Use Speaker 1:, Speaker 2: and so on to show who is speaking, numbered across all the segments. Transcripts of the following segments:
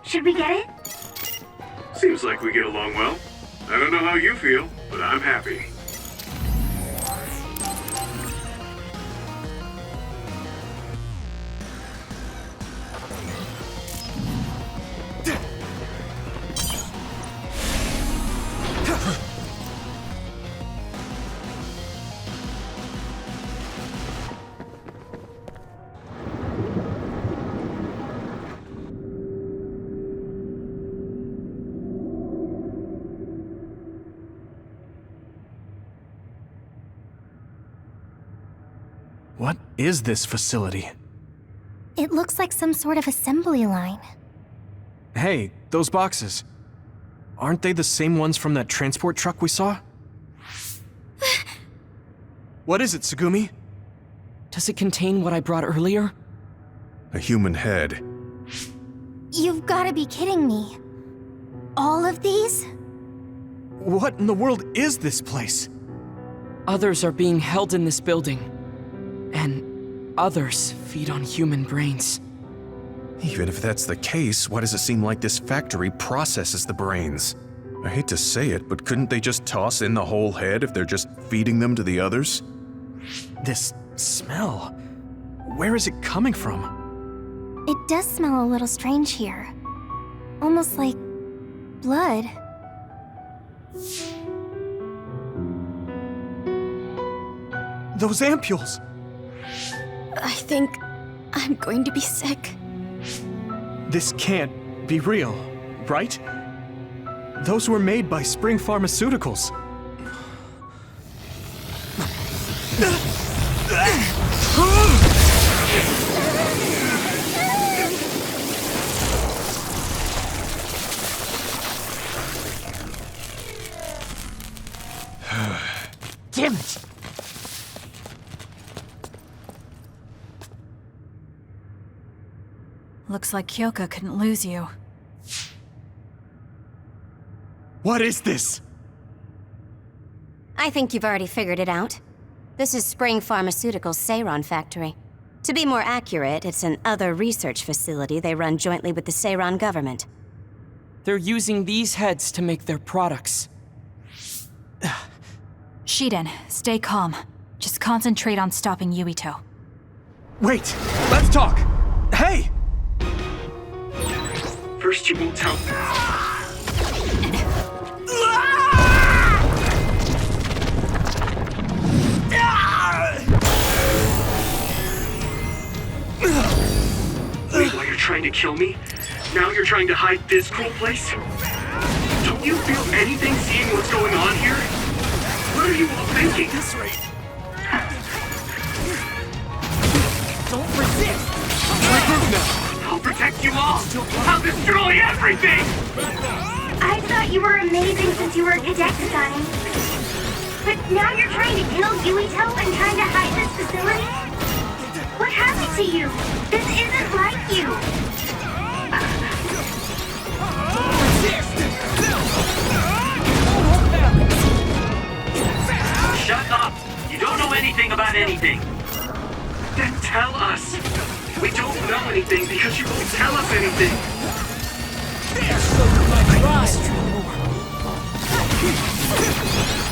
Speaker 1: Should we get it?
Speaker 2: Seems like we get along well. I don't know how you feel, but I'm happy.
Speaker 3: What is this facility?
Speaker 1: It looks like some sort of assembly line.
Speaker 3: Hey, those boxes. Aren't they the same ones from that transport truck we saw? What is it, Tsugumi?
Speaker 4: Does it contain what I brought earlier?
Speaker 2: A human head.
Speaker 1: You've gotta be kidding me. All of these?
Speaker 3: What in the world is this place?
Speaker 4: Others are being held in this building. And others feed on human brains.
Speaker 2: Even if that's the case, why does it seem like this factory processes the brains? I hate to say it, but couldn't they just toss in the whole head if they're just feeding them to the others?
Speaker 3: This smell. Where is it coming from?
Speaker 1: It does smell a little strange here. Almost like blood.
Speaker 3: Those ampules!
Speaker 1: I think I'm going to be sick.
Speaker 3: This can't be real, right? Those were made by Spring Pharmaceuticals.
Speaker 4: Damn it!
Speaker 5: Looks like Kyoka couldn't lose you.
Speaker 3: What is this?
Speaker 6: I think you've already figured it out. This is Spring Pharmaceuticals' Seiron factory. To be more accurate, it's an other research facility they run jointly with the Seiron government.
Speaker 4: They're using these heads to make their products.
Speaker 5: Shiden, stay calm. Just concentrate on stopping Yuito.
Speaker 3: Wait, let's talk! Hey!
Speaker 2: First you won't tell me. Wait, while you're trying to kill me? Now you're trying to hide this cool place? Don't you feel anything seeing what's going on here? What are you all thinking?
Speaker 3: This rate.
Speaker 4: Don't resist!
Speaker 3: Regroup now!
Speaker 2: I'll protect you all! I'll destroy everything!
Speaker 1: I thought you were amazing since you were a cadet, Kasane. But now you're trying to kill Yuito and trying to hide this facility? What happened to you? This isn't like you.
Speaker 2: Shut up! You don't know anything about anything! Then tell us! We don't know anything because you won't tell us anything!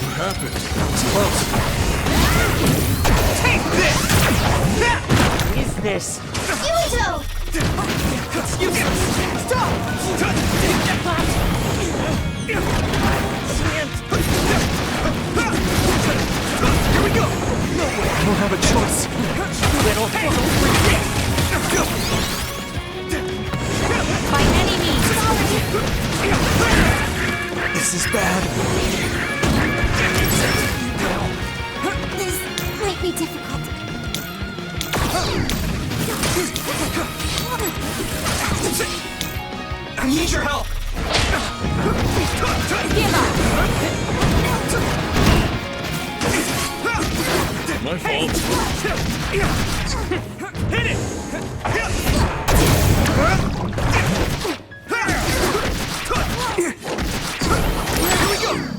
Speaker 3: What happened? That was close.
Speaker 4: Take this! What is this?
Speaker 1: Yuito!
Speaker 4: It's useless! Stop!
Speaker 3: Here we go! I don't have a choice.
Speaker 4: Little don't resist! By any means!
Speaker 3: This is bad.
Speaker 1: This might be difficult.
Speaker 3: I need your help!
Speaker 5: Give up!
Speaker 3: My fault.
Speaker 4: Hit it!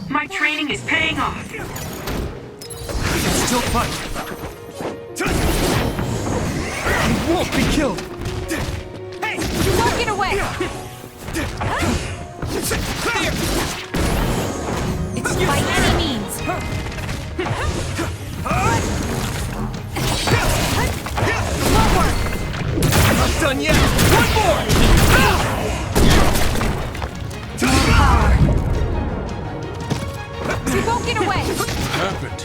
Speaker 2: My training is paying off!
Speaker 3: I can still fight. He won't be killed.
Speaker 5: You won't get away!
Speaker 3: happened?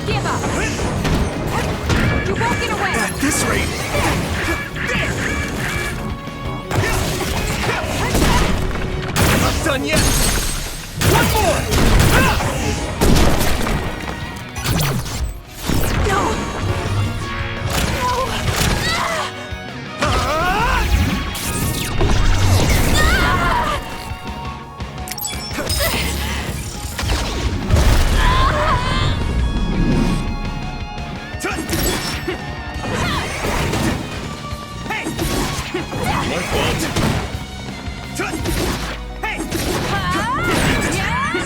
Speaker 5: Give up! You won't get away!
Speaker 3: At this rate... I'm not done yet! One more!
Speaker 5: No!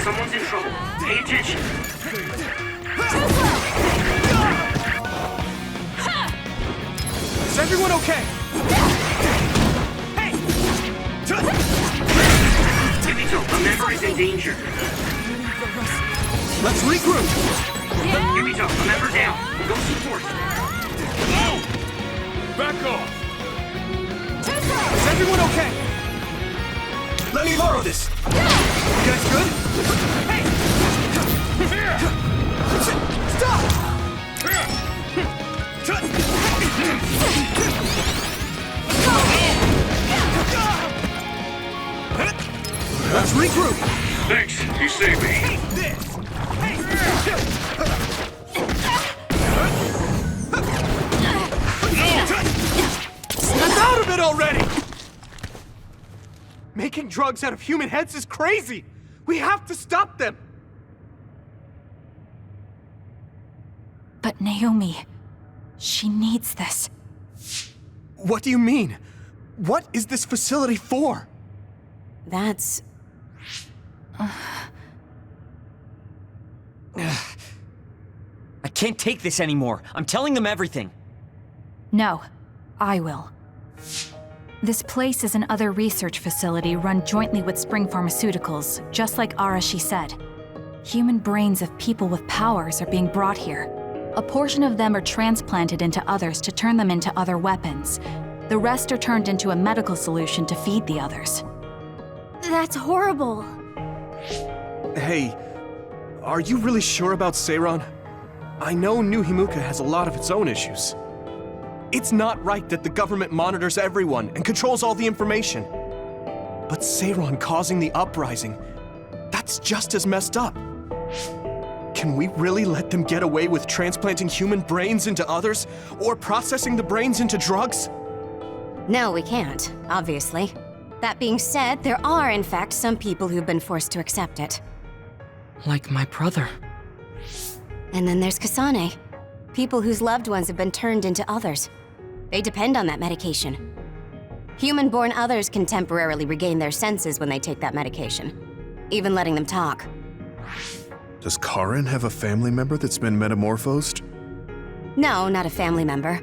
Speaker 2: Someone's in trouble. Pay attention.
Speaker 3: Is everyone okay?
Speaker 2: Yuito, a member is in danger.
Speaker 3: Let's regroup!
Speaker 2: Yuito, a member down. Go support.
Speaker 3: Back off! Is everyone okay? Let me borrow this! You guys good? Hey! Stop! Let's regroup!
Speaker 2: Thanks, you saved me.
Speaker 3: Snap out of it already! Making drugs out of human heads is crazy! We have to stop them!
Speaker 5: But Naomi, she needs this.
Speaker 3: What do you mean? What is this facility for?
Speaker 6: That's...
Speaker 7: I can't take this anymore. I'm telling them everything.
Speaker 5: No, I will. This place is another research facility run jointly with Spring Pharmaceuticals, just like Arashi said. Human brains of people with powers are being brought here. A portion of them are transplanted into others to turn them into other weapons. The rest are turned into a medical solution to feed the others.
Speaker 1: That's horrible.
Speaker 3: Hey, are you really sure about Seiron? I know New Himuka has a lot of its own issues. It's not right that the government monitors everyone and controls all the information. But Seiron causing the uprising, that's just as messed up. Can we really let them get away with transplanting human brains into others, or processing the brains into drugs?
Speaker 6: No, we can't, obviously. That being said, there are, in fact, some people who've been forced to accept it.
Speaker 4: Like my brother.
Speaker 6: And then there's Kasane. People whose loved ones have been turned into others. They depend on that medication. Human-born others can temporarily regain their senses when they take that medication, even letting them talk.
Speaker 8: Does Karin have a family member that's been metamorphosed?
Speaker 6: No, not a family member.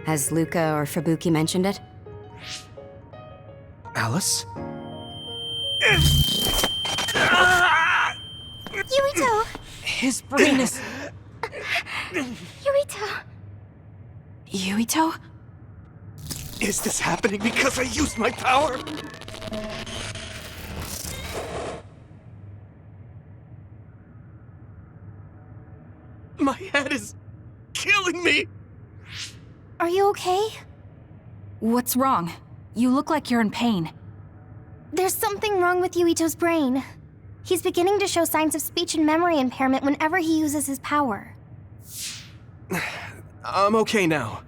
Speaker 6: Has Luca or Fubuki mentioned it?
Speaker 3: Alice?
Speaker 1: Yuito!
Speaker 4: His brain is...
Speaker 1: Yuito!
Speaker 5: Yuito?
Speaker 3: Is this happening because I used my power? My head is killing me!
Speaker 1: Are you okay?
Speaker 5: What's wrong? You look like you're in pain.
Speaker 1: There's something wrong with Yuito's brain. He's beginning to show signs of speech and memory impairment whenever he uses his power.
Speaker 3: I'm okay now.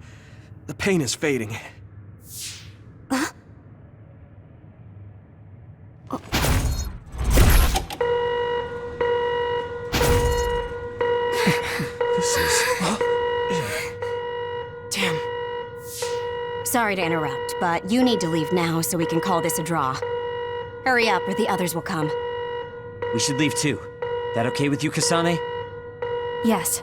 Speaker 3: The pain is fading. This is...
Speaker 4: Damn.
Speaker 6: Sorry to interrupt, but you need to leave now so we can call this a draw. Hurry up or the others will come.
Speaker 7: We should leave too. That okay with you, Kasane?
Speaker 5: Yes.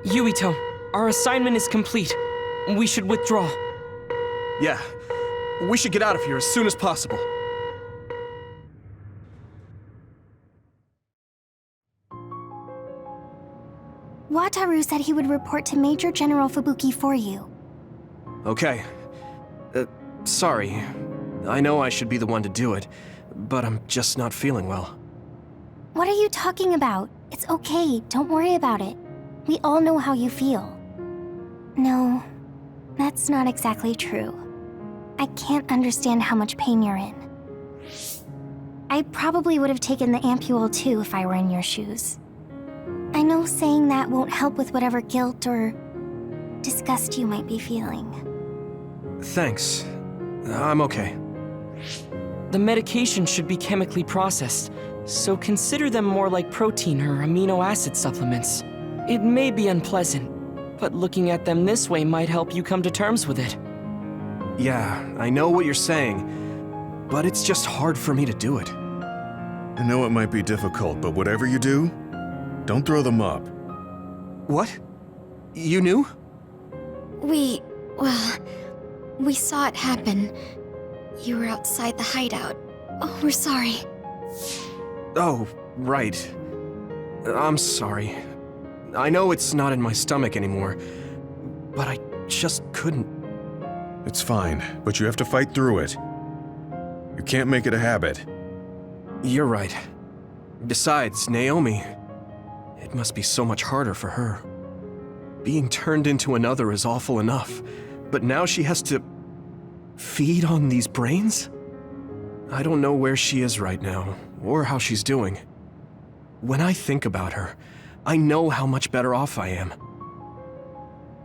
Speaker 4: Yuito, our assignment is complete. We should withdraw.
Speaker 3: Yeah. We should get out of here as soon as possible.
Speaker 1: Wataru said he would report to Major General Fubuki for you.
Speaker 3: Okay. Sorry. I know I should be the one to do it, but I'm just not feeling well.
Speaker 1: What are you talking about? It's okay, don't worry about it. We all know how you feel. No, that's not exactly true. I can't understand how much pain you're in. I probably would have taken the ampule too if I were in your shoes. I know saying that won't help with whatever guilt or disgust you might be feeling.
Speaker 3: Thanks. I'm okay.
Speaker 4: The medication should be chemically processed, so consider them more like protein or amino acid supplements. It may be unpleasant, but looking at them this way might help you come to terms with it.
Speaker 3: Yeah, I know what you're saying, but it's just hard for me to do it.
Speaker 8: I know it might be difficult, but whatever you do, don't throw them up.
Speaker 3: What? You knew?
Speaker 9: We saw it happen. You were outside the hideout. Oh, we're sorry.
Speaker 3: Oh, right. I'm sorry. I know it's not in my stomach anymore, but I just couldn't.
Speaker 8: It's fine, but you have to fight through it. You can't make it a habit.
Speaker 3: You're right. Besides, Naomi, it must be so much harder for her. Being turned into another is awful enough, but now she has to feed on these brains? I don't know where she is right now, or how she's doing. When I think about her, I know how much better off I am.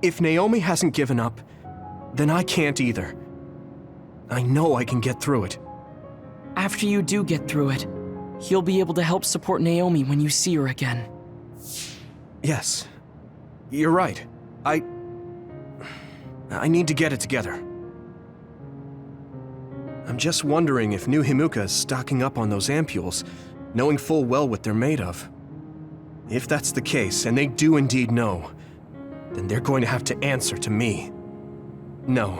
Speaker 3: If Naomi hasn't given up, then I can't either. I know I can get through it.
Speaker 4: After you do get through it, you'll be able to help support Naomi when you see her again.
Speaker 3: Yes, you're right. I need to get it together. I'm just wondering if New Himuka is stocking up on those ampules, knowing full well what they're made of. If that's the case, and they do indeed know, then they're going to have to answer to me. No,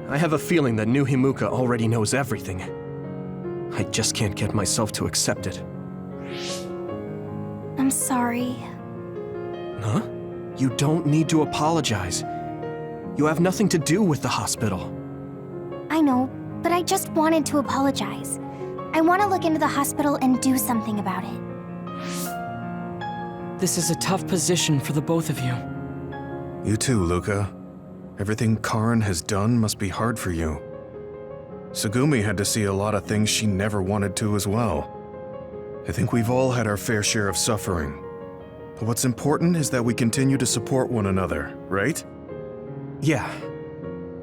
Speaker 3: I have a feeling that New Himuka already knows everything. I just can't get myself to accept it.
Speaker 1: I'm sorry.
Speaker 3: Huh? You don't need to apologize. You have nothing to do with the hospital.
Speaker 1: I know, but I just wanted to apologize. I want to look into the hospital and do something about it.
Speaker 4: This is a tough position for the both of you.
Speaker 8: You too, Luca. Everything Karin has done must be hard for you. Tsugumi had to see a lot of things she never wanted to as well. I think we've all had our fair share of suffering. But what's important is that we continue to support one another, right?
Speaker 3: Yeah.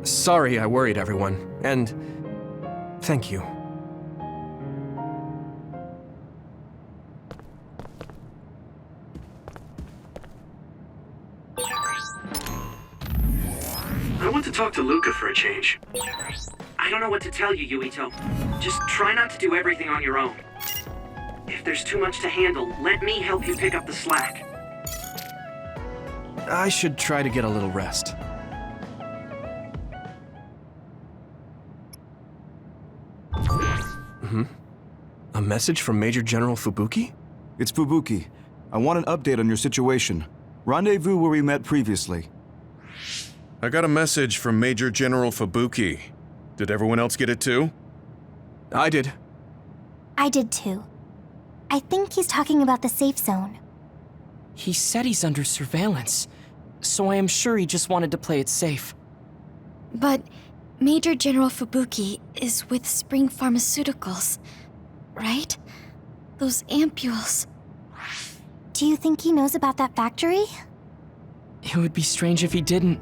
Speaker 3: Sorry I worried everyone, and thank you.
Speaker 2: I want to talk to Luca for a change. I don't know what to tell you, Yuito. Just try not to do everything on your own. If there's too much to handle, let me help you pick up the slack.
Speaker 3: I should try to get a little rest. A message from Major General Fubuki?
Speaker 10: It's Fubuki. I want an update on your situation. Rendezvous where we met previously.
Speaker 8: I got a message from Major General Fubuki. Did everyone else get it too?
Speaker 3: I did.
Speaker 1: I did too. I think he's talking about the safe zone.
Speaker 4: He said he's under surveillance, so I am sure he just wanted to play it safe.
Speaker 9: But Major General Fubuki is with Spring Pharmaceuticals, right? Those ampules.
Speaker 1: Do you think he knows about that factory?
Speaker 4: It would be strange if he didn't.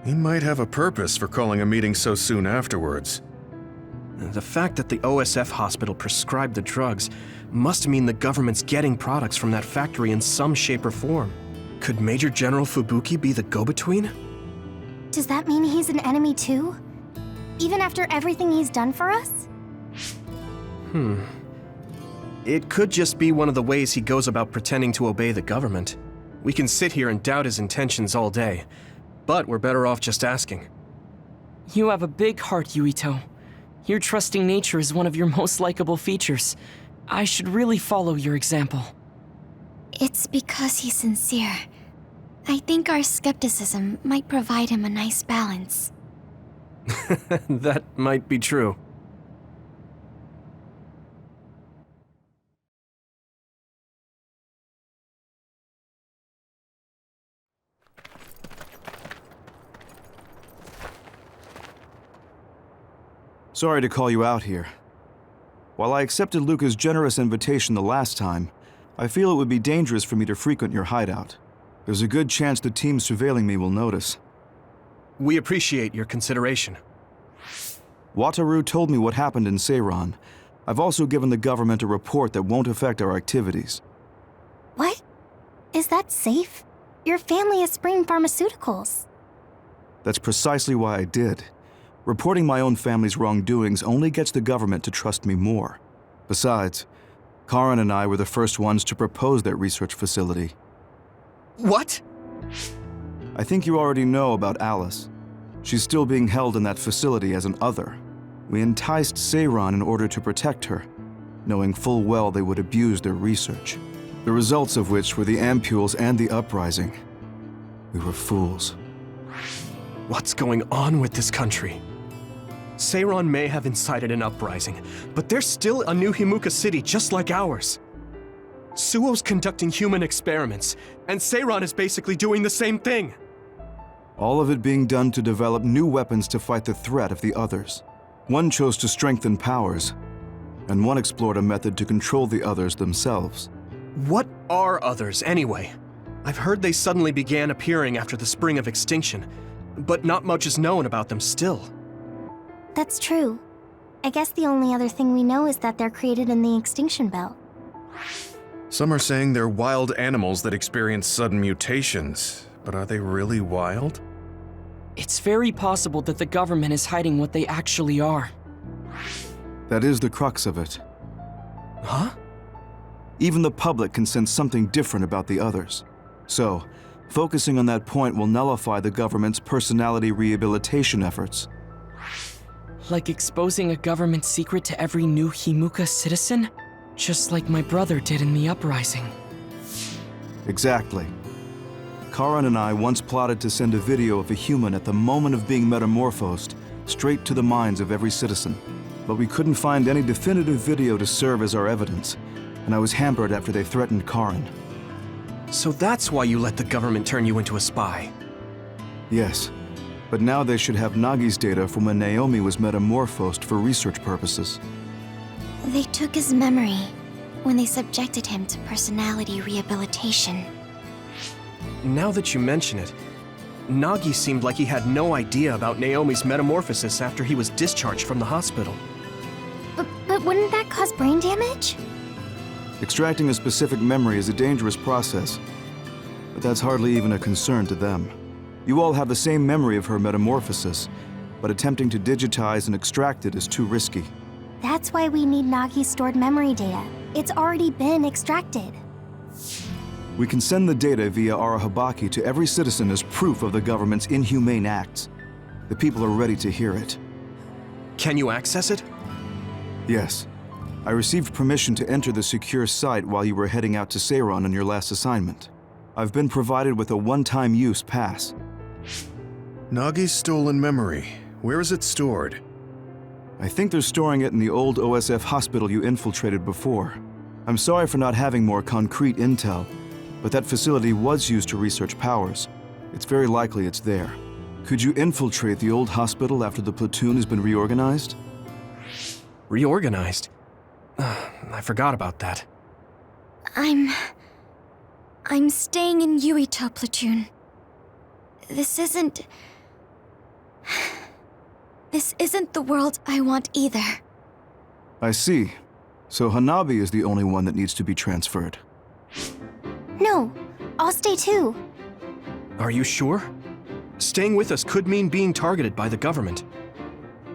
Speaker 8: He might have a purpose for calling a meeting so soon afterwards.
Speaker 3: The fact that the OSF hospital prescribed the drugs must mean the government's getting products from that factory in some shape or form. Could Major General Fubuki be the go-between?
Speaker 1: Does that mean he's an enemy too? Even after everything he's done for us?
Speaker 3: It could just be one of the ways he goes about pretending to obey the government. We can sit here and doubt his intentions all day, but we're better off just asking.
Speaker 4: You have a big heart, Yuito. Your trusting nature is one of your most likable features. I should really follow your example.
Speaker 9: It's because he's sincere. I think our skepticism might provide him a nice balance.
Speaker 3: That might be true.
Speaker 10: Sorry to call you out here. While I accepted Luca's generous invitation the last time, I feel it would be dangerous for me to frequent your hideout. There's a good chance the team surveilling me will notice.
Speaker 3: We appreciate your consideration.
Speaker 10: Wataru told me what happened in Seiran. I've also given the government a report that won't affect our activities.
Speaker 9: What? Is that safe? Your family is Spring Pharmaceuticals.
Speaker 10: That's precisely why I did. Reporting my own family's wrongdoings only gets the government to trust me more. Besides, Karin and I were the first ones to propose that research facility.
Speaker 3: What?
Speaker 10: I think you already know about Alice. She's still being held in that facility as an other. We enticed Seiran in order to protect her, knowing full well they would abuse their research. The results of which were the ampules and the uprising. We were fools.
Speaker 3: What's going on with this country? Seiran may have incited an uprising, but there's still a new Himuka city just like ours. Suo's conducting human experiments, and Seiran is basically doing the same thing.
Speaker 10: All of it being done to develop new weapons to fight the threat of the others. One chose to strengthen powers, and one explored a method to control the others themselves.
Speaker 3: What are others, anyway? I've heard they suddenly began appearing after the Spring of Extinction, but not much is known about them still.
Speaker 9: That's true. I guess the only other thing we know is that they're created in the Extinction Belt.
Speaker 8: Some are saying they're wild animals that experience sudden mutations, but are they really wild?
Speaker 4: It's very possible that the government is hiding what they actually are.
Speaker 10: That is the crux of it.
Speaker 3: Huh?
Speaker 10: Even the public can sense something different about the others. So, focusing on that point will nullify the government's personality rehabilitation efforts.
Speaker 4: Like exposing a government secret to every new Himuka citizen? Just like my brother did in the uprising.
Speaker 10: Exactly. Karin and I once plotted to send a video of a human at the moment of being metamorphosed straight to the minds of every citizen. But we couldn't find any definitive video to serve as our evidence, and I was hampered after they threatened Karin.
Speaker 3: So that's why you let the government turn you into a spy.
Speaker 10: Yes, but now they should have Nagi's data from when Naomi was metamorphosed for research purposes.
Speaker 9: They took his memory when they subjected him to personality rehabilitation.
Speaker 3: Now that you mention it, Nagi seemed like he had no idea about Naomi's metamorphosis after he was discharged from the hospital.
Speaker 9: But wouldn't that cause brain damage?
Speaker 10: Extracting a specific memory is a dangerous process, but that's hardly even a concern to them. You all have the same memory of her metamorphosis, but attempting to digitize and extract it is too risky.
Speaker 9: That's why we need Nagi's stored memory data. It's already been extracted.
Speaker 10: We can send the data via Arahabaki to every citizen as proof of the government's inhumane acts. The people are ready to hear it.
Speaker 3: Can you access it?
Speaker 10: Yes. I received permission to enter the secure site while you were heading out to Seiran on your last assignment. I've been provided with a one-time use pass.
Speaker 8: Nagi's stolen memory. Where is it stored?
Speaker 10: I think they're storing it in the old OSF hospital you infiltrated before. I'm sorry for not having more concrete intel, but that facility was used to research powers. It's very likely it's there. Could you infiltrate the old hospital after the platoon has been reorganized?
Speaker 3: Reorganized? I forgot about that.
Speaker 9: I'm staying in Yuito platoon. This isn't the world I want either.
Speaker 10: I see. So Hanabi is the only one that needs to be transferred.
Speaker 9: No, I'll stay too.
Speaker 3: Are you sure? Staying with us could mean being targeted by the government.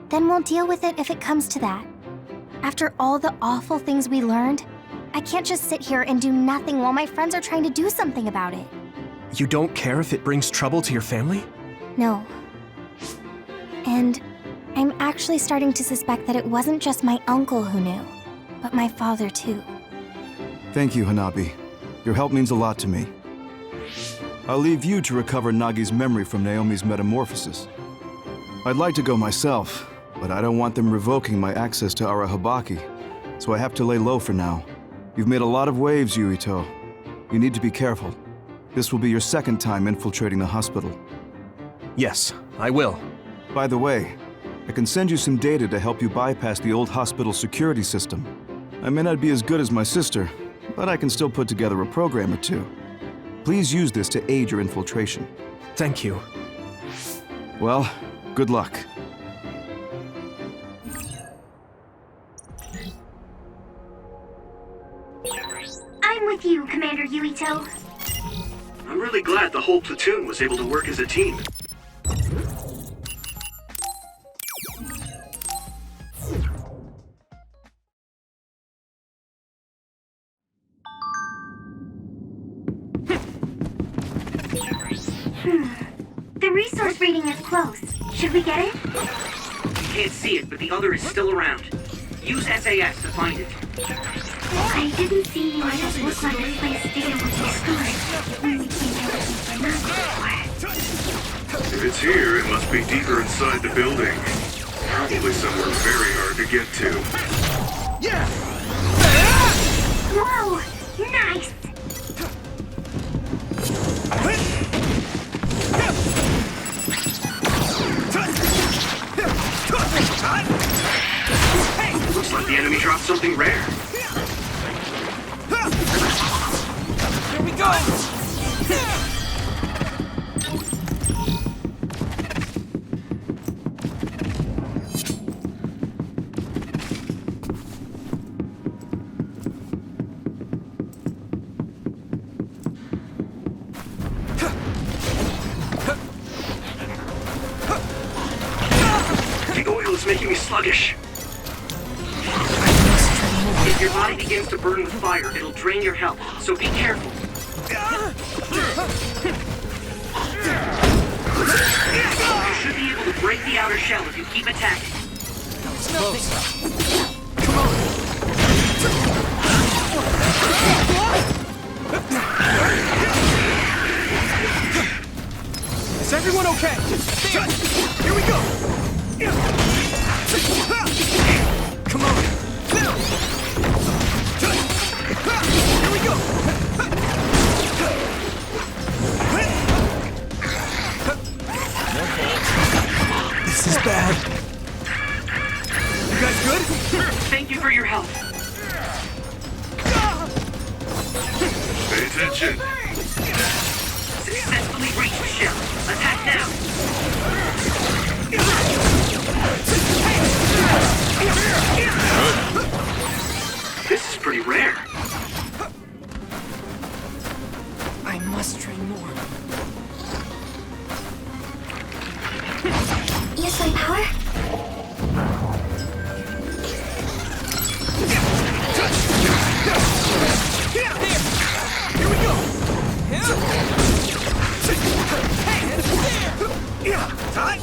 Speaker 9: Then we'll deal with it if it comes to that. After all the awful things we learned, I can't just sit here and do nothing while my friends are trying to do something about it.
Speaker 3: You don't care if it brings trouble to your family?
Speaker 9: No. And I'm actually starting to suspect that it wasn't just my uncle who knew, but my father too.
Speaker 10: Thank you, Hanabi. Your help means a lot to me. I'll leave you to recover Nagi's memory from Naomi's metamorphosis. I'd like to go myself, but I don't want them revoking my access to Arahabaki, so I have to lay low for now. You've made a lot of waves, Yuito. You need to be careful. This will be your second time infiltrating the hospital.
Speaker 3: Yes, I will.
Speaker 10: By the way, I can send you some data to help you bypass the old hospital security system. I may not be as good as my sister, but I can still put together a program or two. Please use this to aid your infiltration.
Speaker 3: Thank you.
Speaker 10: Well, good luck.
Speaker 1: I'm with you, Commander Yuito.
Speaker 2: I'm really glad the whole platoon was able to work as a team.
Speaker 1: The resource reading is close. Should we get it?
Speaker 2: You can't see it, but the other is still around. Use SAS to find it.
Speaker 1: I didn't see what it looked like this place data would be stored when we came here looking for nothing.
Speaker 2: If it's here, it must be deeper inside the building. Probably somewhere very hard to get to.
Speaker 1: Whoa! Nice!
Speaker 2: Looks like the enemy dropped something rare.
Speaker 4: Here we go!
Speaker 2: The oil is making me sluggish. If your body begins to burn with fire, it'll drain your health, so be careful. You should be able to break the outer shell if you keep attacking.
Speaker 3: Is everyone okay? Here we go! Come on! Here we go! This is bad. You guys good?
Speaker 2: Thank you for your help. Pay attention. Successfully reached the shell. Attack now. This is pretty rare.
Speaker 4: I must train more.
Speaker 1: Use my power?
Speaker 3: Here we go! Time!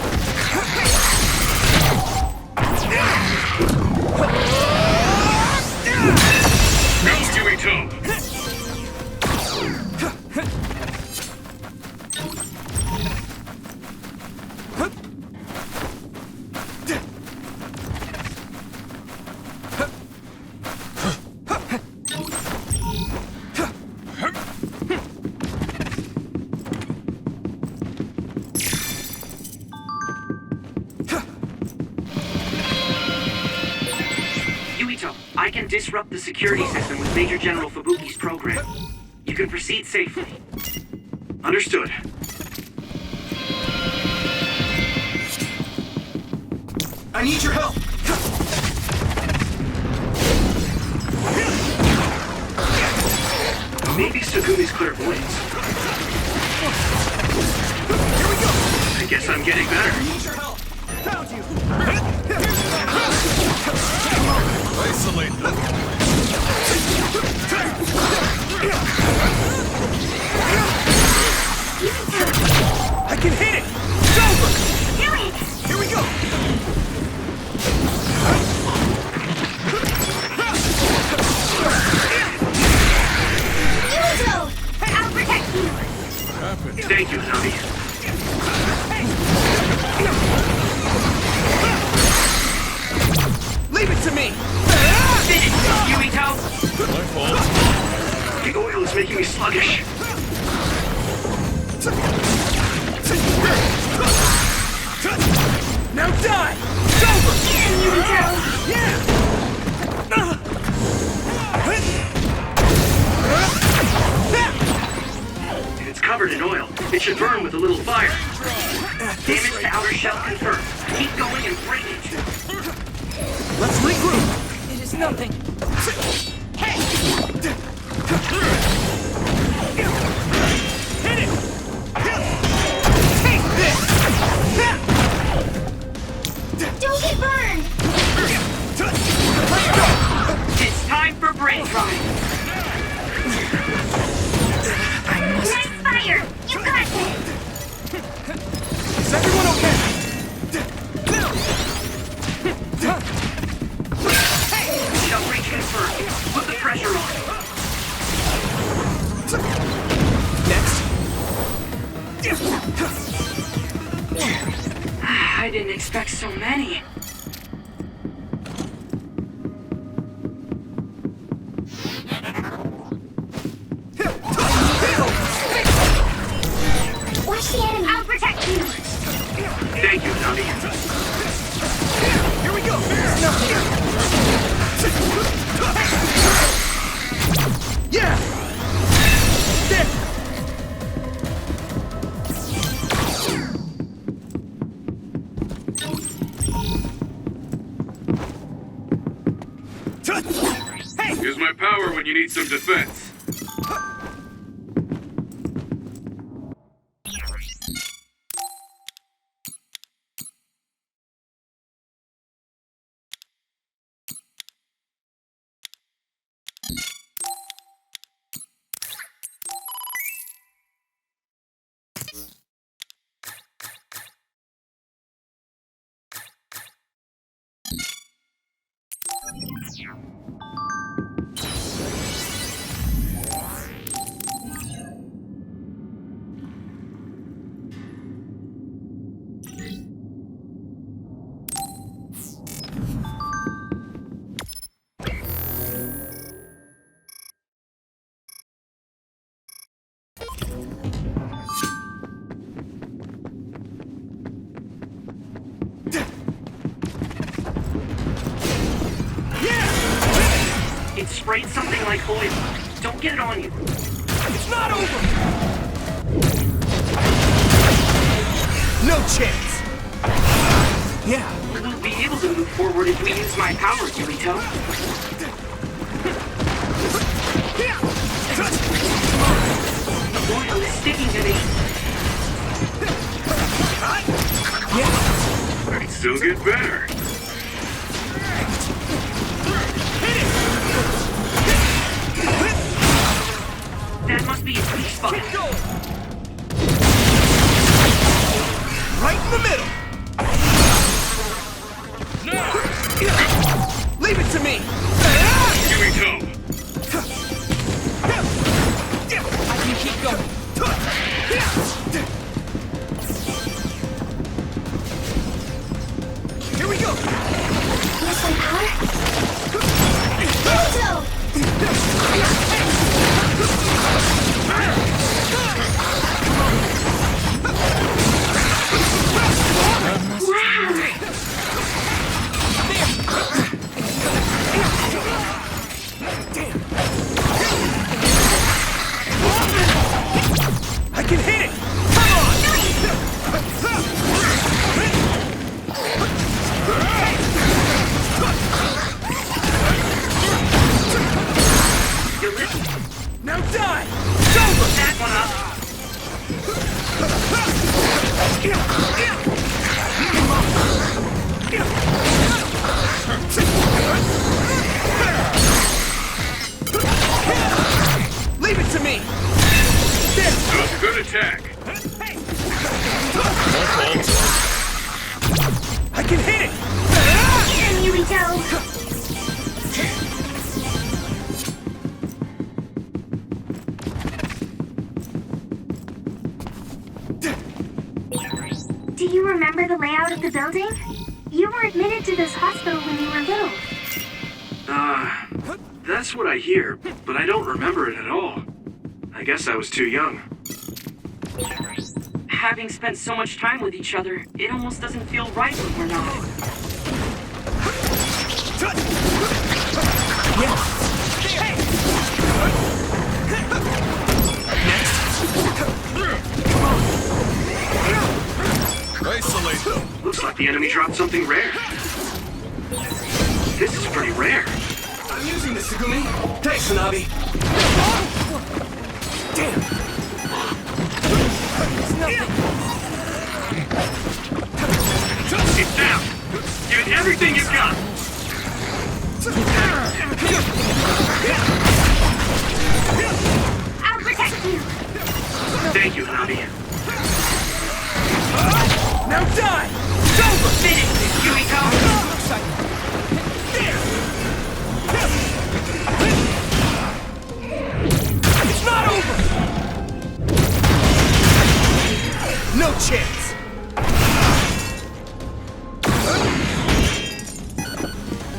Speaker 2: Goes Yuito. I can disrupt the security system with Major General Fubuki's program. You can proceed safely. Understood.
Speaker 3: I need your help!
Speaker 2: Maybe Sugumi's clairvoyance.
Speaker 3: Here we go!
Speaker 2: I guess I'm getting better.
Speaker 3: I need your help! Found you! Isolate them! I can hit it! It's over!
Speaker 1: Do it!
Speaker 3: Here we go!
Speaker 1: Yuito! I'll protect you!
Speaker 2: Thank you, Nami. should burn with a little fire. Damage to outer shell confirmed. Keep going and break it.
Speaker 3: Let's regroup.
Speaker 4: It is nothing.
Speaker 3: Hit it! Take this!
Speaker 1: Don't get burned!
Speaker 2: It's time for brain drying.
Speaker 1: Nice fire! You got this!
Speaker 3: Is everyone okay?
Speaker 2: Shell breach confirmed. Put the pressure on.
Speaker 3: Next.
Speaker 2: I didn't expect so many.
Speaker 1: Watch the enemy! I'll protect you!
Speaker 2: Thank you, Tommy.
Speaker 3: Here we go. Yeah. There.
Speaker 11: Use my power when you need some defense.
Speaker 2: It sprayed something like oil. Don't get it on you.
Speaker 3: It's not over. No chance. Yeah.
Speaker 2: We'll be able to move forward if we use my power, Yuito. The oil is sticking to me.
Speaker 3: Yeah.
Speaker 11: Might still get better.
Speaker 2: That must be a weak spot.
Speaker 3: Right in the middle. Leave it to me.
Speaker 11: Yuito!
Speaker 4: I can keep going.
Speaker 3: Here we go.
Speaker 1: Use my power? Yuito!
Speaker 3: I can hit it. Now die! It's over!
Speaker 2: That one up.
Speaker 3: Leave it to me!
Speaker 11: That was a good attack.
Speaker 3: I can hit it!
Speaker 1: Get him, Yuito! Do you remember the layout of the building? You were admitted to this hospital when you were little.
Speaker 2: That's what I hear, but I don't remember it at all. I guess I was too young. Having spent so much time with each other, it almost doesn't feel right when we're not.
Speaker 3: Come on!
Speaker 2: Looks like the enemy dropped something rare. This is pretty rare.
Speaker 3: I'm using this, Sugumi. Thanks, Hanabi. Damn. It's nothing.
Speaker 2: It's down. Give it everything you've got.
Speaker 1: I'll protect you.
Speaker 2: Thank you, Hanabi.
Speaker 3: Now die!
Speaker 2: Finish this, Yuito!
Speaker 3: It's not over! No chance!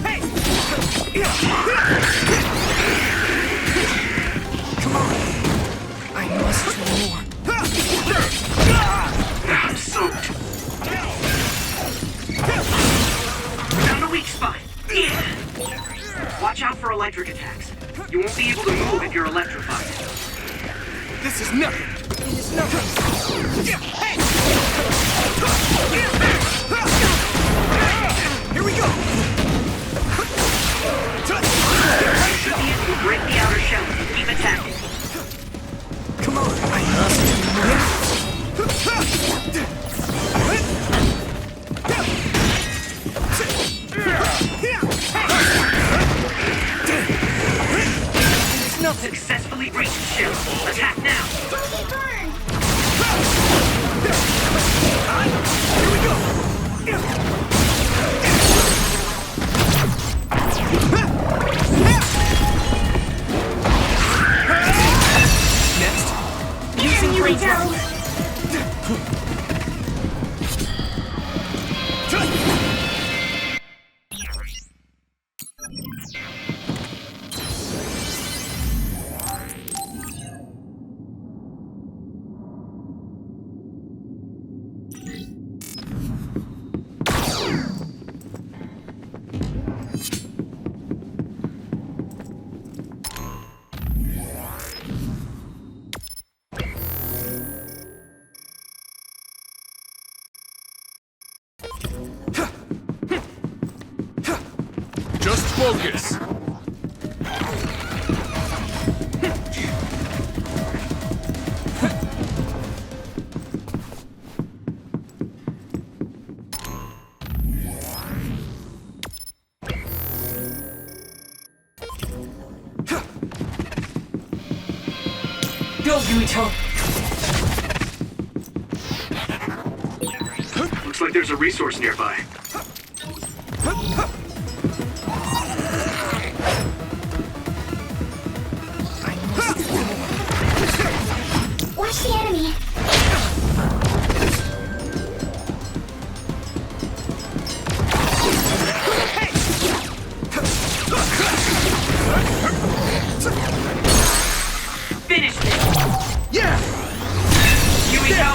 Speaker 3: Hey! Come on! I must do more.
Speaker 2: I'm soaked. Found a weak spot. Watch out for electric attacks. You won't be able to move if you're electrified.
Speaker 3: This is nothing! It is nothing! Hey! Here we go!
Speaker 2: You should be able to break the outer shell and keep attacking.
Speaker 3: Come on! I must do more.
Speaker 2: Successfully breached the shell. Attack now.
Speaker 1: Don't get burned.
Speaker 3: Here we go! Next.
Speaker 1: Using Yuito.
Speaker 11: Just focus.
Speaker 4: Go, Yuito!
Speaker 2: Looks like there's a resource nearby.
Speaker 1: Watch the enemy.
Speaker 2: Finish this!
Speaker 3: Yeah!
Speaker 2: Yuito!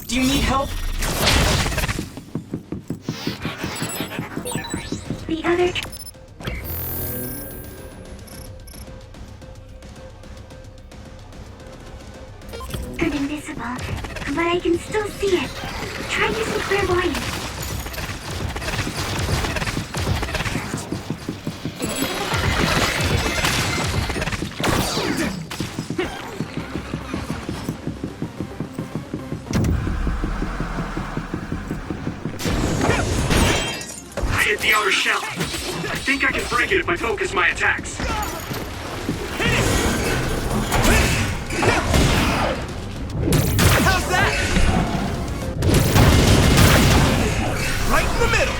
Speaker 4: Do you need help?
Speaker 1: The other. I'm invisible, but I can still see it. Try using clairvoyance.
Speaker 2: I hit the outer shell. I think I can break it if I focus my attacks.
Speaker 3: How's that? Right in the middle!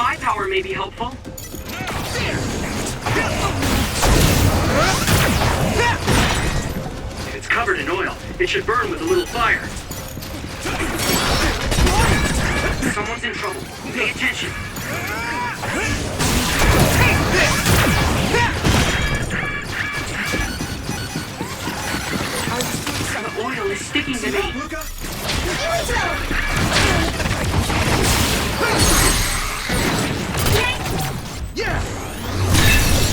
Speaker 2: my power may be helpful. If it's covered in oil, it should burn with a little fire. Someone's in trouble. Pay attention. The oil is sticking to me.
Speaker 3: Yeah!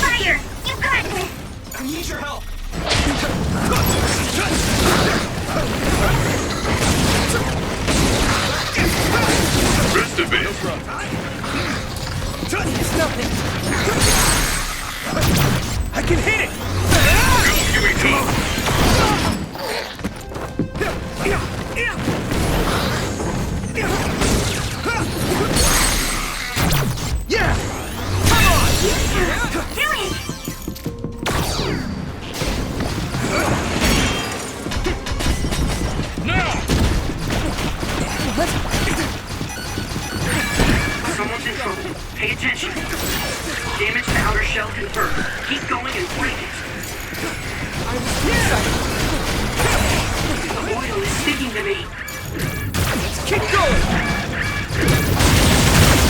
Speaker 1: Fire! You got this!
Speaker 3: I need your help!
Speaker 11: Rest of it.
Speaker 3: It's nothing! I can hit it!
Speaker 11: Go, Yuito!
Speaker 3: Yeah! Come on!
Speaker 1: Do it!
Speaker 2: Someone's in trouble. Pay attention. Damage to outer shell confirmed. Keep going and break it. The oil is sticking to me.
Speaker 3: Keep going!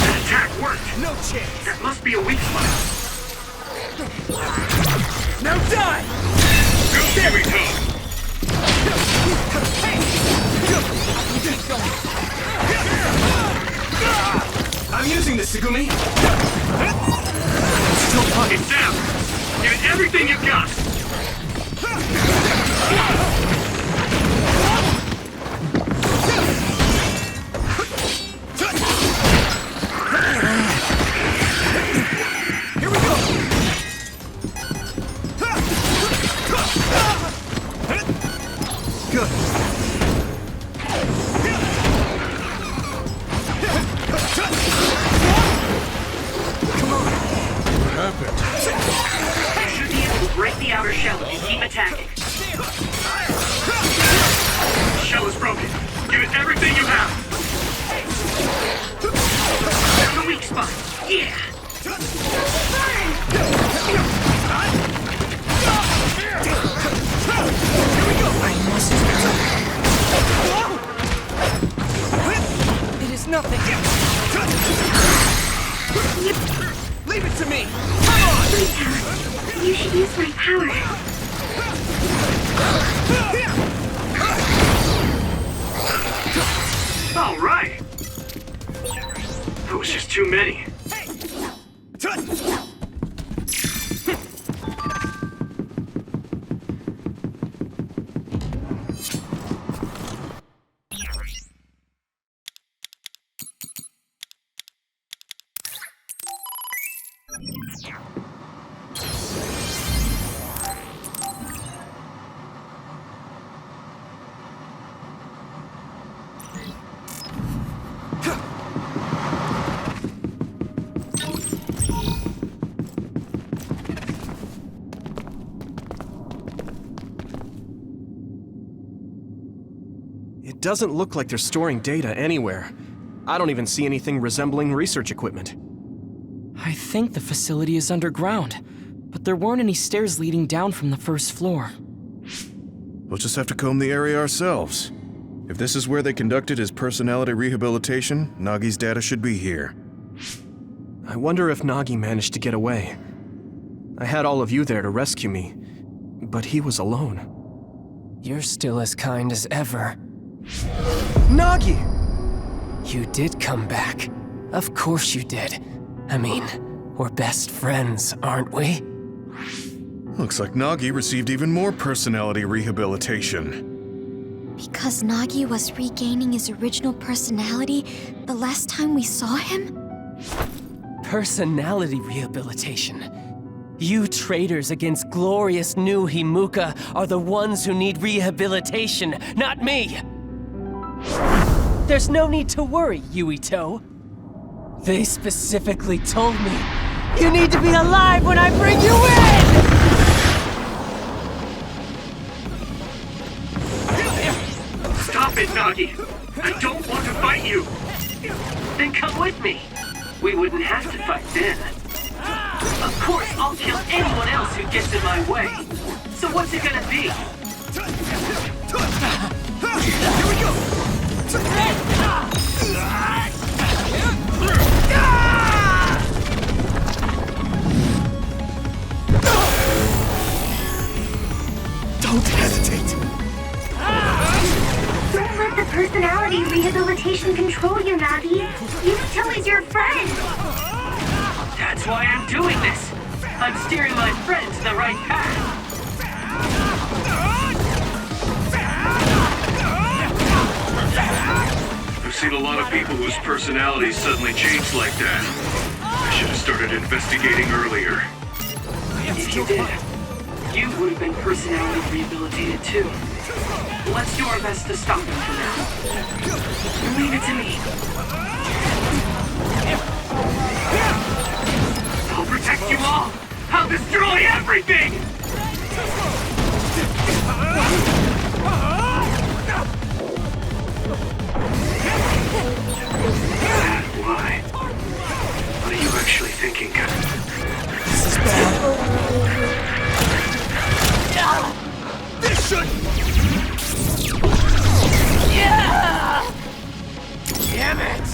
Speaker 2: That attack worked.
Speaker 3: No chance!
Speaker 2: That must be a weak spot.
Speaker 3: Now die!
Speaker 11: Go, Yuito!
Speaker 3: I'm using this, Segumi!
Speaker 2: It's down. Give it everything you've got.
Speaker 3: Here we go! Good.
Speaker 2: You should be able to break the outer shell if you keep attacking. The shell is broken. Give it everything you have. There's the weak spot. Yeah.
Speaker 4: It is nothing.
Speaker 3: Leave it to me!
Speaker 1: You should use my power.
Speaker 2: All right. That was just too many.
Speaker 3: It doesn't look like they're storing data anywhere. I don't even see anything resembling research equipment.
Speaker 4: I think the facility is underground, but there weren't any stairs leading down from the first floor.
Speaker 8: We'll just have to comb the area ourselves. If this is where they conducted his personality rehabilitation, Nagi's data should be here.
Speaker 3: I wonder if Nagi managed to get away. I had all of you there to rescue me, but he was alone.
Speaker 12: You're still as kind as ever.
Speaker 3: Nagi!
Speaker 12: You did come back. Of course you did. I mean, we're best friends, aren't we?
Speaker 8: Looks like Nagi received even more personality rehabilitation.
Speaker 9: Because Nagi was regaining his original personality the last time we saw him?
Speaker 12: Personality rehabilitation. You traitors against glorious new Himuka are the ones who need rehabilitation, not me! There's no need to worry, Yuito. They specifically told me you need to be alive when I bring you in!
Speaker 2: Stop it, Nagi! I don't want to fight you! Then come with me! We wouldn't have to fight then. Of course, I'll kill anyone else who gets in my way. So what's it gonna be?
Speaker 3: Here we go! Don't hesitate!
Speaker 1: Don't let the personality rehabilitation control you, Navi. Yuito is your friend.
Speaker 2: That's why I'm doing this. I'm steering my friend to the right path.
Speaker 11: I've seen a lot of people whose personalities suddenly changed like that. I should have started investigating earlier.
Speaker 2: If you did, you would have been personality rehabilitated too. Let's do our best to stop him for now. Leave it to me. I'll protect you all! I'll destroy everything! Why? What are you actually thinking?
Speaker 3: This is bad. This should...
Speaker 12: Damn it!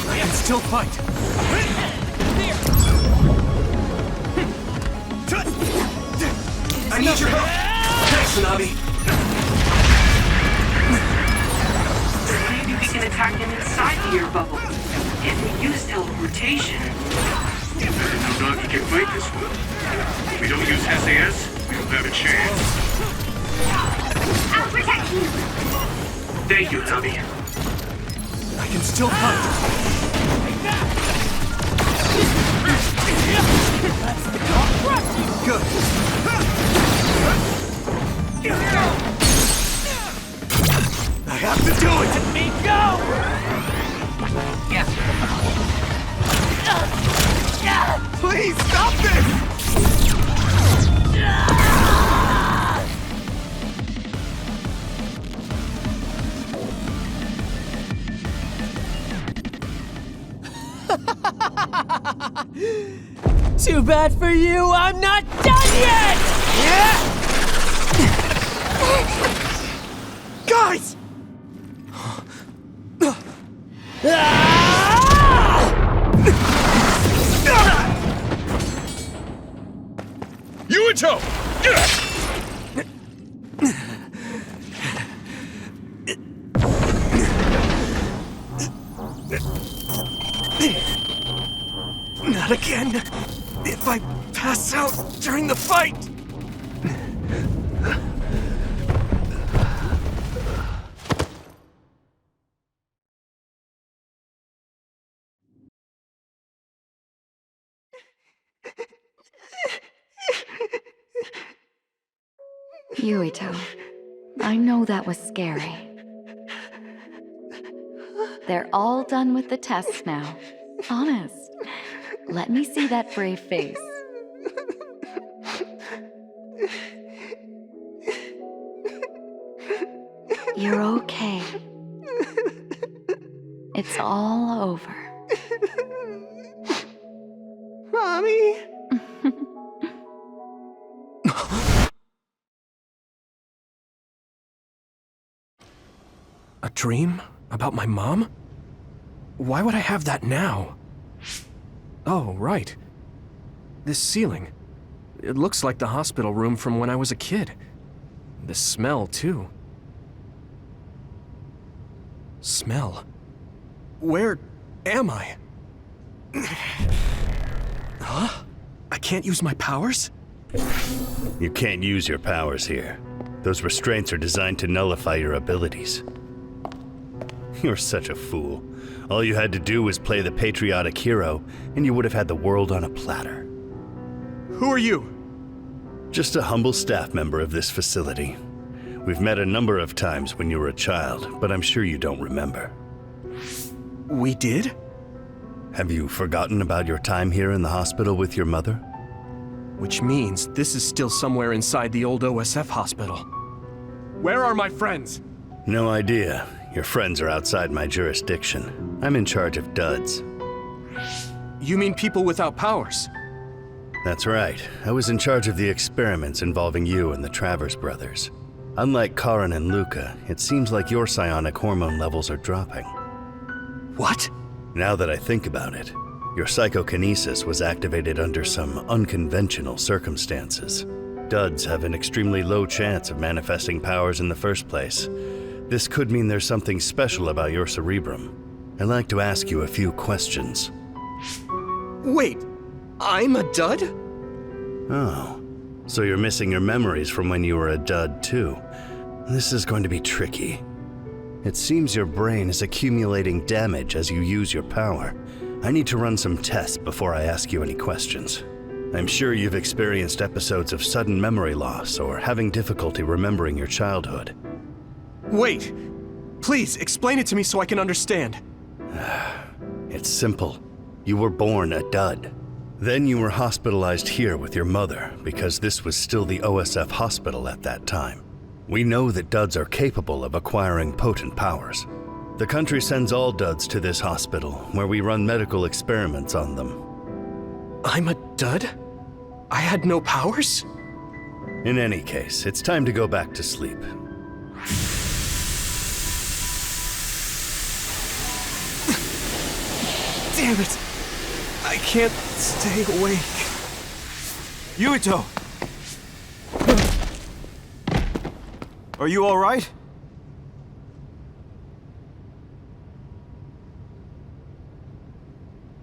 Speaker 3: I can still fight. I need your help. Thanks, Navi.
Speaker 2: Maybe we can attack him inside the air bubble. If we use teleportation.
Speaker 11: You better know Navi can fight this one. If we don't use SAS, we don't have a chance.
Speaker 1: I'll protect you.
Speaker 2: Thank you, Navi.
Speaker 3: I can still fight. Good. I have to do it!
Speaker 12: Let me go!
Speaker 3: Please stop this!
Speaker 12: Too bad for you, I'm not done yet!
Speaker 3: Guys!
Speaker 11: Yuito!
Speaker 3: Not again. If I pass out during the fight.
Speaker 13: Yuito, I know that was scary. They're all done with the tests now. Honest. Let me see that brave face. You're okay. It's all over.
Speaker 3: Mommy? A dream? About my mom? Why would I have that now? Oh, right. This ceiling. It looks like the hospital room from when I was a kid. The smell, too. Smell? Where am I? Huh? I can't use my powers?
Speaker 14: You can't use your powers here. Those restraints are designed to nullify your abilities. You're such a fool. All you had to do was play the patriotic hero, and you would have had the world on a platter.
Speaker 3: Who are you?
Speaker 14: Just a humble staff member of this facility. We've met a number of times when you were a child, but I'm sure you don't remember.
Speaker 3: We did?
Speaker 14: Have you forgotten about your time here in the hospital with your mother?
Speaker 3: Which means this is still somewhere inside the old OSF hospital. Where are my friends?
Speaker 14: No idea. Your friends are outside my jurisdiction. I'm in charge of duds.
Speaker 3: You mean people without powers?
Speaker 14: That's right. I was in charge of the experiments involving you and the Travers brothers. Unlike Karin and Luca, it seems like your psionic hormone levels are dropping.
Speaker 3: What?
Speaker 14: Now that I think about it, your psychokinesis was activated under some unconventional circumstances. Duds have an extremely low chance of manifesting powers in the first place. This could mean there's something special about your cerebrum. I'd like to ask you a few questions.
Speaker 3: Wait, I'm a dud?
Speaker 14: Oh, so you're missing your memories from when you were a dud too. This is going to be tricky. It seems your brain is accumulating damage as you use your power. I need to run some tests before I ask you any questions. I'm sure you've experienced episodes of sudden memory loss or having difficulty remembering your childhood.
Speaker 3: Wait, please explain it to me so I can understand.
Speaker 14: It's simple. You were born a dud. Then you were hospitalized here with your mother because this was still the OSF hospital at that time. We know that duds are capable of acquiring potent powers. The country sends all duds to this hospital where we run medical experiments on them.
Speaker 3: I'm a dud? I had no powers?
Speaker 14: In any case, it's time to go back to sleep.
Speaker 3: Damn it! I can't stay awake.
Speaker 10: Yuito! Are you all right?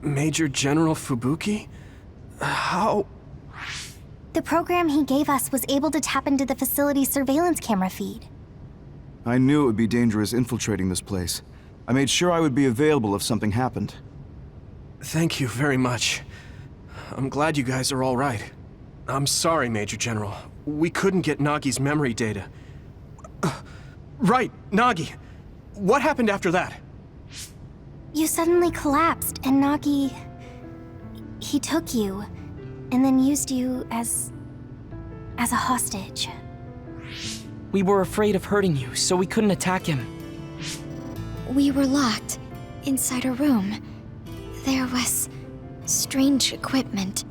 Speaker 3: Major General Fubuki? How?
Speaker 9: The program he gave us was able to tap into the facility's surveillance camera feed.
Speaker 10: I knew it would be dangerous infiltrating this place. I made sure I would be available if something happened.
Speaker 3: Thank you very much. I'm glad you guys are all right. I'm sorry, Major General. We couldn't get Nagi's memory data. Right, Nagi. What happened after that?
Speaker 9: You suddenly collapsed, and Nagi... he took you, and then used you as a hostage.
Speaker 4: We were afraid of hurting you, so we couldn't attack him.
Speaker 15: We were locked inside a room. There was strange equipment.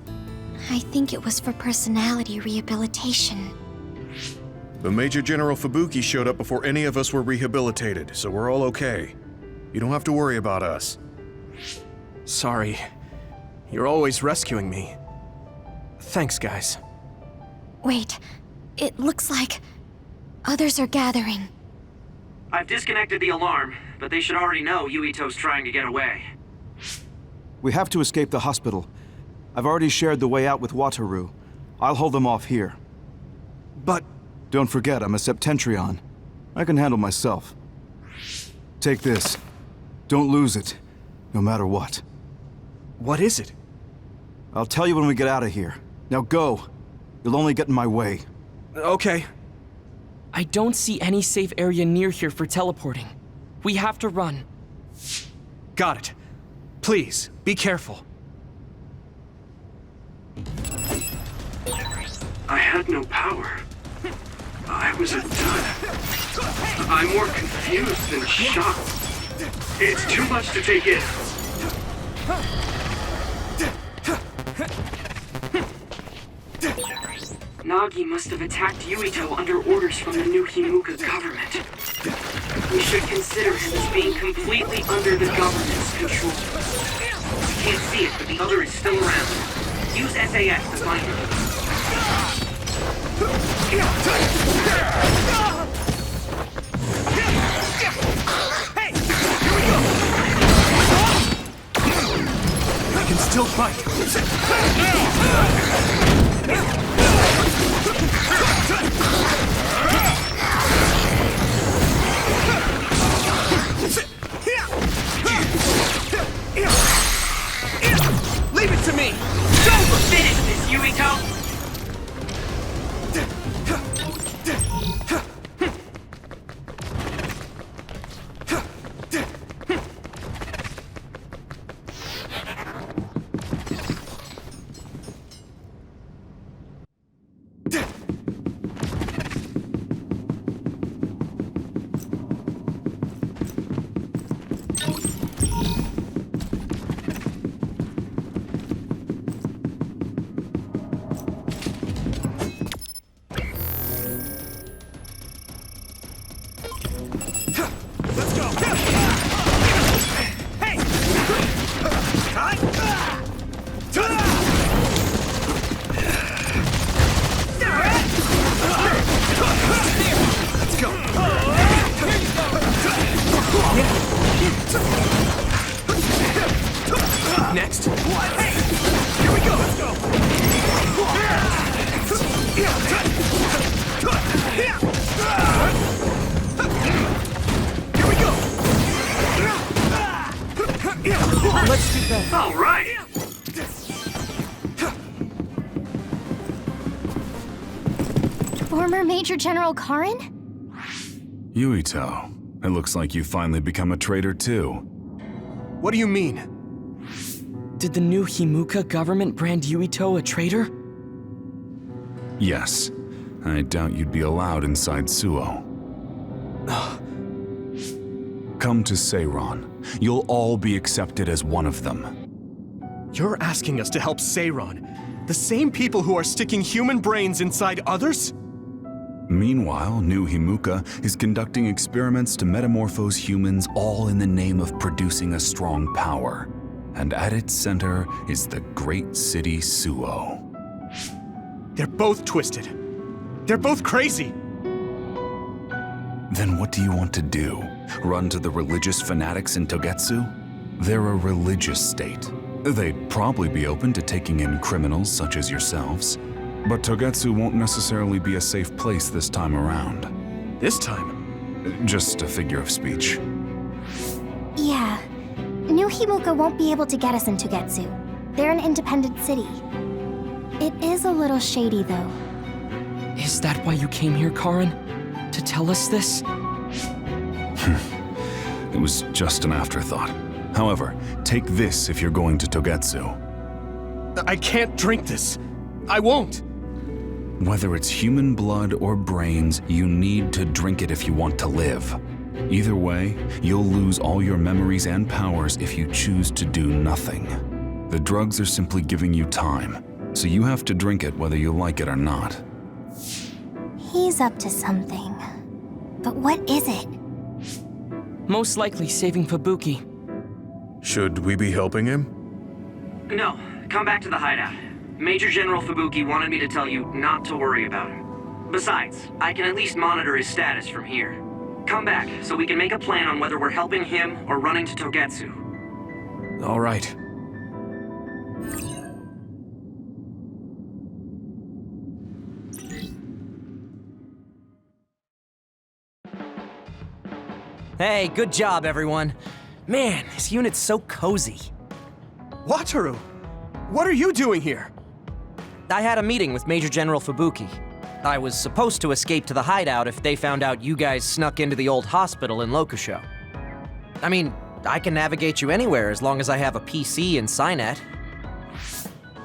Speaker 15: I think it was for personality rehabilitation.
Speaker 8: The Major General Fubuki showed up before any of us were rehabilitated, so we're all okay. You don't have to worry about us.
Speaker 3: Sorry. You're always rescuing me. Thanks, guys.
Speaker 15: Wait, it looks like others are gathering.
Speaker 16: I've disconnected the alarm, but they should already know Yuito's trying to get away.
Speaker 10: We have to escape the hospital. I've already shared the way out with Wataru. I'll hold them off here.
Speaker 3: But...
Speaker 10: Don't forget, I'm a Septentrion. I can handle myself. Take this. Don't lose it, no matter what.
Speaker 3: What is it?
Speaker 10: I'll tell you when we get out of here. Now go. You'll only get in my way.
Speaker 3: Okay.
Speaker 4: I don't see any safe area near here for teleporting. We have to run.
Speaker 3: Got it. Please, be careful.
Speaker 2: I had no power. I was a dud. I'm more confused than shocked. It's too much to take in.
Speaker 16: Nagi must have attacked Yuito under orders from the new Himuka government. We should consider him as being completely under the government's control. I can't see it, but the other is still around. Use SAS to find him.
Speaker 3: I can still fight. Leave it to me!
Speaker 16: Don't finish this, Yuito!
Speaker 4: Let's do that.
Speaker 2: All right.
Speaker 9: Former Major General Karin?
Speaker 17: Yuito, it looks like you finally become a traitor too.
Speaker 3: What do you mean?
Speaker 4: Did the new Himuka government brand Yuito a traitor?
Speaker 17: Yes. I doubt you'd be allowed inside Suo. Come to Seiron. You'll all be accepted as one of them.
Speaker 3: You're asking us to help Seiron? The same people who are sticking human brains inside others?
Speaker 17: Meanwhile, New Himuka is conducting experiments to metamorphose humans, all in the name of producing a strong power. And at its center is the great city Suo.
Speaker 3: They're both twisted. They're both crazy.
Speaker 17: Then what do you want to do? Run to the religious fanatics in Togetsu? They're a religious state. They'd probably be open to taking in criminals such as yourselves. But Togetsu won't necessarily be a safe place this time around.
Speaker 3: This time?
Speaker 17: Just a figure of speech.
Speaker 9: Yeah. New Himuka won't be able to get us in Togetsu. They're an independent city. It is a little shady, though.
Speaker 4: Is that why you came here, Karin? To tell us this?
Speaker 17: It was just an afterthought. However, take this if you're going to Togetsu.
Speaker 3: I can't drink this. I won't.
Speaker 17: Whether it's human blood or brains, you need to drink it if you want to live. Either way, you'll lose all your memories and powers if you choose to do nothing. The drugs are simply giving you time, so you have to drink it whether you like it or not.
Speaker 9: He's up to something. But what is it?
Speaker 4: Most likely saving Fubuki.
Speaker 8: Should we be helping him?
Speaker 16: No, come back to the hideout. Major General Fubuki wanted me to tell you not to worry about him. Besides, I can at least monitor his status from here. Come back, so we can make a plan on whether we're helping him or running to Togetsu.
Speaker 3: All right.
Speaker 12: Hey, good job, everyone. Man, this unit's so cozy.
Speaker 3: Wataru! What are you doing here?
Speaker 12: I had a meeting with Major General Fubuki. I was supposed to escape to the hideout if they found out you guys snuck into the old hospital in Lokusho. I mean, I can navigate you anywhere as long as I have a PC and Cynet.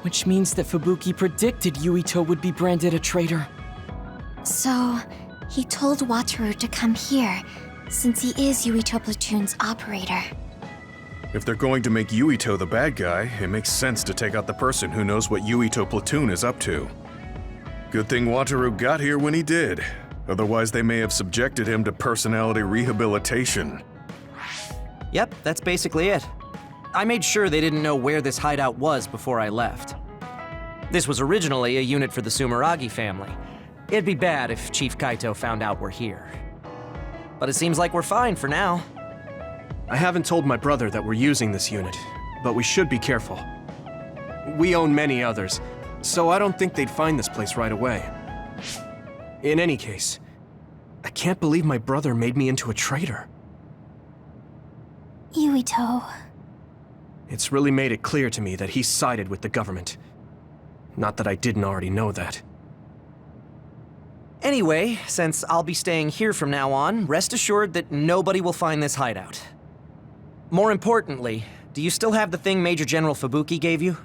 Speaker 4: Which means that Fubuki predicted Yuito would be branded a traitor.
Speaker 15: So, he told Wataru to come here, since he is Yuito Platoon's operator.
Speaker 8: If they're going to make Yuito the bad guy, it makes sense to take out the person who knows what Yuito Platoon is up to. Good thing Wataru got here when he did. Otherwise, they may have subjected him to personality rehabilitation.
Speaker 12: Yep, that's basically it. I made sure they didn't know where this hideout was before I left. This was originally a unit for the Sumeragi family. It'd be bad if Chief Kaito found out we're here. But it seems like we're fine for now.
Speaker 3: I haven't told my brother that we're using this unit, but we should be careful. We own many others, so I don't think they'd find this place right away. In any case, I can't believe my brother made me into a traitor.
Speaker 9: Yuito.
Speaker 3: It's really made it clear to me that he sided with the government. Not that I didn't already know that.
Speaker 12: Anyway, since I'll be staying here from now on, rest assured that nobody will find this hideout. More importantly, do you still have the thing Major General Fubuki gave you?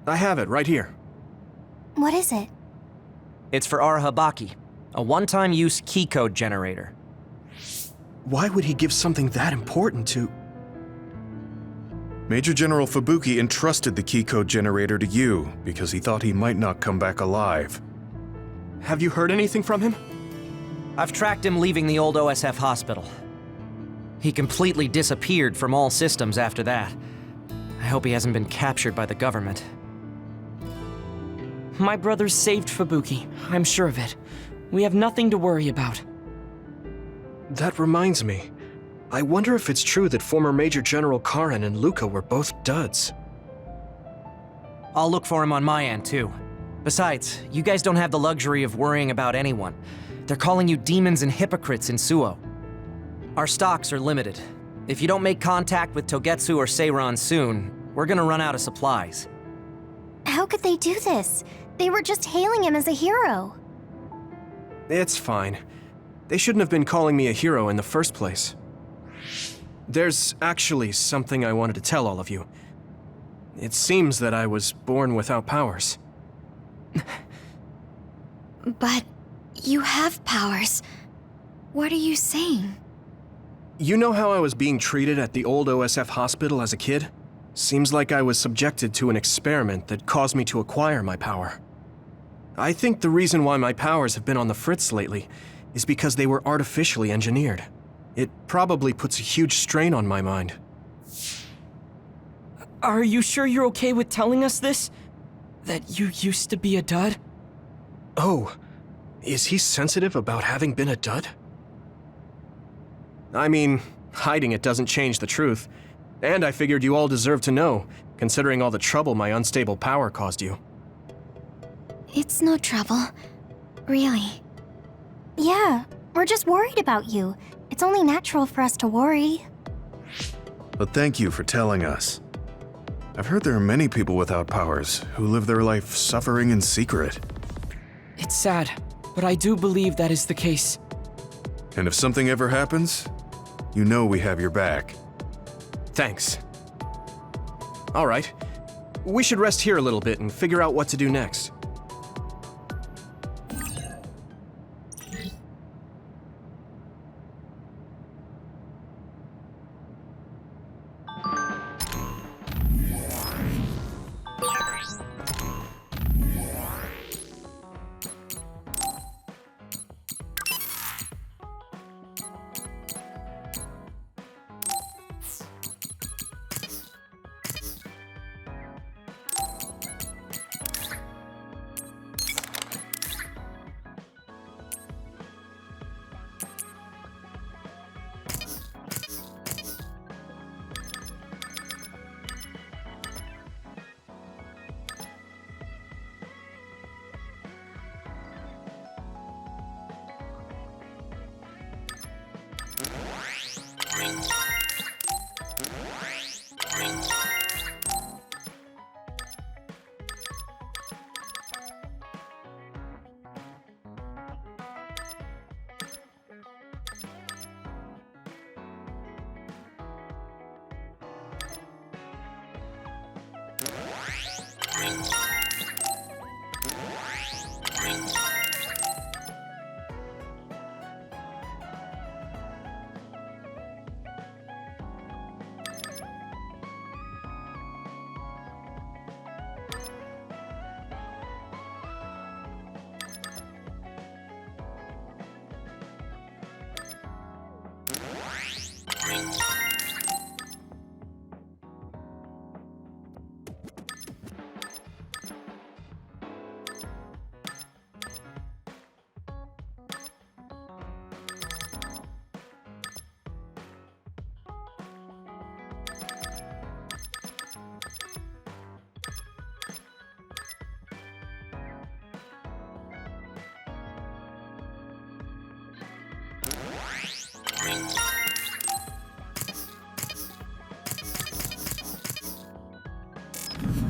Speaker 3: I have it right here.
Speaker 9: What is it?
Speaker 12: It's for Arahabaki, a one-time use key code generator.
Speaker 3: Why would he give something that important to...
Speaker 8: Major General Fubuki entrusted the key code generator to you because he thought he might not come back alive.
Speaker 3: Have you heard anything from him?
Speaker 12: I've tracked him leaving the old OSF hospital. He completely disappeared from all systems after that. I hope he hasn't been captured by the government.
Speaker 4: My brother saved Fubuki, I'm sure of it. We have nothing to worry about.
Speaker 3: That reminds me. I wonder if it's true that former Major General Karin and Luca were both duds.
Speaker 12: I'll look for him on my end, too. Besides, you guys don't have the luxury of worrying about anyone. They're calling you demons and hypocrites in Suo. Our stocks are limited. If you don't make contact with Togetsu or Seiran soon, we're gonna run out of supplies.
Speaker 9: How could they do this? They were just hailing him as a hero.
Speaker 3: It's fine. They shouldn't have been calling me a hero in the first place. There's actually something I wanted to tell all of you. It seems that I was born without powers.
Speaker 15: But you have powers. What are you saying?
Speaker 3: You know how I was being treated at the old OSF hospital as a kid? Seems like I was subjected to an experiment that caused me to acquire my power. I think the reason why my powers have been on the fritz lately is because they were artificially engineered. It probably puts a huge strain on my mind.
Speaker 4: Are you sure you're okay with telling us this? That you used to be a dud?
Speaker 3: Oh, is he sensitive about having been a dud? I mean, hiding it doesn't change the truth. And I figured you all deserve to know, considering all the trouble my unstable power caused you.
Speaker 15: It's no trouble. Really.
Speaker 9: Yeah, we're just worried about you. It's only natural for us to worry.
Speaker 8: But thank you for telling us. I've heard there are many people without powers who live their life suffering in secret.
Speaker 4: It's sad, but I do believe that is the case.
Speaker 8: And if something ever happens, you know we have your back.
Speaker 3: Thanks. All right. We should rest here a little bit and figure out what to do next.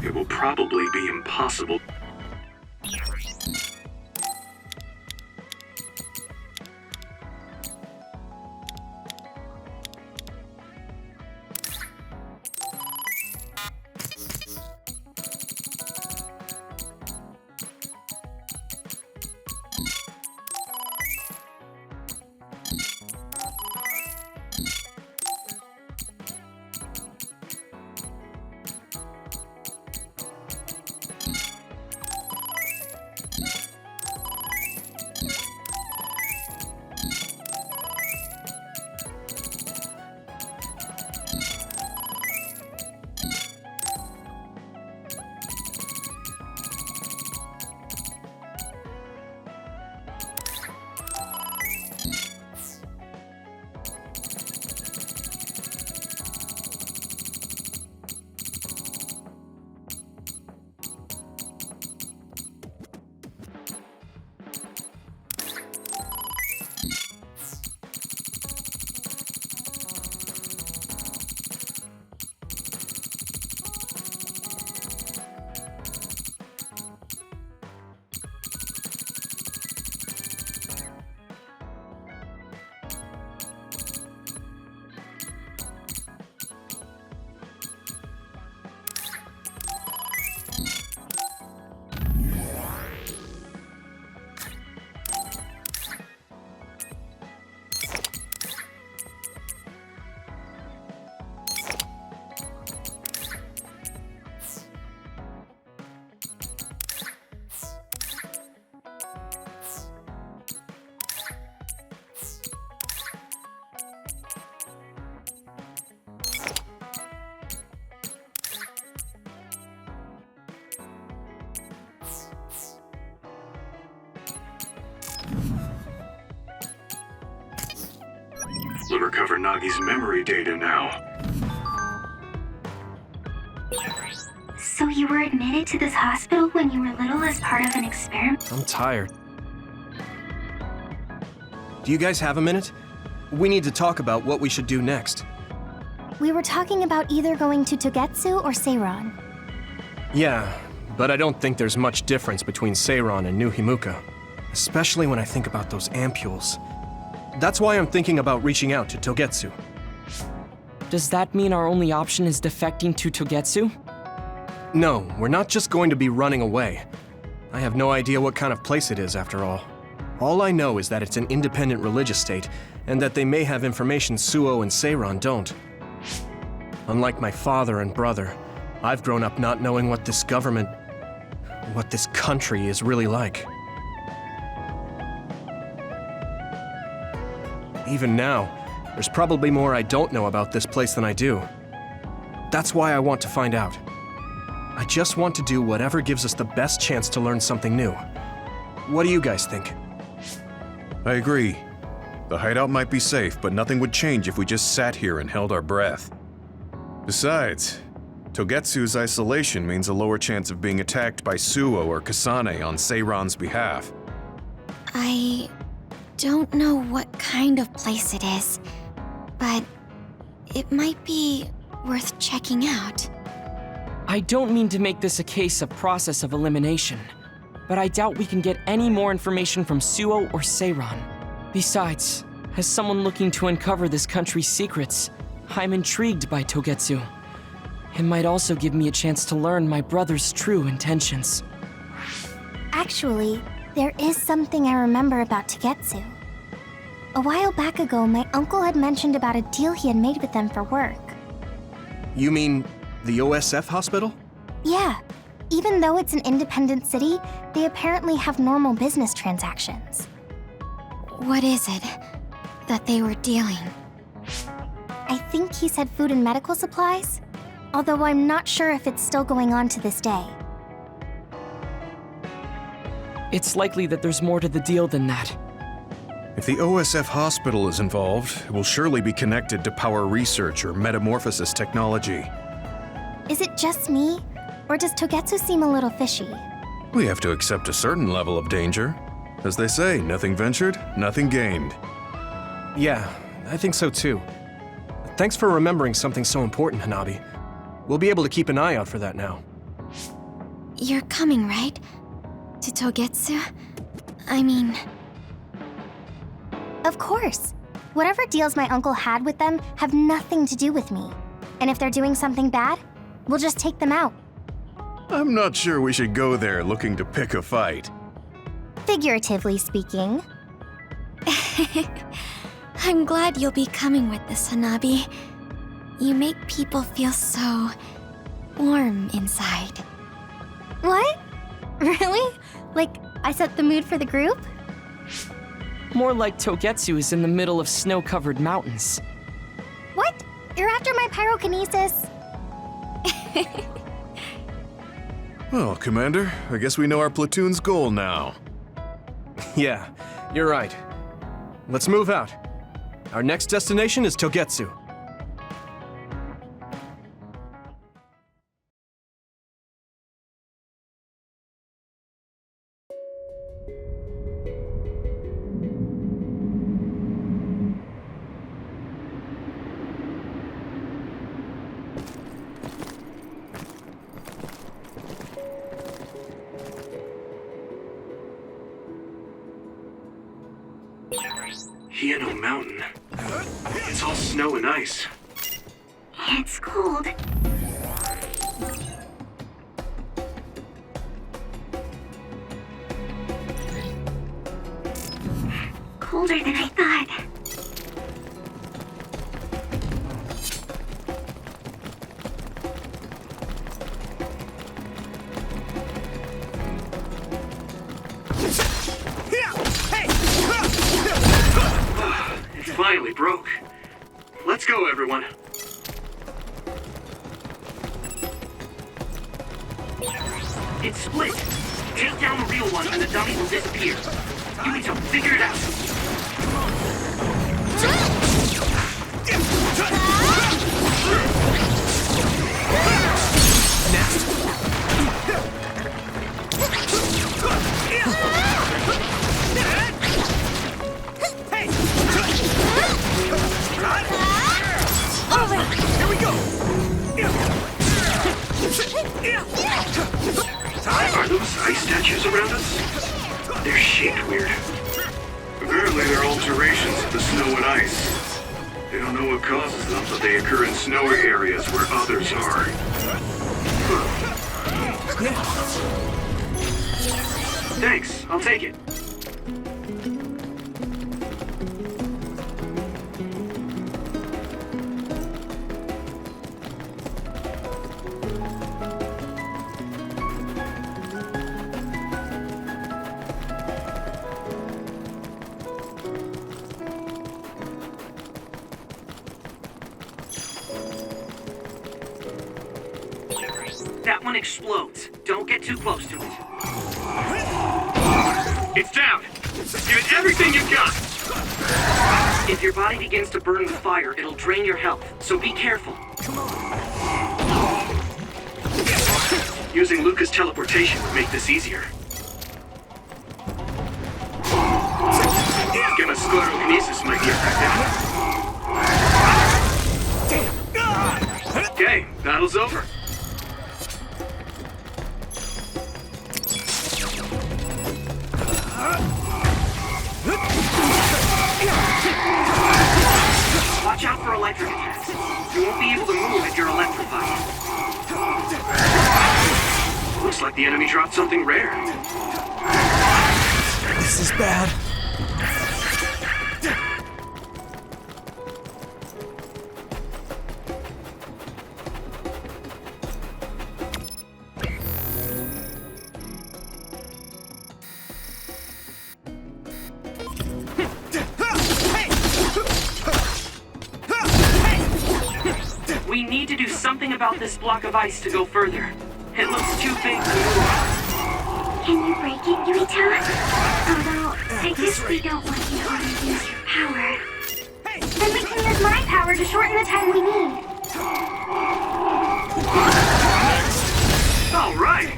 Speaker 11: It will probably be impossible. recover Nagi's memory data now.
Speaker 1: So you were admitted to this hospital when you were little as part of an experiment?
Speaker 3: I'm tired. Do you guys have a minute? We need to talk about what we should do next.
Speaker 9: We were talking about either going to Togetsu or Seiron.
Speaker 3: Yeah, but I don't think there's much difference between Seiron and New Himuka. Especially when I think about those ampules. That's why I'm thinking about reaching out to Togetsu.
Speaker 4: Does that mean our only option is defecting to Togetsu?
Speaker 3: No, we're not just going to be running away. I have no idea what kind of place it is, after all. All I know is that it's an independent religious state, and that they may have information Suo and Seiron don't. Unlike my father and brother, I've grown up not knowing what this government, what this country is really like. Even now, there's probably more I don't know about this place than I do. That's why I want to find out. I just want to do whatever gives us the best chance to learn something new. What do you guys think?
Speaker 8: I agree. The hideout might be safe, but nothing would change if we just sat here and held our breath. Besides, Togetsu's isolation means a lower chance of being attacked by Suo or Kasane on Seiron's behalf.
Speaker 15: I don't know what kind of place it is, but it might be worth checking out.
Speaker 4: I don't mean to make this a case of process of elimination, but I doubt we can get any more information from Suo or Seiron. Besides, as someone looking to uncover this country's secrets, I'm intrigued by Togetsu. It might also give me a chance to learn my brother's true intentions.
Speaker 9: Actually, there is something I remember about Togetsu. A while back ago, my uncle had mentioned about a deal he had made with them for work.
Speaker 3: You mean the OSF hospital?
Speaker 9: Yeah. Even though it's an independent city, they apparently have normal business transactions.
Speaker 15: What is it that they were dealing?
Speaker 9: I think he said food and medical supplies, although I'm not sure if it's still going on to this day.
Speaker 4: It's likely that there's more to the deal than that.
Speaker 8: If the OSF hospital is involved, it will surely be connected to power research or metamorphosis technology.
Speaker 9: Is it just me, or does Togetsu seem a little fishy?
Speaker 8: We have to accept a certain level of danger. As they say, nothing ventured, nothing gained.
Speaker 3: Yeah, I think so too. Thanks for remembering something so important, Hanabi. We'll be able to keep an eye out for that now.
Speaker 15: You're coming, right? To Togetsu? I mean...
Speaker 9: Of course. Whatever deals my uncle had with them have nothing to do with me. And if they're doing something bad, we'll just take them out.
Speaker 8: I'm not sure we should go there looking to pick a fight.
Speaker 9: Figuratively speaking.
Speaker 15: I'm glad you'll be coming with this, Hanabi. You make people feel so... warm inside.
Speaker 9: What? Really? Like, I set the mood for the group?
Speaker 4: More like Togetsu is in the middle of snow-covered mountains.
Speaker 9: What? You're after my pyrokinesis?
Speaker 8: Well, Commander, I guess we know our platoon's goal now.
Speaker 3: Yeah, you're right. Let's move out. Our next destination is Togetsu.
Speaker 2: Hieno Mountain. It's all snow and ice.
Speaker 1: It's cold. Colder than I thought.
Speaker 2: It finally broke. Let's go, everyone. It's split. Take down the real one and the dummy will disappear. Yuito, figure it out.
Speaker 3: Here we go!
Speaker 2: Are those ice statues around us? They're shaped weird.
Speaker 11: Apparently they're alterations of the snow and ice. They don't know what causes them, but they occur in snowy areas where others are.
Speaker 2: Thanks, I'll take it. That one explodes. Don't get too close to it.
Speaker 11: It's down! Give it everything you've got!
Speaker 2: If your body begins to burn with fire, it'll drain your health, so be careful. Using Luca's teleportation would make this easier. Gamma sclerokinesis might be effective. Okay, battle's over. Watch out for electric attacks. You won't be able to move if you're electrified. Looks like the enemy dropped something rare.
Speaker 3: This is bad.
Speaker 2: We need to do something about this block of ice to go further. It looks too big to move.
Speaker 1: Can you break it, Yuito? Although, I guess we don't want you to overuse your power. Then we can use my power to shorten the time we need.
Speaker 2: All right.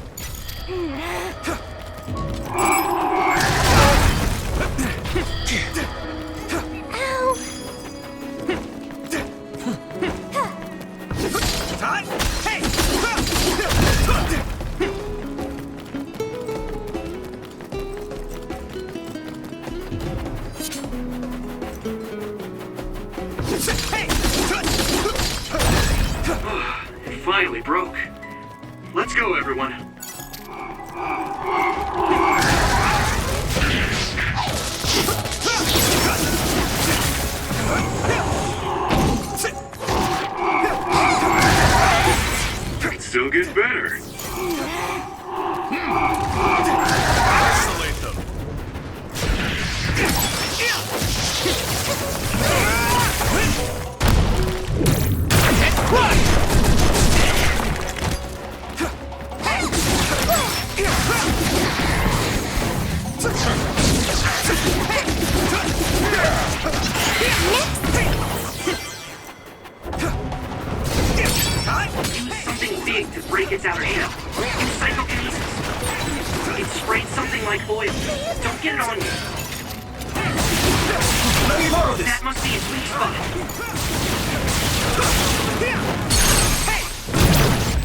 Speaker 2: It finally broke. Let's go, everyone.
Speaker 11: Could still get better.
Speaker 3: Isolate them.
Speaker 2: Use something big to break its outer shell. Use psychokinesis. It sprayed something like oil. Don't get it on you.
Speaker 3: Let me borrow this.
Speaker 2: That must be its weak spot.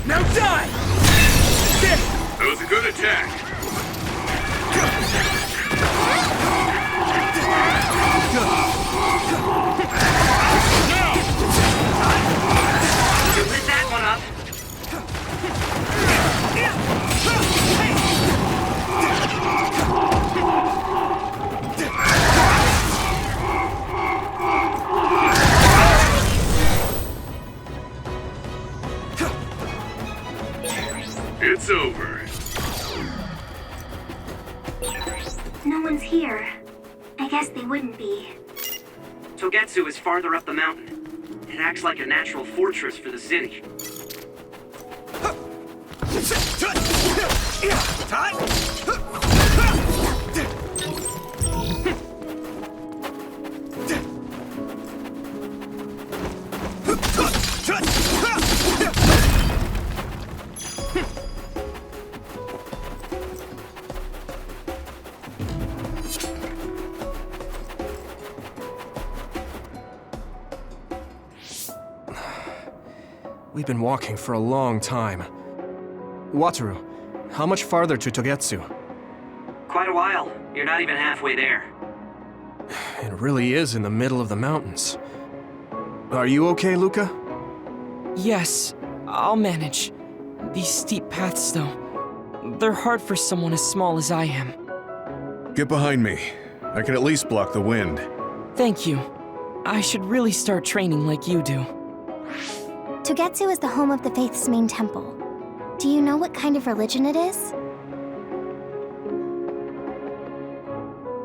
Speaker 3: Now die!
Speaker 11: That was a good attack.
Speaker 2: You lit that one up.
Speaker 11: It's over.
Speaker 1: No one's here. I guess they wouldn't be.
Speaker 2: Togetsu is farther up the mountain. It acts like a natural fortress for the city.
Speaker 3: We've been walking for a long time. Wataru, how much farther to Togetsu?
Speaker 12: Quite a while. You're not even halfway there.
Speaker 3: It really is in the middle of the mountains. Are you okay, Luca?
Speaker 4: Yes, I'll manage. These steep paths, though, they're hard for someone as small as I am.
Speaker 8: Get behind me. I can at least block the wind.
Speaker 4: Thank you. I should really start training like you do.
Speaker 9: Togetsu is the home of the Faith's main temple. Do you know what kind of religion it is?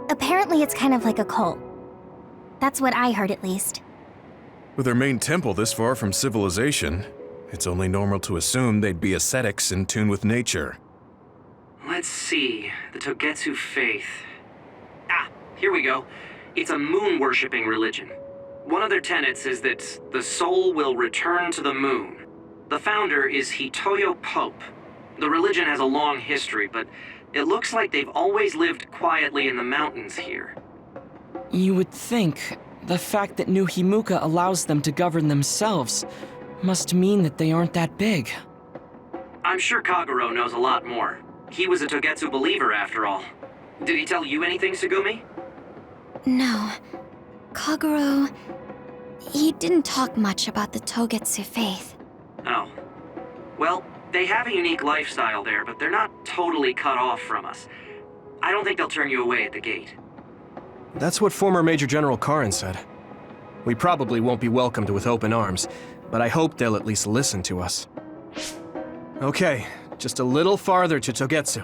Speaker 9: Apparently it's kind of like a cult. That's what I heard, at least.
Speaker 8: With their main temple this far from civilization, it's only normal to assume they'd be ascetics in tune with nature.
Speaker 12: Let's see. The Togetsu faith. Ah, here we go. It's a moon-worshipping religion. One of their tenets is that the soul will return to the moon. The founder is Hitoyo Pope. The religion has a long history, but it looks like they've always lived quietly in the mountains here.
Speaker 4: You would think the fact that New Himuka allows them to govern themselves must mean that they aren't that big.
Speaker 12: I'm sure Kagero knows a lot more. He was a Togetsu believer, after all. Did he tell you anything, Tsugumi?
Speaker 15: No. Kagero... he didn't talk much about the Togetsu faith.
Speaker 12: Oh. Well, they have a unique lifestyle there, but they're not totally cut off from us. I don't think they'll turn you away at the gate.
Speaker 3: That's what former Major General Karin said. We probably won't be welcomed with open arms, but I hope they'll at least listen to us. Okay, just a little farther to Togetsu.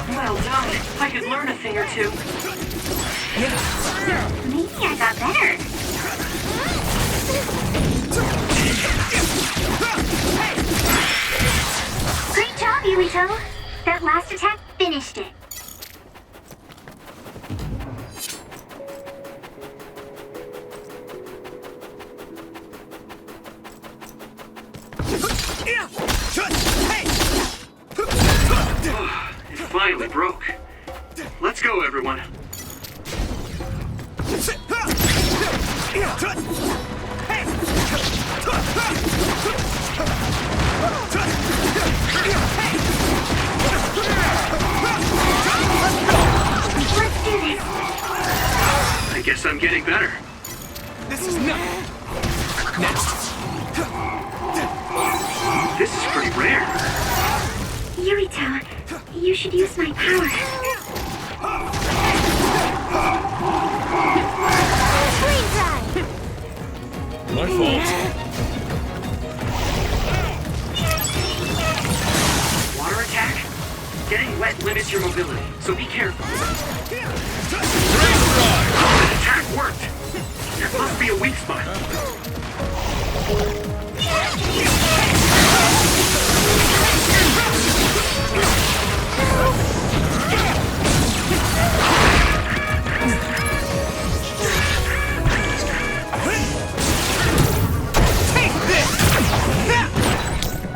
Speaker 16: Well done. I could learn a thing or two.
Speaker 1: Maybe I got better. Great job, Yuito. That last attack finished it.
Speaker 2: It finally broke. Let's go, everyone.
Speaker 1: Let's do this.
Speaker 2: I guess I'm getting better.
Speaker 3: This is nothing. Next.
Speaker 2: This is pretty rare.
Speaker 1: Yuito, you should use my power.
Speaker 14: My fault.
Speaker 2: Water attack? Getting wet limits your mobility, so be careful. That attack worked. There must be a weak spot.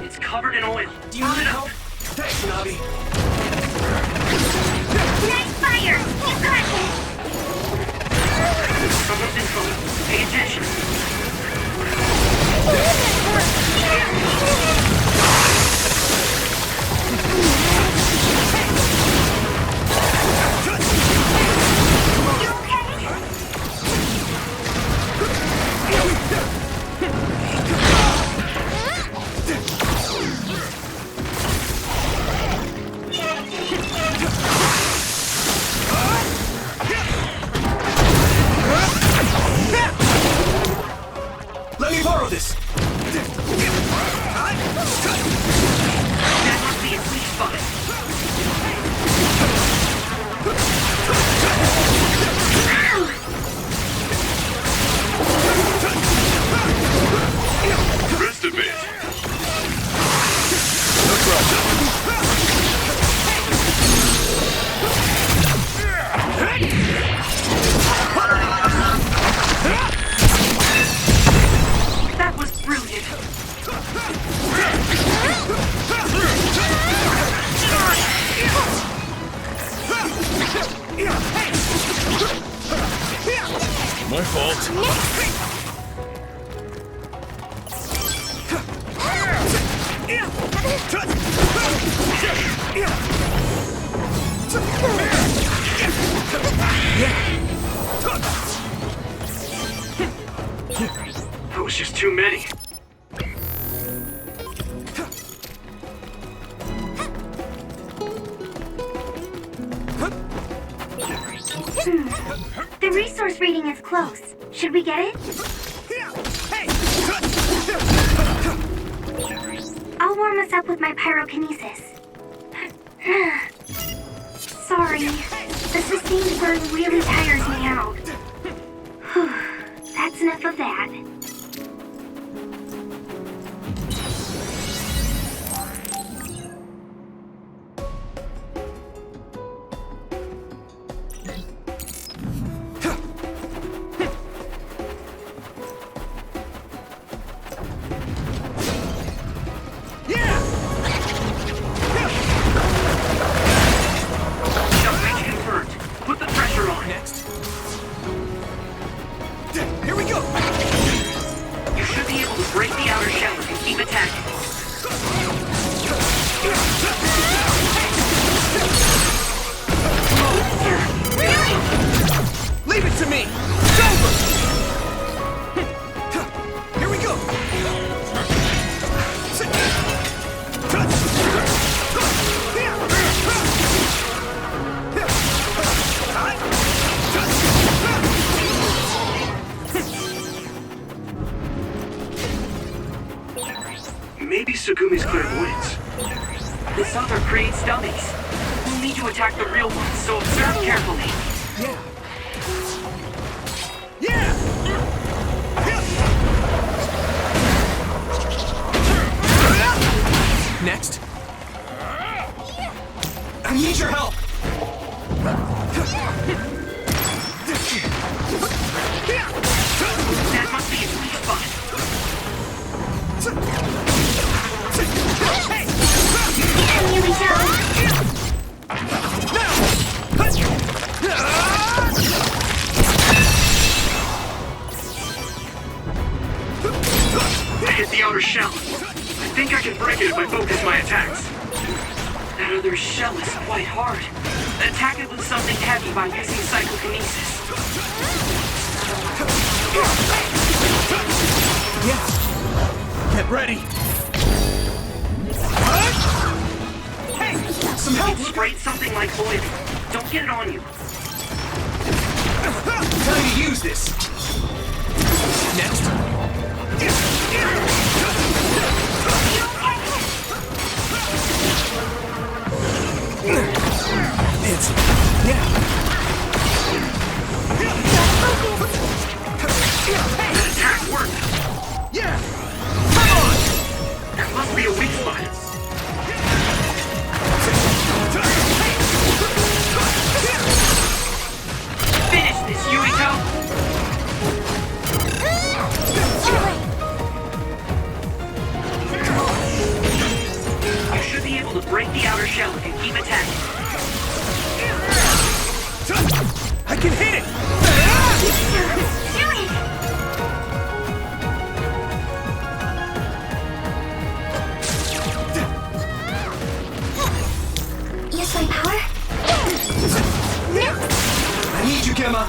Speaker 2: It's covered in oil.
Speaker 3: Do you need help? Thanks, Navi.
Speaker 1: Nice fire! You got it!
Speaker 2: Someone's in trouble. Pay attention.
Speaker 1: You okay?
Speaker 2: That was just too many.
Speaker 1: The resource reading is close. Should we get it? I'll warm us up with my pyrokinesis. Sorry. The sustained burn really tires me out. That's enough of that.
Speaker 2: Maybe Segumi's clairvoyance.
Speaker 16: This other creates dummies. We'll need to attack the real ones, so observe carefully.
Speaker 3: Next. I need your help!
Speaker 16: That must be its weak spot.
Speaker 2: I hit the outer shell. I think I can break it if I focus my attacks.
Speaker 16: That other shell is quite hard. Attack it with something heavy by using psychokinesis.
Speaker 3: Get ready!
Speaker 16: Hey! Some help! Sprayed something like oil. Don't get it on you.
Speaker 3: Tell you to use this! Next. It's...
Speaker 2: That attack worked!
Speaker 3: Yeah!
Speaker 2: Come on! That must be a weak spot.
Speaker 16: Finish this, Yuito! You should be able to break the outer shell if you keep attacking.
Speaker 3: I can hit it!
Speaker 1: Use my power?
Speaker 3: I need you, Gemma!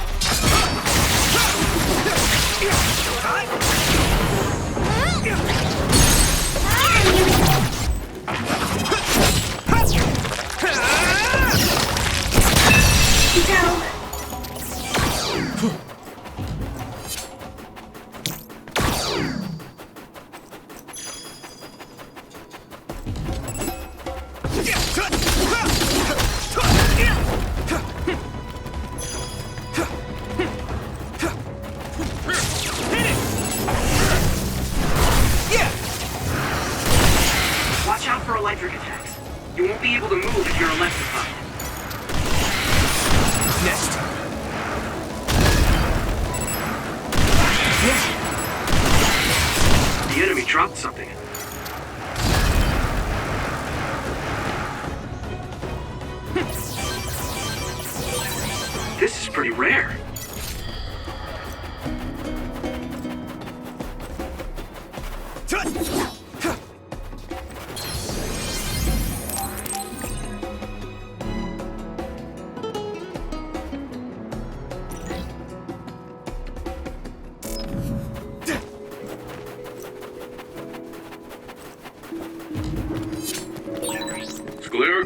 Speaker 16: Watch out for electric attacks. You won't be able to move if you're electrified.
Speaker 3: Next.
Speaker 2: The enemy dropped something. This is pretty rare.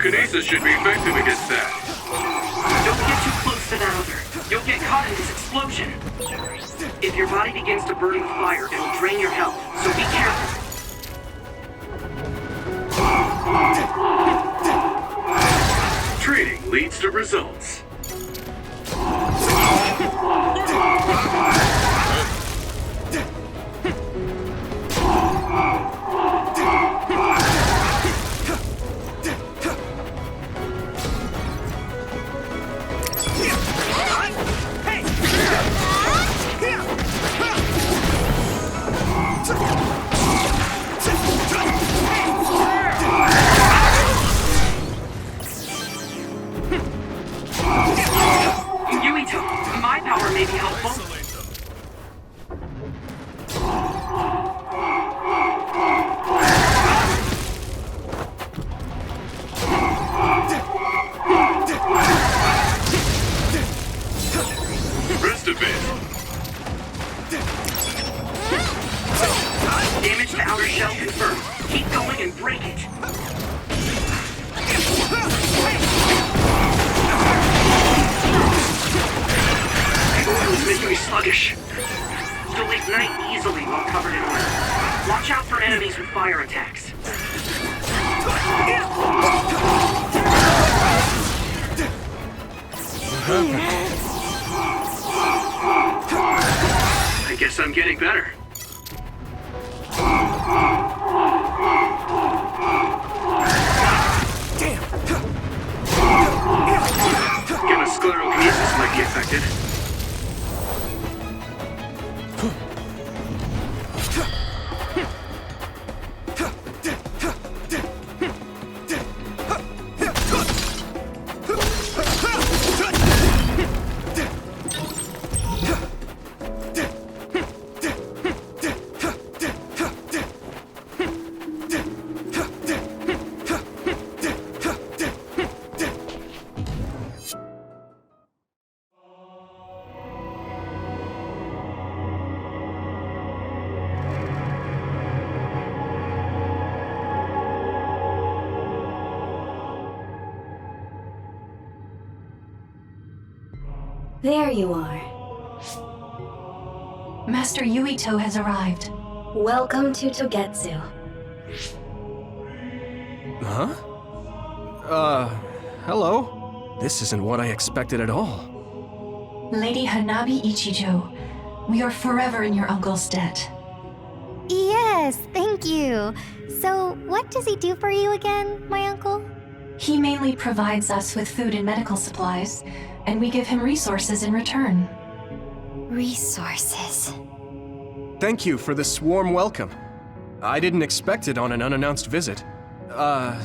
Speaker 11: Psychokinesis should be effective against that.
Speaker 16: Don't get too close to that other. You'll get caught in this explosion. If your body begins to burn with fire, it'll drain your health, so be careful.
Speaker 11: Training leads to results.
Speaker 16: Yuito, my power may be helpful.
Speaker 11: Rest a bit.
Speaker 16: Damage to outer shell confirmed. Keep going and break it. It's making me sluggish. You'll ignite easily while covered in oil. Watch out for enemies with fire attacks.
Speaker 11: I guess I'm getting better. Gamma sclerokinesis might be affected.
Speaker 18: There you are.
Speaker 19: Master Yuito has arrived.
Speaker 18: Welcome to Togetsu.
Speaker 3: Huh? Hello? This isn't what I expected at all.
Speaker 19: Lady Hanabi Ichijo, we are forever in your uncle's debt.
Speaker 9: Yes, thank you. So, what does he do for you again, my uncle?
Speaker 19: He mainly provides us with food and medical supplies, and we give him resources in return.
Speaker 6: Resources.
Speaker 3: Thank you for this warm welcome. I didn't expect it on an unannounced visit.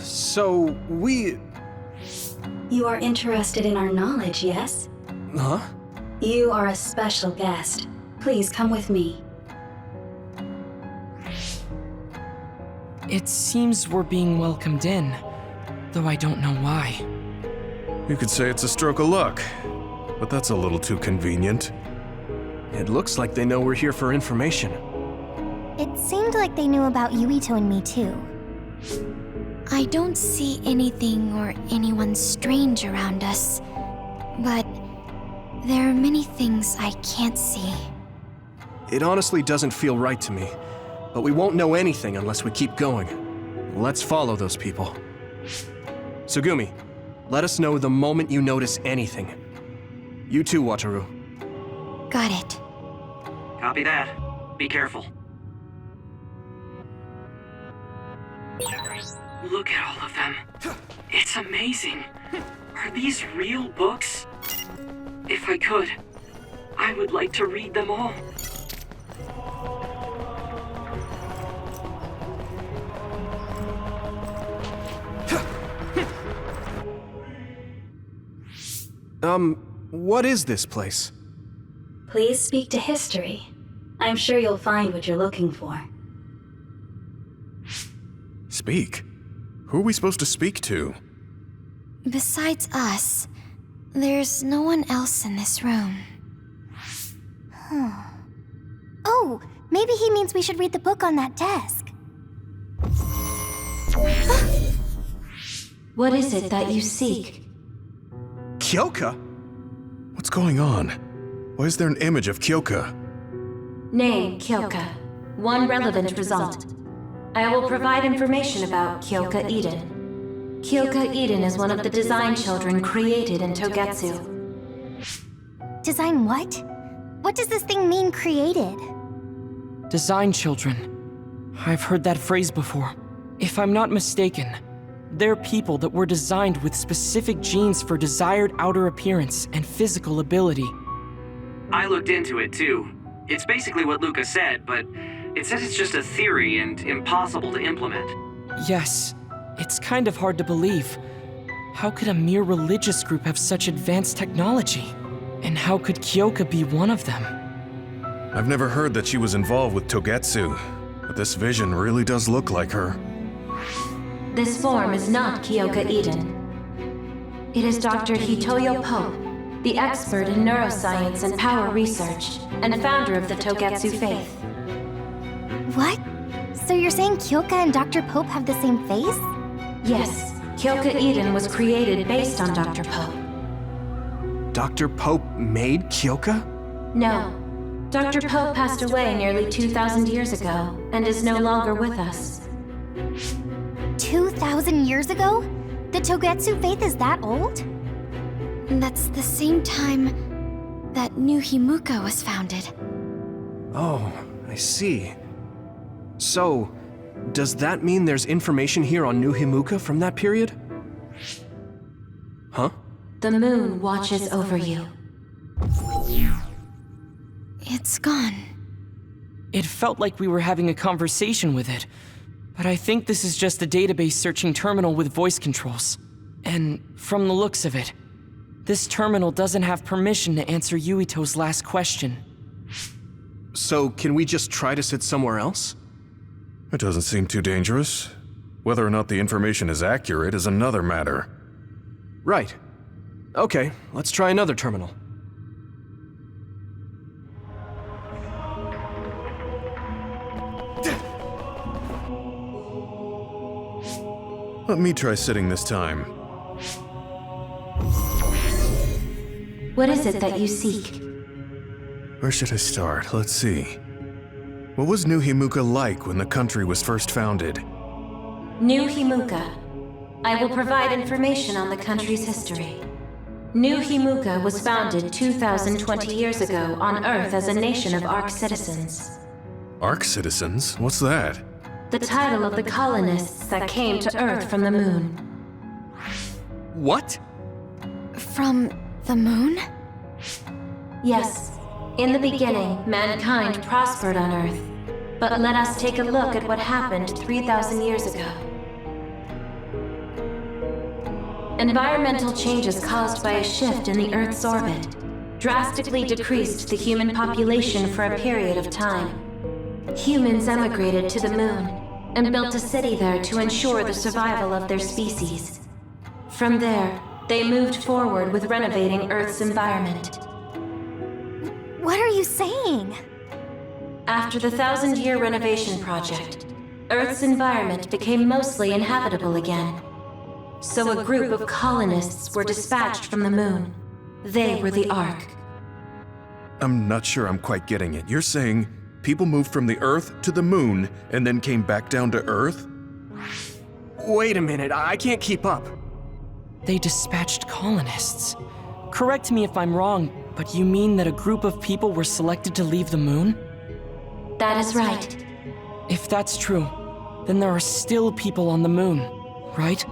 Speaker 3: So we...
Speaker 18: You are interested in our knowledge, yes?
Speaker 3: Huh?
Speaker 18: You are a special guest. Please come with me.
Speaker 4: It seems we're being welcomed in, though I don't know why.
Speaker 8: You could say it's a stroke of luck, but that's a little too convenient.
Speaker 3: It looks like they know we're here for information.
Speaker 9: It seemed like they knew about Yuito and me too.
Speaker 15: I don't see anything or anyone strange around us, but there are many things I can't see.
Speaker 3: It honestly doesn't feel right to me, but we won't know anything unless we keep going. Let's follow those people. Sugumi, let us know the moment you notice anything. You too, Wataru.
Speaker 15: Got it.
Speaker 16: Copy that. Be careful. Look at all of them. It's amazing. Are these real books? If I could, I would like to read them all.
Speaker 3: What is this place?
Speaker 18: Please speak to history. I'm sure you'll find what you're looking for.
Speaker 8: Speak? Who are we supposed to speak to?
Speaker 15: Besides us, there's no one else in this room.
Speaker 9: Oh, maybe he means we should read the book on that desk.
Speaker 18: What is it that you seek?
Speaker 3: Kyoka?
Speaker 8: What's going on? Why is there an image of Kyoka?
Speaker 18: Name, Kyoka. One relevant result. I will provide information about Kyoka Eden. Kyoka Eden is one of the design children created in Togetsu.
Speaker 9: Design what? What does this thing mean, created?
Speaker 4: Design children. I've heard that phrase before. If I'm not mistaken, they're people that were designed with specific genes for desired outer appearance and physical ability.
Speaker 16: I looked into it too. It's basically what Luca said, but it says it's just a theory and impossible to implement.
Speaker 4: Yes, it's kind of hard to believe. How could a mere religious group have such advanced technology? And how could Kyoka be one of them?
Speaker 8: I've never heard that she was involved with Togetsu, but this vision really does look like her.
Speaker 18: This form is not Kyoka Eden. It is Dr. Hitoyo Pope, the expert in neuroscience and power research, and founder of the Togetsu faith.
Speaker 9: What? So you're saying Kyoka and Dr. Pope have the same face?
Speaker 18: Yes, Kyoka Eden was created based on Dr. Pope.
Speaker 3: Dr. Pope made Kyoka?
Speaker 18: No. Dr. Pope passed away nearly 2,000 years ago, and is no longer with us.
Speaker 9: 2,000 years ago? The Togetsu faith is that old?
Speaker 15: That's the same time that New Himuka was founded.
Speaker 3: Oh, I see. So, does that mean there's information here on New Himuka from that period? Huh?
Speaker 18: The moon watches over you.
Speaker 15: It's gone.
Speaker 4: It felt like we were having a conversation with it, but I think this is just a database searching terminal with voice controls. And from the looks of it, this terminal doesn't have permission to answer Yuito's last question.
Speaker 3: So, can we just try to sit somewhere else?
Speaker 8: It doesn't seem too dangerous. Whether or not the information is accurate is another matter.
Speaker 3: Right. Okay, let's try another terminal.
Speaker 8: Let me try sitting this time.
Speaker 18: What is it that you seek?
Speaker 8: Where should I start? Let's see. What was New Himuka like when the country was first founded?
Speaker 18: New Himuka. I will provide information on the country's history. New Himuka was founded 2,020 years ago on Earth as a nation of Ark citizens.
Speaker 8: Ark citizens? What's that?
Speaker 18: The title of the colonists that came to Earth from the moon.
Speaker 3: What?
Speaker 15: From the moon?
Speaker 18: Yes. In the beginning, mankind prospered on Earth. But let us take a look at what happened 3,000 years ago. Environmental changes caused by a shift in the Earth's orbit drastically decreased the human population for a period of time. Humans emigrated to the moon and built a city there to ensure the survival of their species. From there, they moved forward with renovating Earth's environment.
Speaker 9: What are you saying?
Speaker 18: After the 1,000-year renovation project, Earth's environment became mostly inhabitable again. So a group of colonists were dispatched from the moon. They were the Ark.
Speaker 8: I'm not sure I'm quite getting it. You're saying people moved from the Earth to the moon and then came back down to Earth?
Speaker 3: Wait a minute, I can't keep up.
Speaker 4: They dispatched colonists. Correct me if I'm wrong, but you mean that a group of people were selected to leave the moon?
Speaker 18: That is right.
Speaker 4: If that's true, then there are still people on the moon, right?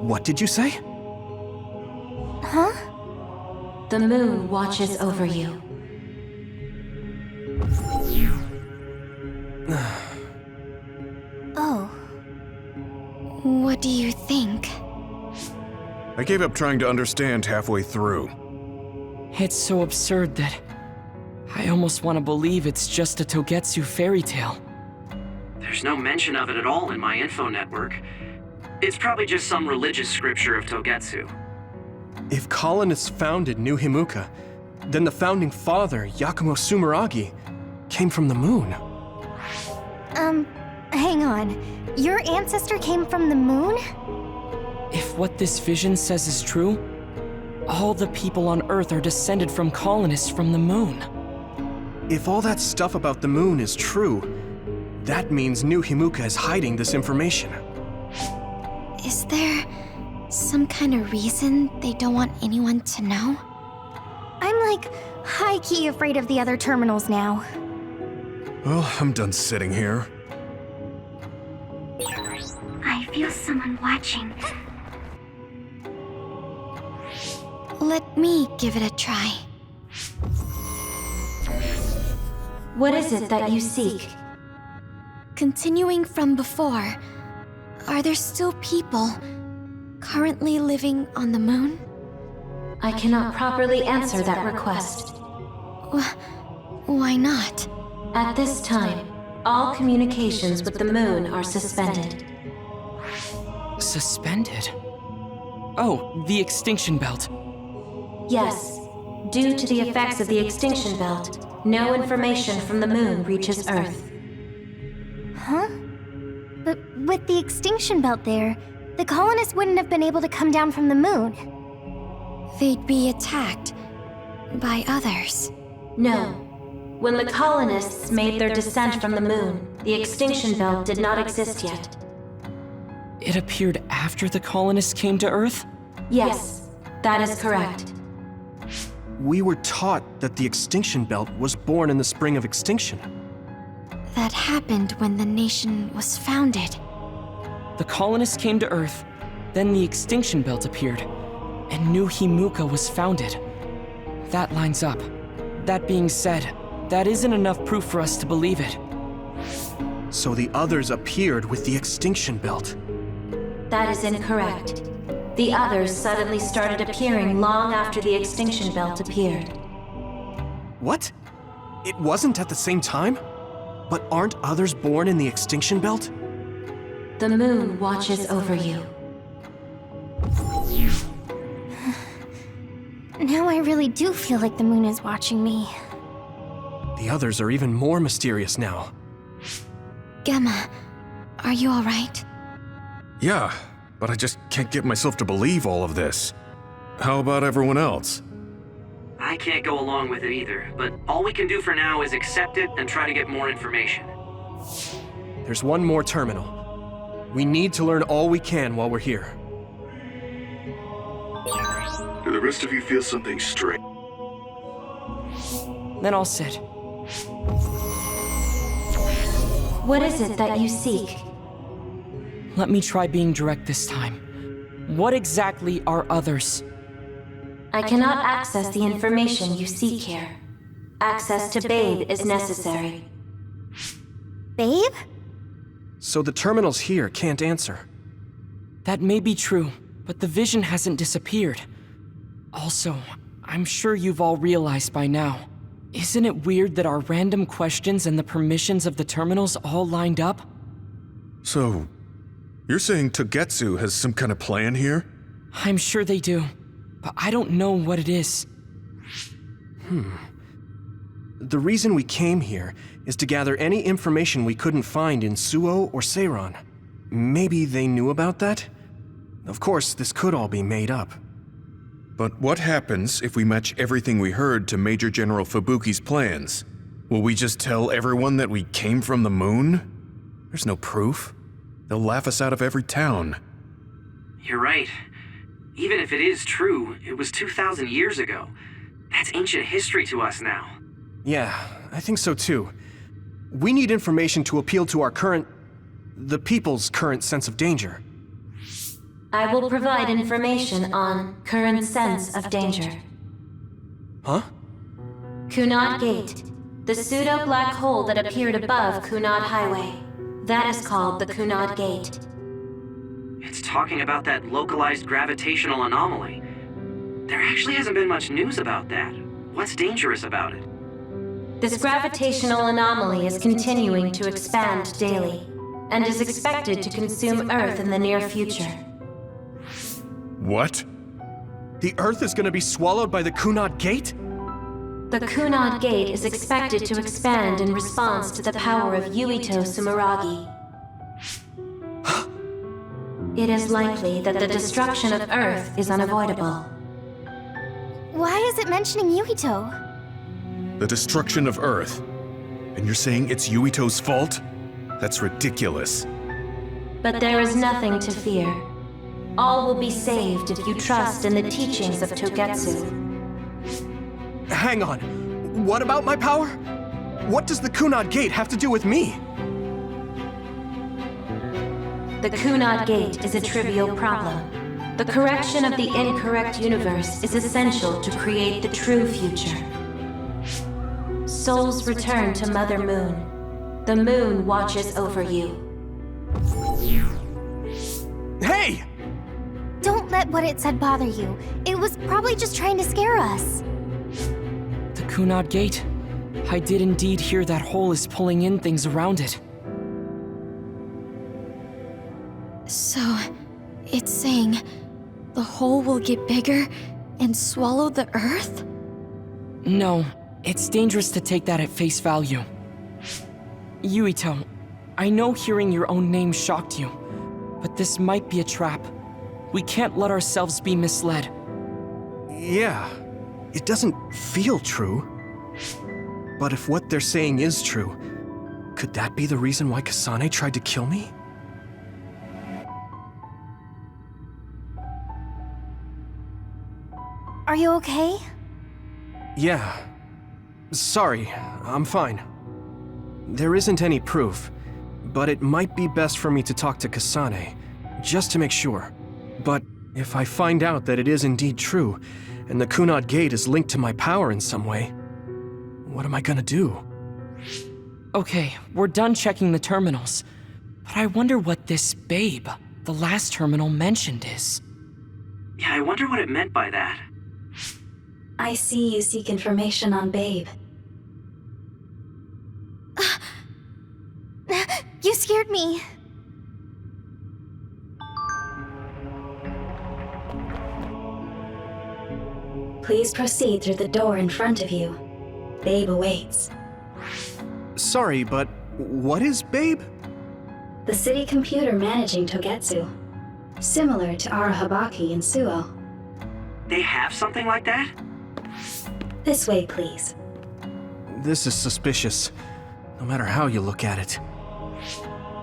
Speaker 3: What did you say?
Speaker 9: Huh?
Speaker 18: The moon watches over you.
Speaker 9: Oh.
Speaker 15: What do you think?
Speaker 8: I gave up trying to understand halfway through.
Speaker 4: It's so absurd that I almost want to believe it's just a Togetsu fairy tale.
Speaker 16: There's no mention of it at all in my info network. It's probably just some religious scripture of Togetsu.
Speaker 3: If colonists founded New Himuka, then the founding father, Yakumo Sumeragi, came from the moon.
Speaker 9: Hang on. Your ancestor came from the moon?
Speaker 4: If what this vision says is true, all the people on Earth are descended from colonists from the moon.
Speaker 3: If all that stuff about the moon is true, that means New Himuka is hiding this information.
Speaker 15: Is there some kind of reason they don't want anyone to know?
Speaker 9: I'm like high-key afraid of the other terminals now.
Speaker 8: Well, I'm done sitting here.
Speaker 1: I feel someone watching.
Speaker 15: Let me give it a try.
Speaker 18: What is it that you seek?
Speaker 15: Continuing from before, are there still people currently living on the moon?
Speaker 18: I cannot properly answer that request.
Speaker 15: Why not?
Speaker 18: At this time, all communications with the moon are suspended.
Speaker 4: Suspended? Oh, the extinction belt.
Speaker 18: Yes. Due to the effects of the extinction belt, no information from the moon reaches Earth.
Speaker 9: Huh? But with the extinction belt there, the colonists wouldn't have been able to come down from the moon.
Speaker 15: They'd be attacked by others.
Speaker 18: No. When the colonists made their descent from the moon, the extinction belt did not exist yet.
Speaker 4: It appeared after the colonists came to Earth?
Speaker 18: Yes, that is correct.
Speaker 3: We were taught that the extinction belt was born in the spring of extinction.
Speaker 15: That happened when the nation was founded.
Speaker 4: The colonists came to Earth, then the extinction belt appeared, and New Himuka was founded. That lines up. That being said, that isn't enough proof for us to believe it.
Speaker 3: So the others appeared with the extinction belt.
Speaker 18: That is incorrect. The others suddenly started appearing long after the extinction belt appeared.
Speaker 3: What? It wasn't at the same time? But aren't others born in the extinction belt?
Speaker 18: The moon watches over you.
Speaker 9: Now I really do feel like the moon is watching me.
Speaker 3: The others are even more mysterious now.
Speaker 15: Gemma, are you alright?
Speaker 8: Yeah, but I just can't get myself to believe all of this. How about everyone else?
Speaker 16: I can't go along with it either, but all we can do for now is accept it and try to get more information.
Speaker 3: There's one more terminal. We need to learn all we can while we're here.
Speaker 11: Do the rest of you feel something strange?
Speaker 4: Then I'll sit.
Speaker 18: What is it that you seek?
Speaker 4: Let me try being direct this time. What exactly are others?
Speaker 18: I cannot access the information you seek here. Access to Babe is necessary.
Speaker 9: Babe?
Speaker 3: So the terminals here can't answer.
Speaker 4: That may be true, but the vision hasn't disappeared. Also, I'm sure you've all realized by now. Isn't it weird that our random questions and the permissions of the terminals all lined up?
Speaker 8: So, you're saying Togetsu has some kind of plan here?
Speaker 4: I'm sure they do, but I don't know what it is.
Speaker 3: The reason we came here is to gather any information we couldn't find in Suo or Seiron. Maybe they knew about that? Of course, this could all be made up.
Speaker 8: But what happens if we match everything we heard to Major General Fubuki's plans? Will we just tell everyone that we came from the moon? There's no proof. They'll laugh us out of every town.
Speaker 16: You're right. Even if it is true, it was 2,000 years ago. That's ancient history to us now.
Speaker 3: Yeah, I think so too. We need information to appeal to the people's current sense of danger.
Speaker 18: I will provide information on current sense of danger.
Speaker 3: Huh?
Speaker 18: Kunad Gate, the pseudo-black hole that appeared above Kunad Highway. That is called the Kunad Gate.
Speaker 16: It's talking about that localized gravitational anomaly. There actually hasn't been much news about that. What's dangerous about it?
Speaker 18: This gravitational anomaly is continuing to expand daily, and is expected to consume Earth in the near future.
Speaker 8: What?
Speaker 3: The Earth is gonna be swallowed by the Kunad Gate?
Speaker 18: The Kunad Gate is expected to expand in response to the power of Yuito Sumeragi. it is likely that the destruction of Earth is unavoidable.
Speaker 9: Why is it mentioning Yuito?
Speaker 8: The destruction of Earth. And you're saying it's Yuito's fault? That's ridiculous.
Speaker 18: But there is nothing to fear. All will be saved if you trust in the teachings of Togetsu.
Speaker 3: Hang on. What about my power? What does the Kunad Gate have to do with me?
Speaker 18: The Kunad Gate is a trivial problem. The correction of the incorrect universe is essential to create the true future. Souls return to Mother Moon. The moon watches over you.
Speaker 3: Hey!
Speaker 9: Don't let what it said bother you. It was probably just trying to scare us.
Speaker 4: The Kunad Gate. I did indeed hear that hole is pulling in things around it.
Speaker 15: So, it's saying the hole will get bigger and swallow the Earth?
Speaker 4: No, it's dangerous to take that at face value. Yuito, I know hearing your own name shocked you, but this might be a trap. We can't let ourselves be misled.
Speaker 3: Yeah, it doesn't feel true. But if what they're saying is true, could that be the reason why Kasane tried to kill me?
Speaker 9: Are you okay?
Speaker 3: Yeah. Sorry, I'm fine. There isn't any proof, but it might be best for me to talk to Kasane, just to make sure. But if I find out that it is indeed true, and the Kunad Gate is linked to my power in some way, what am I gonna do?
Speaker 4: Okay, we're done checking the terminals. But I wonder what this Babe, the last terminal mentioned, is.
Speaker 16: Yeah, I wonder what it meant by that.
Speaker 19: I see you seek information on Babe.
Speaker 9: You scared me.
Speaker 19: Please proceed through the door in front of you. Babe awaits.
Speaker 3: Sorry, but what is Babe?
Speaker 19: The city computer managing Togetsu. Similar to Arahabaki in Suo.
Speaker 16: They have something like that?
Speaker 19: This way, please.
Speaker 3: This is suspicious, no matter how you look at it.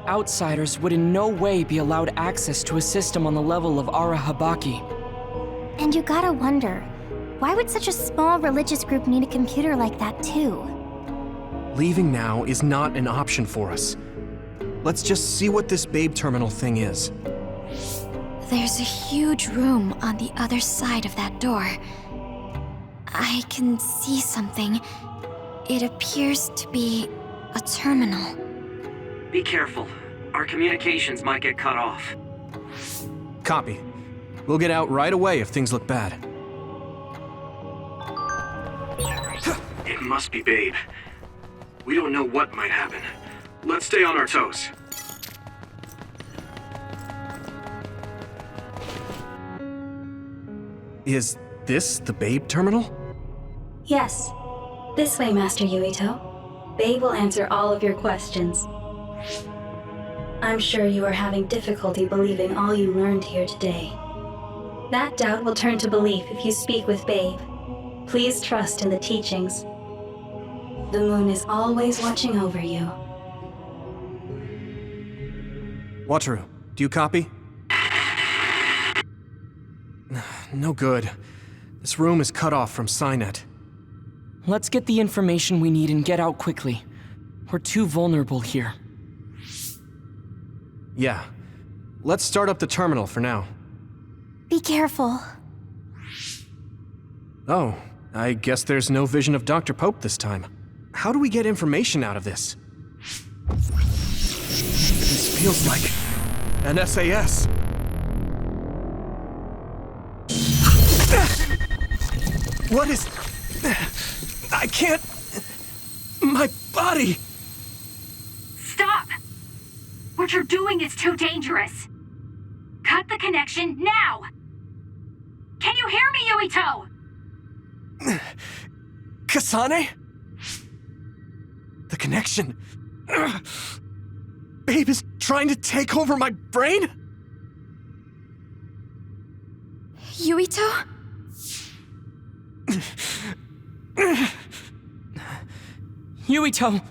Speaker 4: Outsiders would in no way be allowed access to a system on the level of Arahabaki.
Speaker 9: And you gotta wonder, why would such a small religious group need a computer like that too?
Speaker 3: Leaving now is not an option for us. Let's just see what this Babe terminal thing is.
Speaker 15: There's a huge room on the other side of that door. I can see something. It appears to be a terminal.
Speaker 16: Be careful. Our communications might get cut off.
Speaker 3: Copy. We'll get out right away if things look bad.
Speaker 2: It must be Babe. We don't know what might happen. Let's stay on our toes.
Speaker 3: Is this the Babe terminal?
Speaker 19: Yes. This way, Master Yuito. Babe will answer all of your questions. I'm sure you are having difficulty believing all you learned here today. That doubt will turn to belief if you speak with Babe. Please trust in the teachings. The moon is always watching over you.
Speaker 3: Wataru, do you copy? No good. This room is cut off from Psynet.
Speaker 4: Let's get the information we need and get out quickly. We're too vulnerable here.
Speaker 3: Yeah. Let's start up the terminal for now.
Speaker 9: Be careful.
Speaker 3: Oh, I guess there's no vision of Dr. Pope this time. How do we get information out of this? This feels like an SAS. What is... I can't... My body...
Speaker 1: Stop! What you're doing is too dangerous. Cut the connection now! Can you hear me, Yuito?
Speaker 3: Kasane? The connection... Babe is trying to take over my brain?
Speaker 15: Yuito?
Speaker 4: Yuito!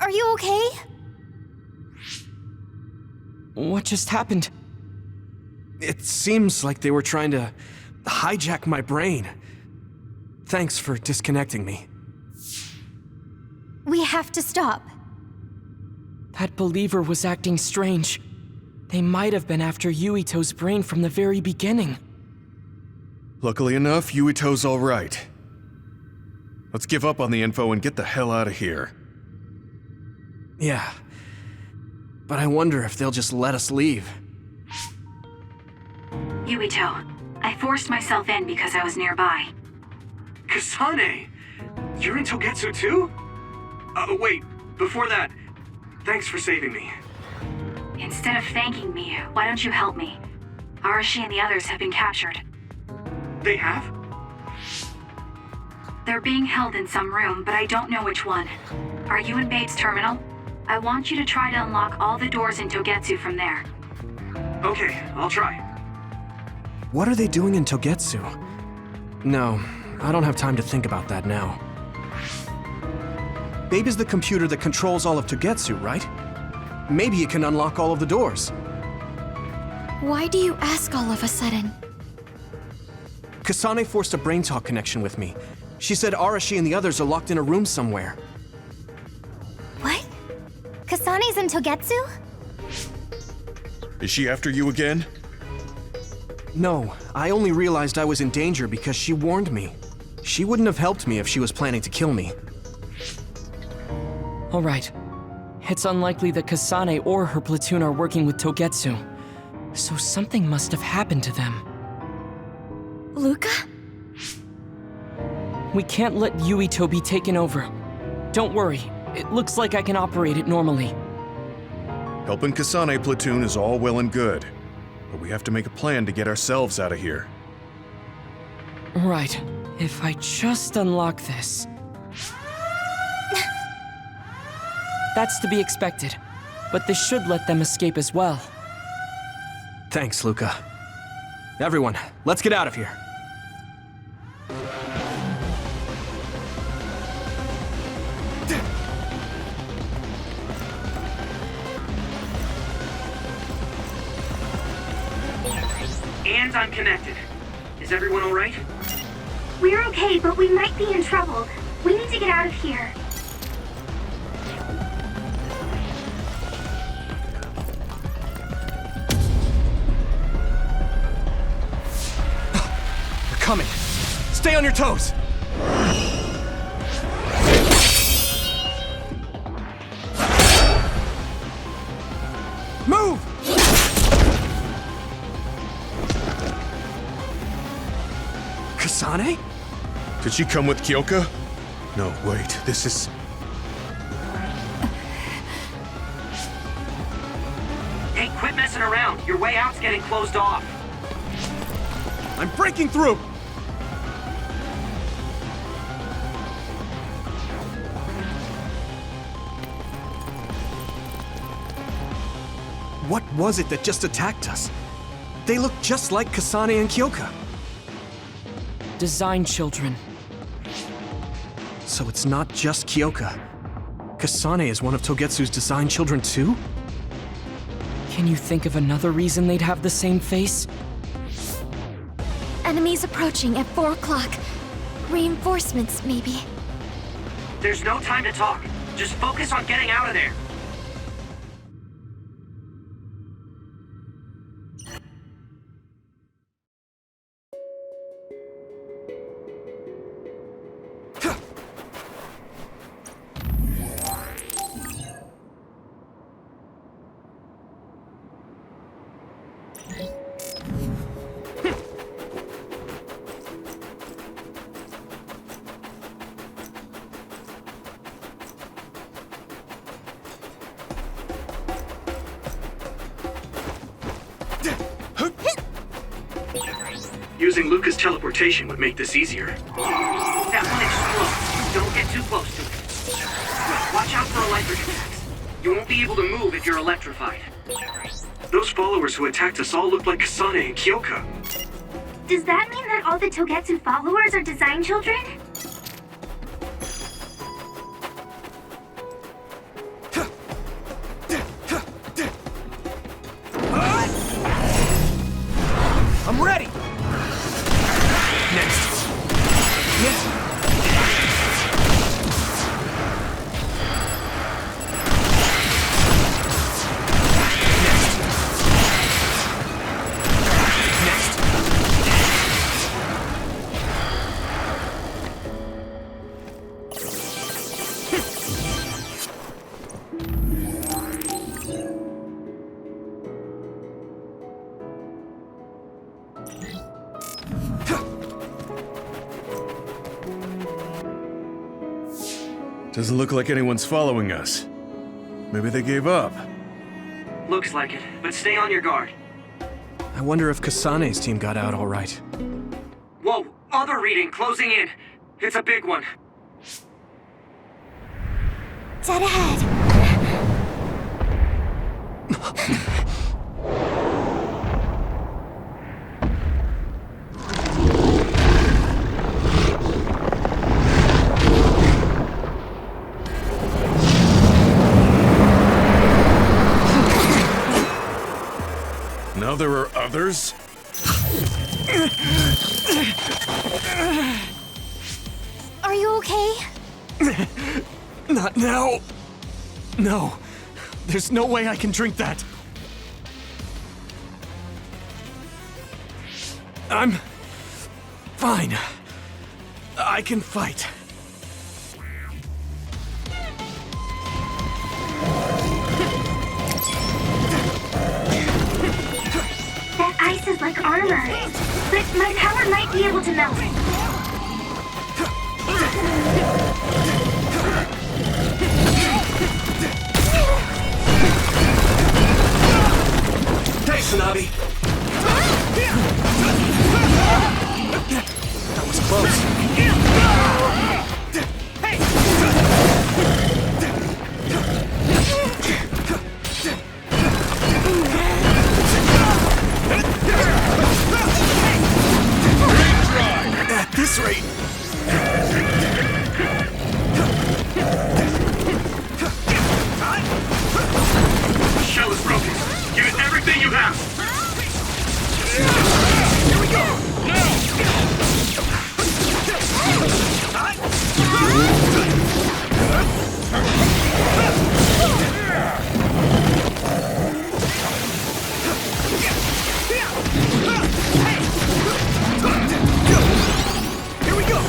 Speaker 9: Are you okay?
Speaker 4: What just happened?
Speaker 3: It seems like they were trying to hijack my brain. Thanks for disconnecting me.
Speaker 9: We have to stop.
Speaker 4: That believer was acting strange. They might have been after Yuito's brain from the very beginning.
Speaker 8: Luckily enough, Yuito's all right. Let's give up on the info and get the hell out of here.
Speaker 3: Yeah. But I wonder if they'll just let us leave.
Speaker 5: Yuito, I forced myself in because I was nearby.
Speaker 2: Kasane! You're in Togetsu too? Wait, before that, thanks for saving me.
Speaker 5: Instead of thanking me, why don't you help me? Arashi and the others have been captured.
Speaker 2: They have?
Speaker 5: They're being held in some room, but I don't know which one. Are you in Babe's terminal? I want you to try to unlock all the doors in Togetsu from there.
Speaker 2: Okay, I'll try.
Speaker 3: What are they doing in Togetsu? No, I don't have time to think about that now. Babe is the computer that controls all of Togetsu, right? Maybe it can unlock all of the doors.
Speaker 15: Why do you ask all of a sudden?
Speaker 3: Kasane forced a brain talk connection with me. She said Arashi and the others are locked in a room somewhere.
Speaker 9: What? Kasane's in Togetsu?
Speaker 8: Is she after you again?
Speaker 3: No, I only realized I was in danger because she warned me. She wouldn't have helped me if she was planning to kill me.
Speaker 4: All right. It's unlikely that Kasane or her platoon are working with Togetsu. So something must have happened to them.
Speaker 15: Luca?
Speaker 4: We can't let Yuito be taken over. Don't worry. It looks like I can operate it normally.
Speaker 8: Helping Kasane platoon is all well and good, but we have to make a plan to get ourselves out of here.
Speaker 4: Right. If I just unlock this... That's to be expected, but this should let them escape as well.
Speaker 3: Thanks, Luca. Everyone, let's get out of here.
Speaker 2: And I'm connected. Is everyone all right?
Speaker 1: We're okay, but we might be in trouble. We need to get out of here.
Speaker 3: They're coming. Stay on your toes. Move! Kasane?
Speaker 8: Did she come with Kyoka? No, wait, this is...
Speaker 2: Hey, quit messing around. Your way out's getting closed off.
Speaker 3: I'm breaking through! What was it that just attacked us? They look just like Kasane and Kyoka.
Speaker 4: Design children.
Speaker 3: So it's not just Kyoka. Kasane is one of Togetsu's design children too?
Speaker 4: Can you think of another reason they'd have the same face?
Speaker 15: Enemies approaching at 4 o'clock. Reinforcements, maybe.
Speaker 2: There's no time to talk. Just focus on getting out of there. Using Luca's teleportation would make this easier. That one
Speaker 16: too close to it. Watch out for electric attacks. You won't be able to move if you're electrified.
Speaker 2: Those followers who attacked us all look like Kasane and Kyoka.
Speaker 1: Does that mean that all the Togetsu followers are design children?
Speaker 3: I'm ready! Next. Yes.
Speaker 8: Doesn't look like anyone's following us. Maybe they gave up.
Speaker 16: Looks like it, but stay on your guard.
Speaker 3: I wonder if Kasane's team got out all right.
Speaker 16: Whoa, other reading closing in. It's a big one.
Speaker 9: Dead ahead.
Speaker 8: Now there are others?
Speaker 9: Are you okay?
Speaker 3: Not now. No. There's no way I can drink that. I'm fine. I can fight.
Speaker 1: That ice is like armor, but my power might be able to melt it.
Speaker 3: Hey, Tsunabi! That was close. At this rate...
Speaker 2: The shell is broken. Give it everything you have.
Speaker 3: Here we go! Here we go!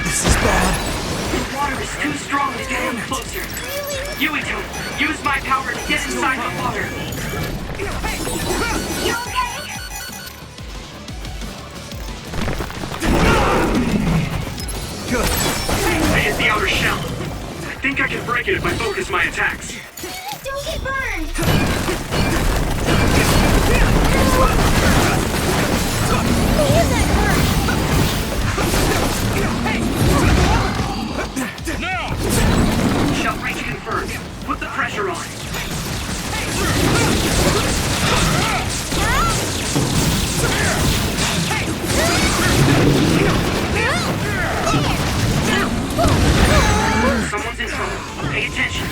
Speaker 3: This is bad.
Speaker 16: The water is too strong to get any closer. Yuito, use my power to get inside the water.
Speaker 1: You okay?
Speaker 3: Good.
Speaker 2: I hit the outer shell. I think I can break it if I focus my attacks.
Speaker 1: Don't get burned!
Speaker 16: Shell breach confirmed. Put the pressure on. Someone's in trouble. Pay attention.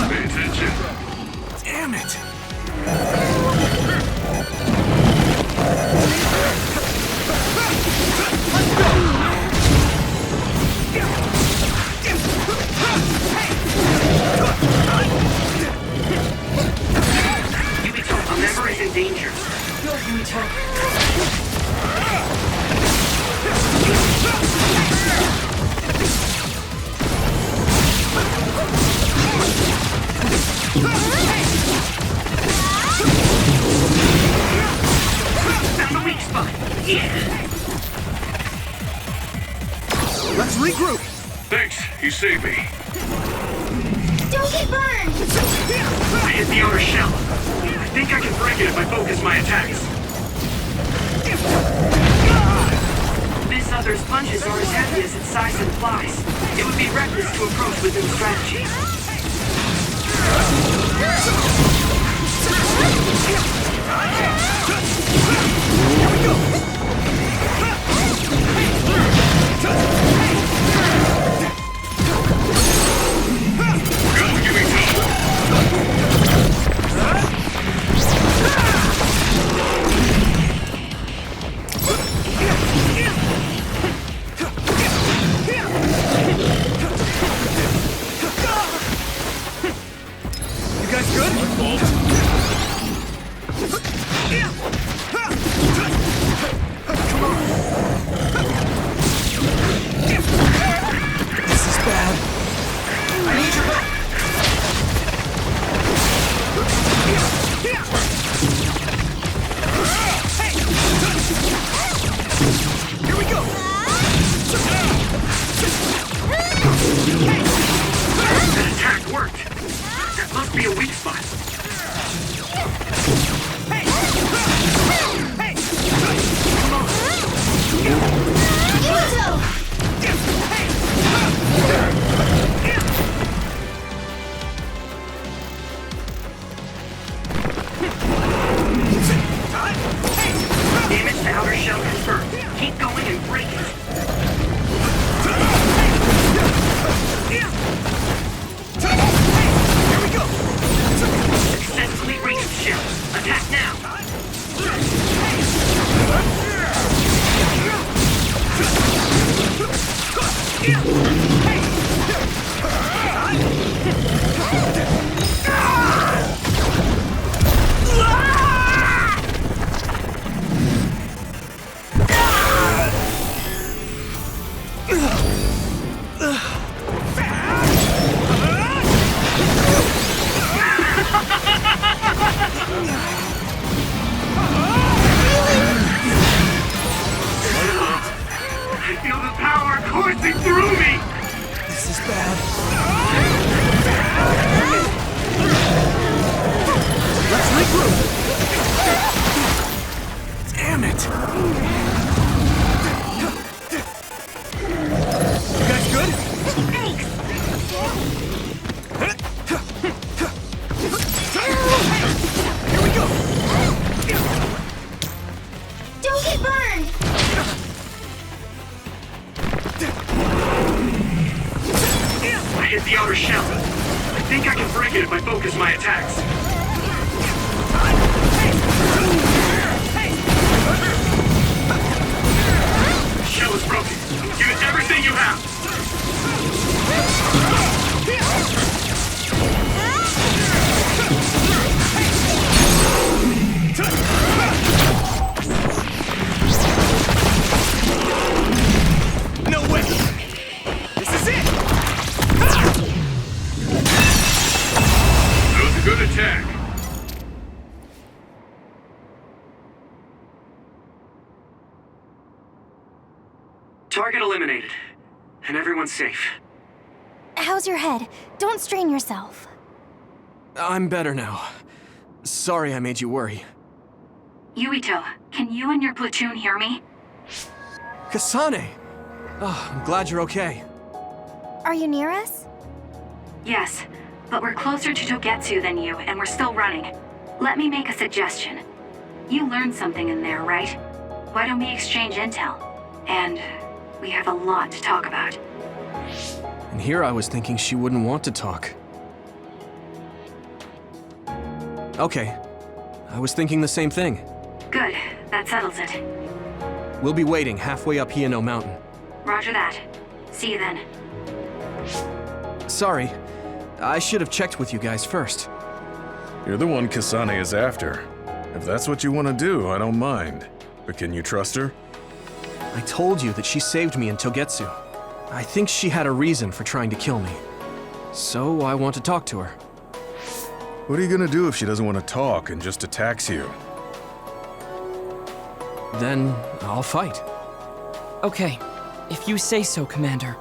Speaker 11: Pay attention.
Speaker 3: Damn it!
Speaker 16: Yuito, a member is in danger.
Speaker 4: Go, Yuito.
Speaker 16: Found the weak spot. Yeah.
Speaker 3: Let's regroup!
Speaker 11: Thanks, you saved me.
Speaker 1: Don't get burned!
Speaker 2: I hit the outer shell. I think I can break it if I focus my attacks.
Speaker 16: This other's punches are as heavy as its size implies. It would be reckless to approach with new strategy.
Speaker 3: You guys good? Come on. This is bad. I need your help. Here we go.
Speaker 2: That attack worked. That must be a weak spot. Damage to outer shell confirmed. Keep going and break it. Here we go. Successfully reached shell. Attack now. I feel the power coursing through me!
Speaker 3: This is bad. Let's regroup! Damn it! You guys good?
Speaker 1: Thanks!
Speaker 3: Here we go!
Speaker 1: Don't get burned!
Speaker 2: I hit the outer shell. I think I can break it if I focus my attacks. Shell is broken. Give it everything you have.
Speaker 3: No way! This is it!
Speaker 11: That was a good attack.
Speaker 2: Target eliminated. And everyone's safe.
Speaker 9: How's your head? Don't strain yourself.
Speaker 3: I'm better now. Sorry I made you worry.
Speaker 18: Yuito, can you and your platoon hear me?
Speaker 3: Kasane! Oh, I'm glad you're okay.
Speaker 9: Are you near us?
Speaker 5: Yes, but we're closer to Togetsu than you, and we're still running. Let me make a suggestion. You learned something in there, right? Why don't we exchange intel? And we have a lot to talk about.
Speaker 3: And here I was thinking she wouldn't want to talk. Okay. I was thinking the same thing.
Speaker 5: Good, that settles it.
Speaker 3: We'll be waiting halfway up Hieno Mountain.
Speaker 5: Roger that. See you then.
Speaker 3: Sorry. I should have checked with you guys first.
Speaker 8: You're the one Kasane is after. If that's what you want to do, I don't mind. But can you trust her?
Speaker 3: I told you that she saved me in Togetsu. I think she had a reason for trying to kill me. So I want to talk to her.
Speaker 8: What are you gonna do if she doesn't want to talk and just attacks you?
Speaker 3: Then I'll fight.
Speaker 4: Okay, if you say so, Commander.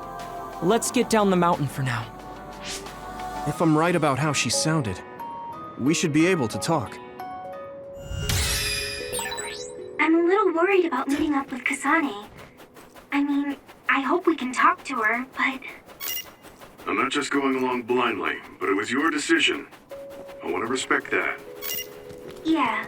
Speaker 4: Let's get down the mountain for now.
Speaker 3: If I'm right about how she sounded, we should be able to talk.
Speaker 1: I'm a little worried about meeting up with Kasane. I mean, I hope we can talk to her, but...
Speaker 11: I'm not just going along blindly, but it was your decision. I want to respect that.
Speaker 1: Yeah.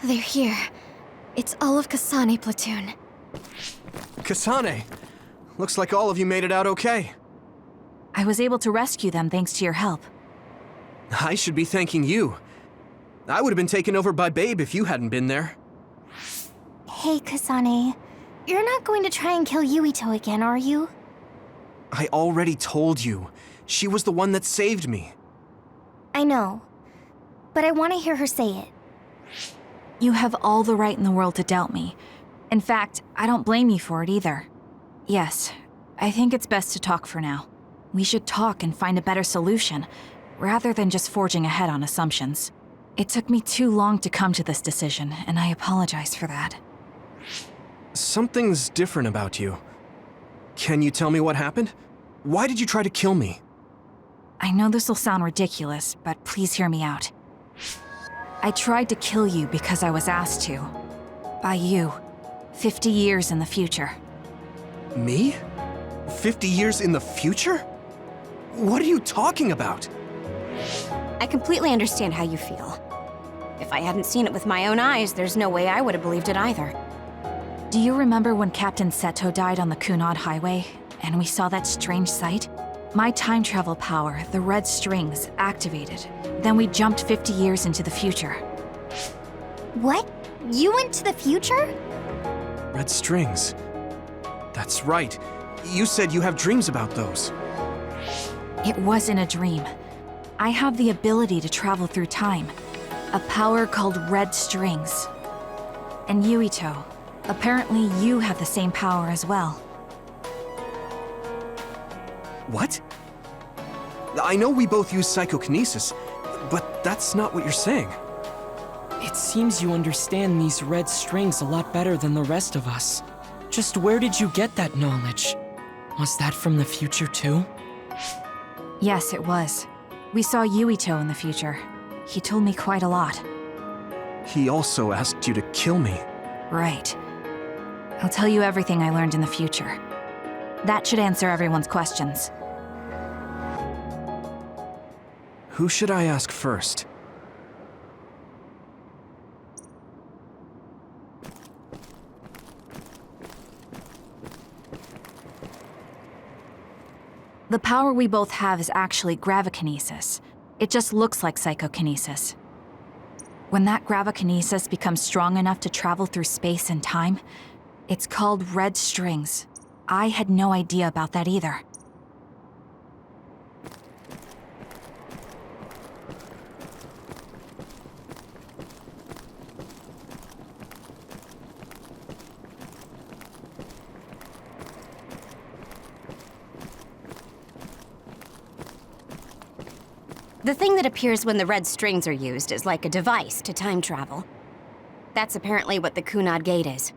Speaker 15: They're here. It's all of Kasane platoon.
Speaker 3: Kasane! Looks like all of you made it out okay.
Speaker 5: I was able to rescue them thanks to your help.
Speaker 3: I should be thanking you. I would have been taken over by Babe if you hadn't been there.
Speaker 9: Hey, Kasane. You're not going to try and kill Yuito again, are you?
Speaker 3: I already told you. She was the one that saved me.
Speaker 9: I know. But I want to hear her say it.
Speaker 5: You have all the right in the world to doubt me. In fact, I don't blame you for it either. Yes, I think it's best to talk for now. We should talk and find a better solution, rather than just forging ahead on assumptions. It took me too long to come to this decision, and I apologize for that.
Speaker 3: Something's different about you. Can you tell me what happened? Why did you try to kill me?
Speaker 5: I know this will sound ridiculous, but please hear me out. I tried to kill you because I was asked to. By you. 50 years in the future.
Speaker 3: Me? 50 years in the future? What are you talking about?
Speaker 6: I completely understand how you feel. If I hadn't seen it with my own eyes, there's no way I would have believed it either.
Speaker 5: Do you remember when Captain Seto died on the Kunad Highway, and we saw that strange sight? My time travel power, the red strings, activated. Then we jumped 50 years into the future.
Speaker 9: What? You went to the future?
Speaker 3: Red strings. That's right. You said you have dreams about those.
Speaker 5: It wasn't a dream. I have the ability to travel through time. A power called red strings. And Yuito, apparently you have the same power as well.
Speaker 3: What? I know we both use psychokinesis, but that's not what you're saying.
Speaker 4: It seems you understand these red strings a lot better than the rest of us. Just where did you get that knowledge? Was that from the future too?
Speaker 5: Yes, it was. We saw Yuito in the future. He told me quite a lot.
Speaker 3: He also asked you to kill me.
Speaker 5: Right. I'll tell you everything I learned in the future. That should answer everyone's questions.
Speaker 3: Who should I ask first?
Speaker 5: The power we both have is actually gravikinesis. It just looks like psychokinesis. When that gravikinesis becomes strong enough to travel through space and time, it's called red strings. I had no idea about that either.
Speaker 6: The thing that appears when the red strings are used is like a device to time travel. That's apparently what the Kunad Gate is.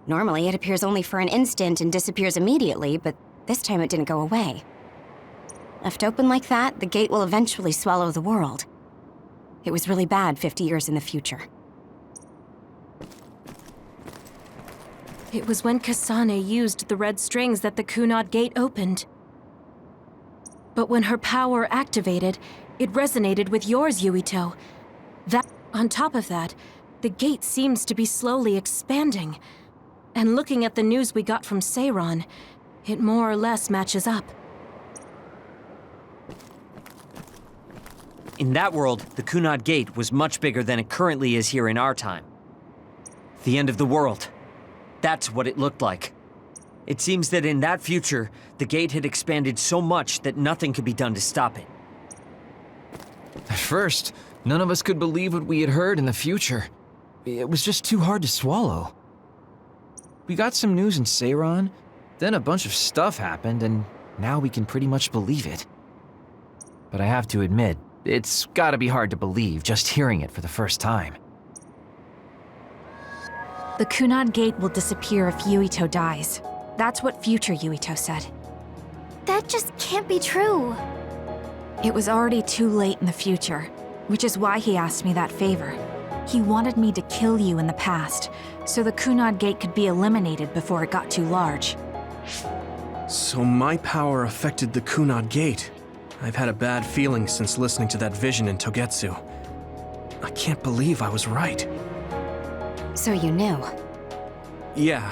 Speaker 6: Normally, it appears only for an instant and disappears immediately, but this time it didn't go away. Left open like that, the gate will eventually swallow the world. It was really bad 50 years in the future.
Speaker 18: It was when Kasane used the red strings that the Kunad Gate opened. But when her power activated, it resonated with yours, Yuito. On top of that, the gate seems to be slowly expanding. And looking at the news we got from Seiron, it more or less matches up.
Speaker 7: In that world, the Kunad Gate was much bigger than it currently is here in our time. The end of the world. That's what it looked like. It seems that in that future, the gate had expanded so much that nothing could be done to stop it.
Speaker 20: At first, none of us could believe what we had heard in the future. It was just too hard to swallow. We got some news in Seiron, then a bunch of stuff happened, and now we can pretty much believe it. But I have to admit, it's gotta be hard to believe just hearing it for the first time.
Speaker 5: The Kunad Gate will disappear if Yuito dies. That's what future Yuito said.
Speaker 9: That just can't be true.
Speaker 5: It was already too late in the future, which is why he asked me that favor. He wanted me to kill you in the past, so the Kunad Gate could be eliminated before it got too large.
Speaker 3: So my power affected the Kunad Gate. I've had a bad feeling since listening to that vision in Togetsu. I can't believe I was right.
Speaker 6: So you knew?
Speaker 3: Yeah.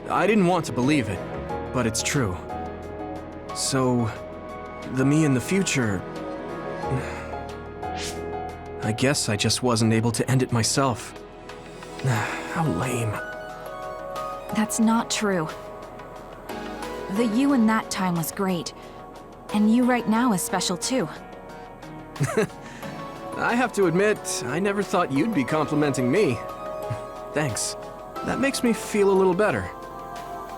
Speaker 3: I didn't want to believe it, but it's true. So, the me in the future... I guess I just wasn't able to end it myself. How lame.
Speaker 5: That's not true. The you in that time was great, and you right now is special too.
Speaker 3: I have to admit, I never thought you'd be complimenting me. Thanks. That makes me feel a little better.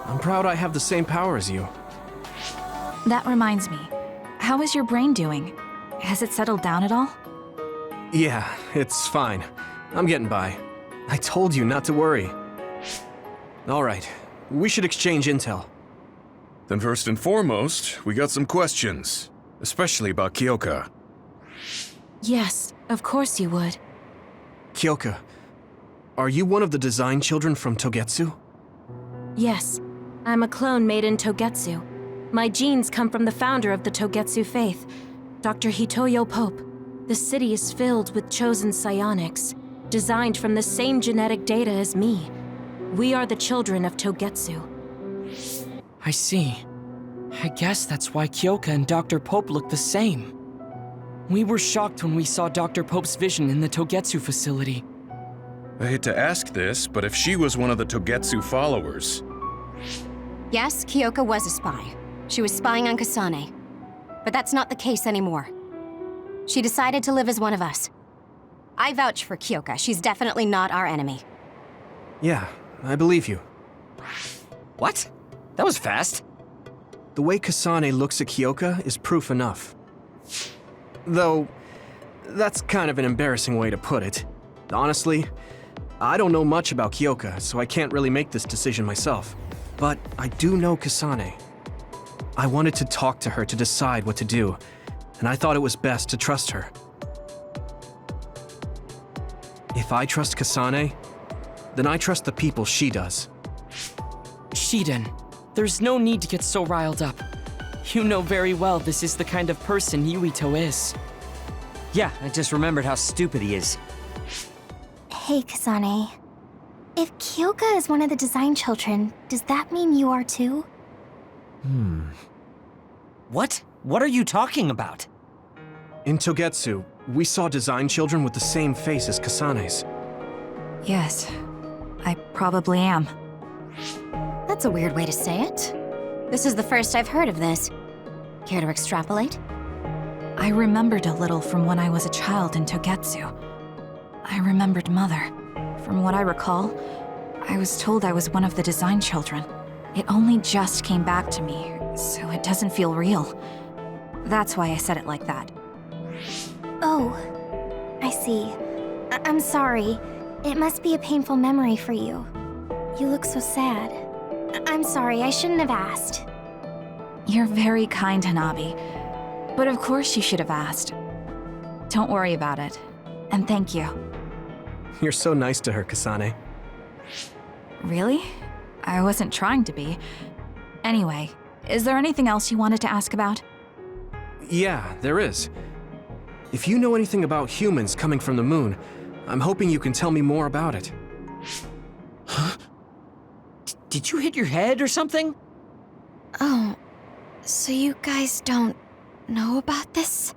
Speaker 3: I'm proud I have the same power as you.
Speaker 5: That reminds me, how is your brain doing? Has it settled down at all?
Speaker 3: Yeah, it's fine. I'm getting by. I told you not to worry. All right, we should exchange intel.
Speaker 8: Then first and foremost, we got some questions, especially about Kyoka.
Speaker 18: Yes, of course you would.
Speaker 3: Kyoka, are you one of the design children from Togetsu?
Speaker 18: Yes, I'm a clone made in Togetsu. My genes come from the founder of the Togetsu faith, Dr. Hitoyo Pope. The city is filled with chosen psionics, designed from the same genetic data as me. We are the children of Togetsu.
Speaker 4: I see. I guess that's why Kyoka and Dr. Pope look the same. We were shocked when we saw Dr. Pope's vision in the Togetsu facility.
Speaker 8: I hate to ask this, but if she was one of the Togetsu followers...
Speaker 6: Yes, Kyoka was a spy. She was spying on Kasane. But that's not the case anymore. She decided to live as one of us. I vouch for Kyoka. She's definitely not our enemy.
Speaker 3: Yeah, I believe you.
Speaker 7: What? That was fast.
Speaker 3: The way Kasane looks at Kyoka is proof enough. Though, that's kind of an embarrassing way to put it. Honestly, I don't know much about Kyoka, so I can't really make this decision myself. But I do know Kasane. I wanted to talk to her to decide what to do, and I thought it was best to trust her. If I trust Kasane, then I trust the people she does.
Speaker 4: Shiden, there's no need to get so riled up. You know very well this is the kind of person Yuito is.
Speaker 7: Yeah, I just remembered how stupid he is.
Speaker 9: Hey, Kasane. If Kyoka is one of the design children, does that mean you are too?
Speaker 7: What? What are you talking about?
Speaker 3: In Togetsu, we saw design children with the same face as Kasane's.
Speaker 5: Yes, I probably am.
Speaker 6: That's a weird way to say it. This is the first I've heard of this. Care to extrapolate?
Speaker 5: I remembered a little from when I was a child in Togetsu. I remembered Mother. From what I recall, I was told I was one of the design children. It only just came back to me, so it doesn't feel real. That's why I said it like that.
Speaker 9: Oh, I see. I'm sorry. It must be a painful memory for you. You look so sad. I'm sorry, I shouldn't have asked.
Speaker 5: You're very kind, Hanabi. But of course you should have asked. Don't worry about it. And thank you.
Speaker 3: You're so nice to her, Kasane.
Speaker 5: Really? I wasn't trying to be. Anyway, is there anything else you wanted to ask about?
Speaker 3: Yeah, there is. If you know anything about humans coming from the moon, I'm hoping you can tell me more about it.
Speaker 7: Huh? Did you hit your head or something?
Speaker 15: Oh, so you guys don't know about this?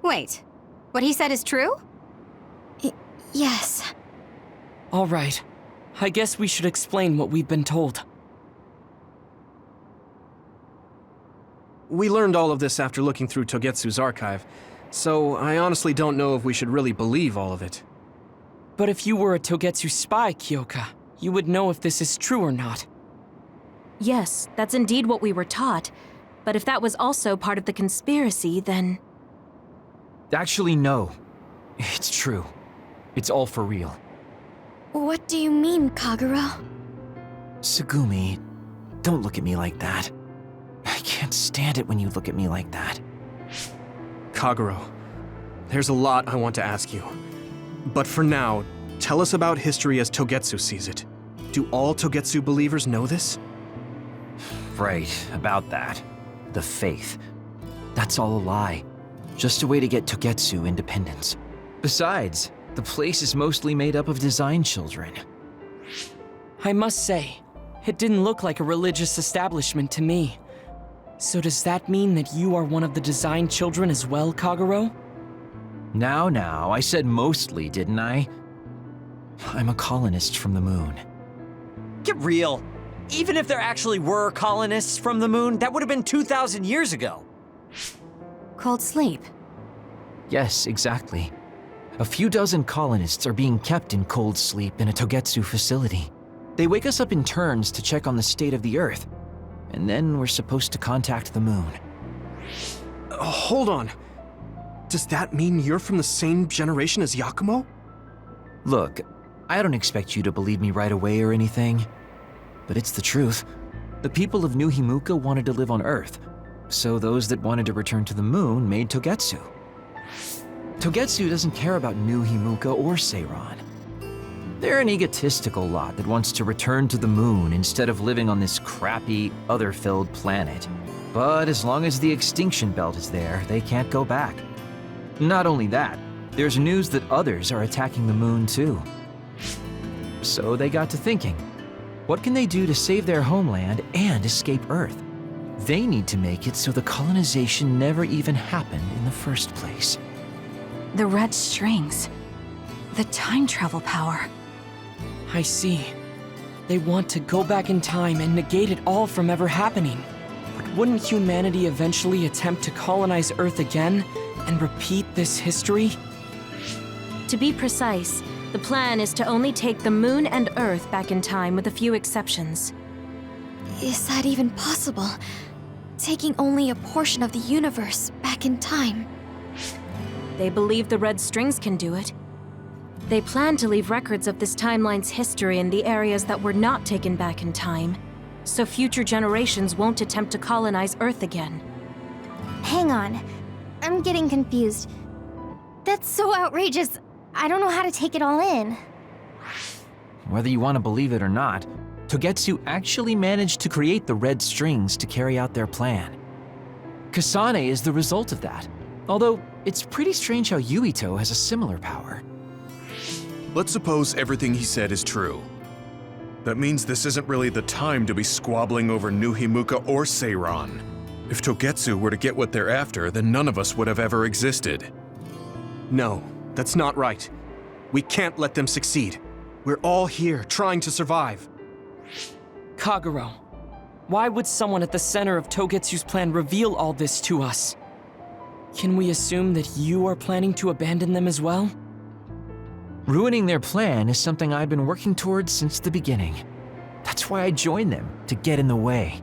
Speaker 6: Wait, what he said is true?
Speaker 15: Yes.
Speaker 4: All right. I guess we should explain what we've been told.
Speaker 3: We learned all of this after looking through Togetsu's archive, so I honestly don't know if we should really believe all of it.
Speaker 4: But if you were a Togetsu spy, Kyoka, you would know if this is true or not.
Speaker 18: Yes, that's indeed what we were taught. But if that was also part of the conspiracy, then...
Speaker 20: Actually, no. It's true. It's all for real.
Speaker 15: What do you mean, Kagero?
Speaker 20: Tsugumi, don't look at me like that. I can't stand it when you look at me like that.
Speaker 3: Kagero, there's a lot I want to ask you. But for now, tell us about history as Togetsu sees it. Do all Togetsu believers know this?
Speaker 20: Right, about that. The faith. That's all a lie. Just a way to get Togetsu independence. Besides, the place is mostly made up of design children.
Speaker 4: I must say, it didn't look like a religious establishment to me. So does that mean that you are one of the design children as well, Kagero?
Speaker 20: Now, I said mostly, didn't I? I'm a colonist from the moon.
Speaker 7: Get real. Even if there actually were colonists from the moon, that would have been 2,000 years ago.
Speaker 6: Cold sleep.
Speaker 20: Yes, exactly. A few dozen colonists are being kept in cold sleep in a Togetsu facility. They wake us up in turns to check on the state of the Earth, and then we're supposed to contact the moon.
Speaker 3: Hold on. Does that mean you're from the same generation as Yakumo?
Speaker 20: Look, I don't expect you to believe me right away or anything, but it's the truth. The people of New Himuka wanted to live on Earth, so those that wanted to return to the moon made Togetsu. Togetsu doesn't care about New Himuka or Seiran. They're an egotistical lot that wants to return to the moon instead of living on this crappy, other-filled planet. But as long as the extinction belt is there, they can't go back. Not only that, there's news that others are attacking the moon too. So they got to thinking, what can they do to save their homeland and escape Earth? They need to make it so the colonization never even happened in the first place.
Speaker 5: The red strings. The time travel power.
Speaker 4: I see. They want to go back in time and negate it all from ever happening. But wouldn't humanity eventually attempt to colonize Earth again and repeat this history?
Speaker 18: To be precise, the plan is to only take the moon and Earth back in time with a few exceptions.
Speaker 15: Is that even possible? Taking only a portion of the universe back in time?
Speaker 18: They believe the red strings can do it. They plan to leave records of this timeline's history in the areas that were not taken back in time, so future generations won't attempt to colonize Earth again.
Speaker 9: Hang on. I'm getting confused. That's so outrageous. I don't know how to take it all in.
Speaker 20: Whether you want to believe it or not, Togetsu actually managed to create the red strings to carry out their plan. Kasane is the result of that, although it's pretty strange how Yuito has a similar power.
Speaker 8: Let's suppose everything he said is true. That means this isn't really the time to be squabbling over New Himuka or Seiran. If Togetsu were to get what they're after, then none of us would have ever existed.
Speaker 3: No, that's not right. We can't let them succeed. We're all here, trying to survive.
Speaker 4: Kagero, why would someone at the center of Togetsu's plan reveal all this to us? Can we assume that you are planning to abandon them as well?
Speaker 20: Ruining their plan is something I've been working towards since the beginning. That's why I joined them, to get in the way.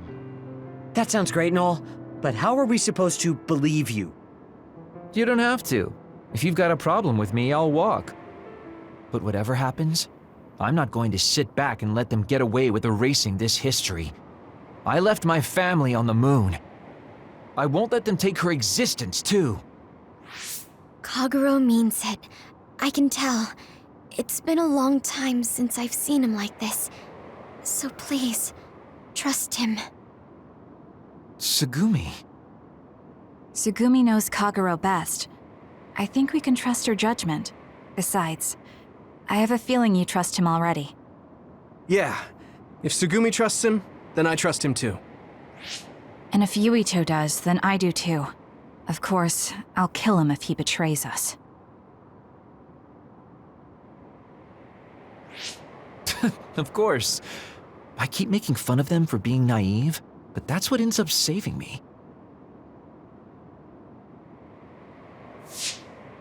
Speaker 7: That sounds great and all, but how are we supposed to believe you?
Speaker 20: You don't have to. If you've got a problem with me, I'll walk. But whatever happens, I'm not going to sit back and let them get away with erasing this history. I left my family on the moon. I won't let them take her existence, too.
Speaker 15: Kagero means it. I can tell. It's been a long time since I've seen him like this. So please, trust him.
Speaker 20: Tsugumi.
Speaker 5: Tsugumi knows Kagero best. I think we can trust her judgment. Besides, I have a feeling you trust him already.
Speaker 3: Yeah. If Tsugumi trusts him, then I trust him too.
Speaker 5: And if Yuito does, then I do too. Of course, I'll kill him if he betrays us.
Speaker 20: Of course. I keep making fun of them for being naive, but that's what ends up saving me.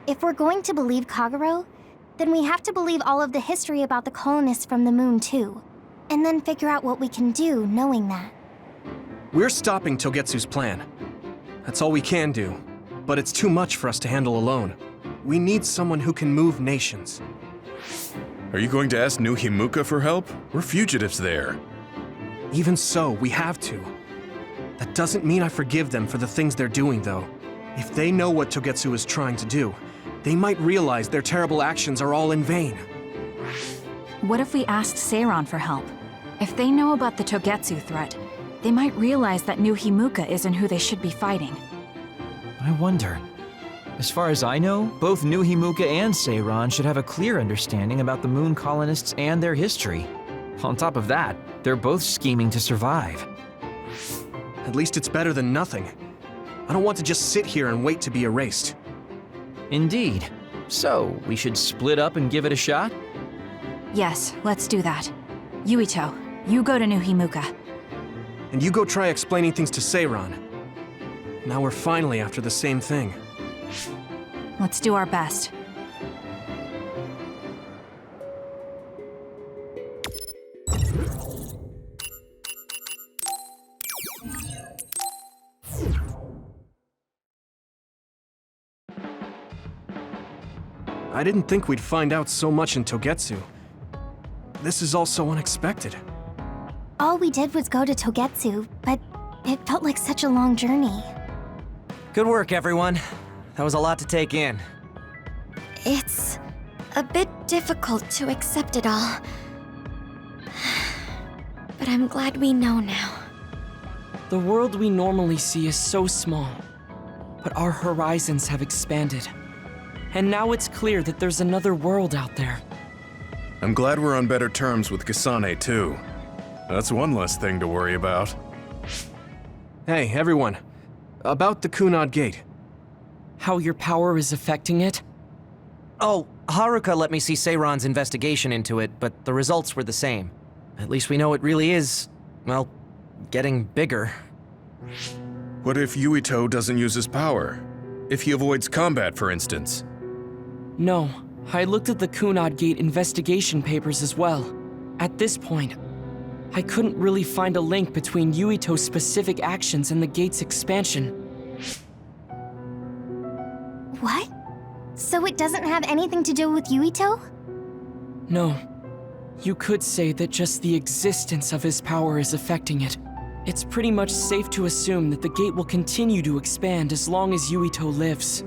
Speaker 9: If we're going to believe Kagero, then we have to believe all of the history about the colonists from the moon too. And then figure out what we can do knowing that.
Speaker 3: We're stopping Togetsu's plan. That's all we can do. But it's too much for us to handle alone. We need someone who can move nations.
Speaker 8: Are you going to ask New Himuka for help? We're fugitives there.
Speaker 3: Even so, we have to. That doesn't mean I forgive them for the things they're doing, though. If they know what Togetsu is trying to do, they might realize their terrible actions are all in vain.
Speaker 5: What if we asked Seiran for help? If they know about the Togetsu threat, they might realize that New Himuka isn't who they should be fighting.
Speaker 20: I wonder. As far as I know, both New Himuka and Seiran should have a clear understanding about the moon colonists and their history. On top of that, they're both scheming to survive.
Speaker 3: At least it's better than nothing. I don't want to just sit here and wait to be erased.
Speaker 20: Indeed. So, we should split up and give it a shot?
Speaker 5: Yes, let's do that. Yuito, you go to New Himuka.
Speaker 3: And you go try explaining things to Seiran. Now we're finally after the same thing.
Speaker 5: Let's do our best.
Speaker 3: I didn't think we'd find out so much in Togetsu. This is all so unexpected.
Speaker 9: All we did was go to Togetsu, but it felt like such a long journey.
Speaker 12: Good work, everyone. That was a lot to take in.
Speaker 15: It's a bit difficult to accept it all. But I'm glad we know now.
Speaker 4: The world we normally see is so small, but our horizons have expanded. And now it's clear that there's another world out there.
Speaker 8: I'm glad we're on better terms with Kasane, too. That's one less thing to worry about.
Speaker 3: Hey, everyone. About the Kunad Gate.
Speaker 4: How your power is affecting it?
Speaker 12: Oh, Haruka let me see Seiran's investigation into it, but the results were the same. At least we know it really is, well, getting bigger.
Speaker 8: What if Yuito doesn't use his power? If he avoids combat, for instance?
Speaker 4: No, I looked at the Kunad Gate investigation papers as well. At this point, I couldn't really find a link between Yuito's specific actions and the gate's expansion.
Speaker 9: What? So it doesn't have anything to do with Yuito?
Speaker 4: No. You could say that just the existence of his power is affecting it. It's pretty much safe to assume that the gate will continue to expand as long as Yuito lives.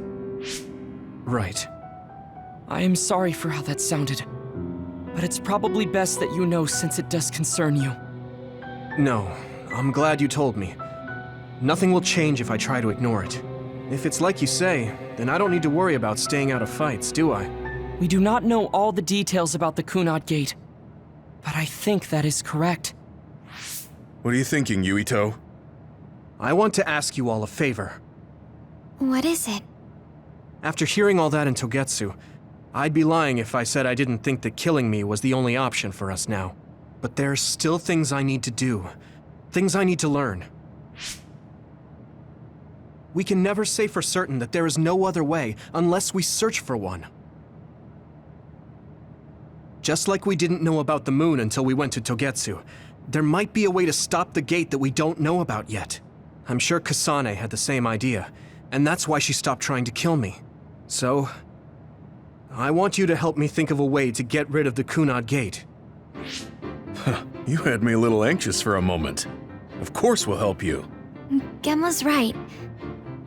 Speaker 3: Right.
Speaker 4: I am sorry for how that sounded, but it's probably best that you know since it does concern you.
Speaker 3: No, I'm glad you told me. Nothing will change if I try to ignore it. If it's like you say, then I don't need to worry about staying out of fights, do I?
Speaker 4: We do not know all the details about the Kunad Gate, but I think that is correct.
Speaker 8: What are you thinking, Yuito?
Speaker 3: I want to ask you all a favor.
Speaker 15: What is it?
Speaker 3: After hearing all that in Togetsu, I'd be lying if I said I didn't think that killing me was the only option for us now. But there's still things I need to do. Things I need to learn. We can never say for certain that there is no other way unless we search for one. Just like we didn't know about the moon until we went to Togetsu, there might be a way to stop the gate that we don't know about yet. I'm sure Kasane had the same idea, and that's why she stopped trying to kill me. So, I want you to help me think of a way to get rid of the Kunad Gate.
Speaker 8: You had me a little anxious for a moment. Of course we'll help you.
Speaker 15: Gemma's right.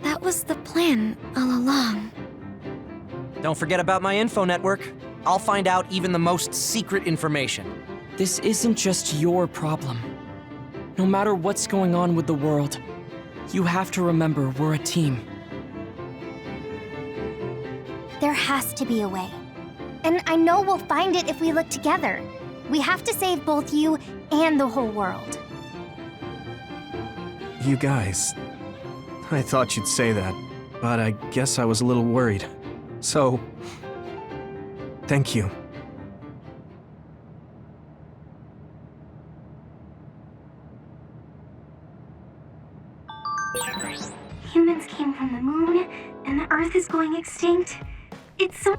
Speaker 15: That was the plan all along.
Speaker 12: Don't forget about my info network. I'll find out even the most secret information.
Speaker 4: This isn't just your problem. No matter what's going on with the world, you have to remember we're a team.
Speaker 9: There has to be a way. And I know we'll find it if we look together. We have to save both you and the whole world.
Speaker 3: You guys... I thought you'd say that, but I guess I was a little worried. So... thank you.
Speaker 1: Humans came from the moon, and the Earth is going extinct. It's so...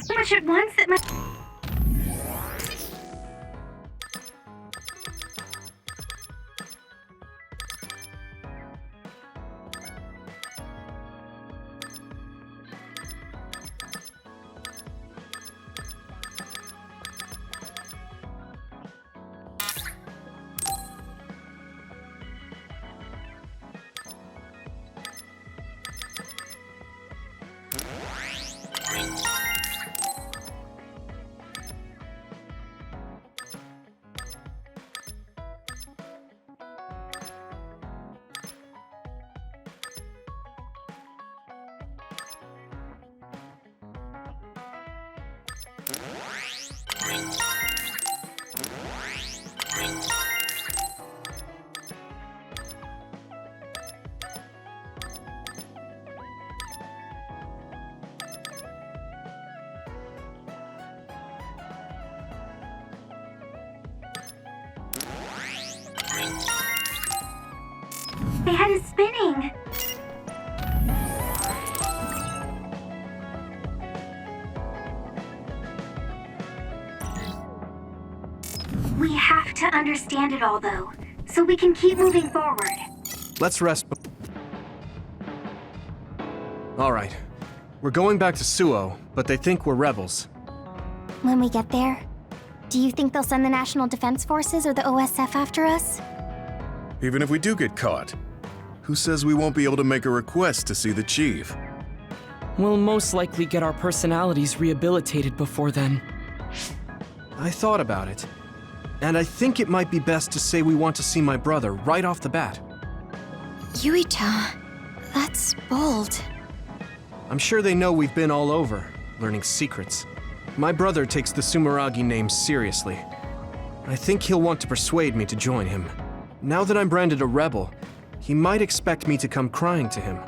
Speaker 1: so much at once that my... They had it spinning. We have to understand it all, though, so we can keep moving forward.
Speaker 3: Let's rest. Alright. We're going back to Suo, but they think we're rebels.
Speaker 9: When we get there, do you think they'll send the National Defense Forces or the OSF after us?
Speaker 8: Even if we do get caught, who says we won't be able to make a request to see the chief?
Speaker 4: We'll most likely get our personalities rehabilitated before then.
Speaker 3: I thought about it. And I think it might be best to say we want to see my brother right off the bat.
Speaker 15: Yuito, that's bold.
Speaker 3: I'm sure they know we've been all over, learning secrets. My brother takes the Sumeragi name seriously. I think he'll want to persuade me to join him. Now that I'm branded a rebel, he might expect me to come crying to him.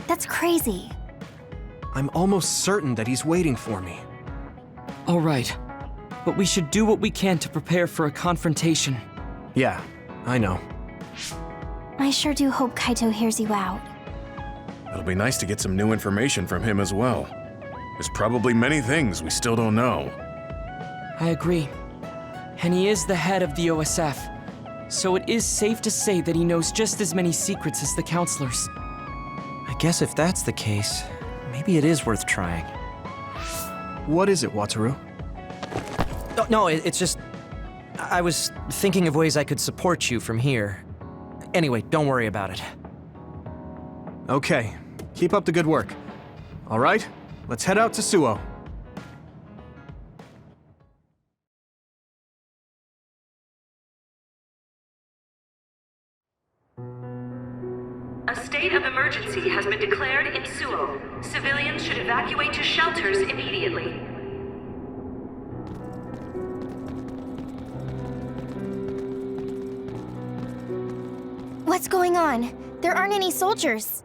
Speaker 9: That's crazy.
Speaker 3: I'm almost certain that he's waiting for me.
Speaker 4: All right. But we should do what we can to prepare for a confrontation.
Speaker 3: Yeah, I know.
Speaker 9: I sure do hope Kaito hears you out.
Speaker 8: It'll be nice to get some new information from him as well. There's probably many things we still don't know.
Speaker 4: I agree. And he is the head of the OSF, so it is safe to say that he knows just as many secrets as the counselors.
Speaker 12: I guess if that's the case, maybe it is worth trying.
Speaker 3: What is it, Wataru?
Speaker 12: No, it's just... I was thinking of ways I could support you from here. Anyway, don't worry about it.
Speaker 3: Okay, keep up the good work. All right, let's head out to Suo.
Speaker 18: A state of emergency has been declared in Suo. Civilians should evacuate to shelters immediately.
Speaker 9: What's going on? There aren't any soldiers.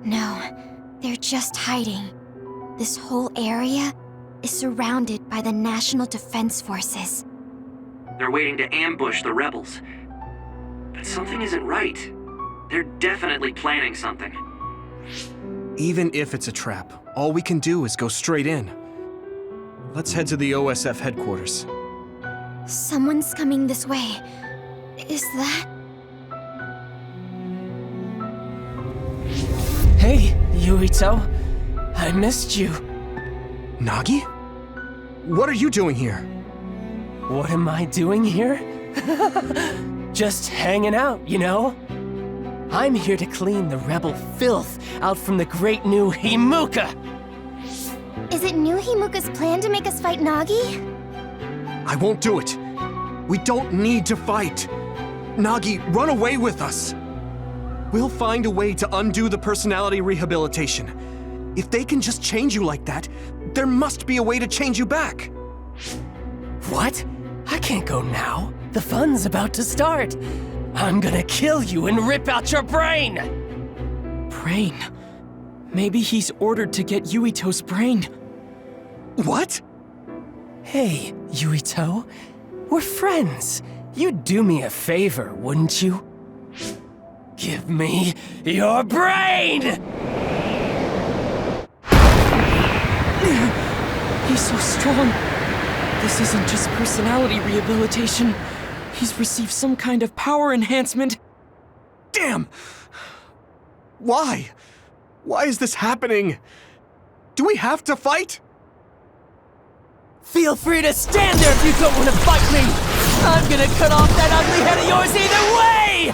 Speaker 15: No, they're just hiding. This whole area is surrounded by the National Defense Forces.
Speaker 16: They're waiting to ambush the rebels. But something isn't right. They're definitely planning something.
Speaker 3: Even if it's a trap, all we can do is go straight in. Let's head to the OSF headquarters.
Speaker 15: Someone's coming this way. Is that...
Speaker 4: Hey, Yuito. I missed you.
Speaker 3: Nagi? What are you doing here?
Speaker 21: What am I doing here? Just hanging out, you know? I'm here to clean the rebel filth out from the great new Himuka!
Speaker 9: Is it New Himuka's plan to make us fight Nagi?
Speaker 3: I won't do it. We don't need to fight. Nagi, run away with us. We'll find a way to undo the personality rehabilitation. If they can just change you like that, there must be a way to change you back.
Speaker 21: What? I can't go now. The fun's about to start. I'm gonna kill you and rip out your brain!
Speaker 4: Brain? Maybe he's ordered to get Yuito's brain.
Speaker 3: What?
Speaker 21: Hey, Yuito. We're friends. You'd do me a favor, wouldn't you? Give me your brain!
Speaker 4: He's so strong. This isn't just personality rehabilitation. He's received some kind of power enhancement.
Speaker 3: Damn! Why? Why is this happening? Do we have to fight?
Speaker 21: Feel free to stand there if you don't want to fight me! I'm gonna cut off that ugly head of yours either way!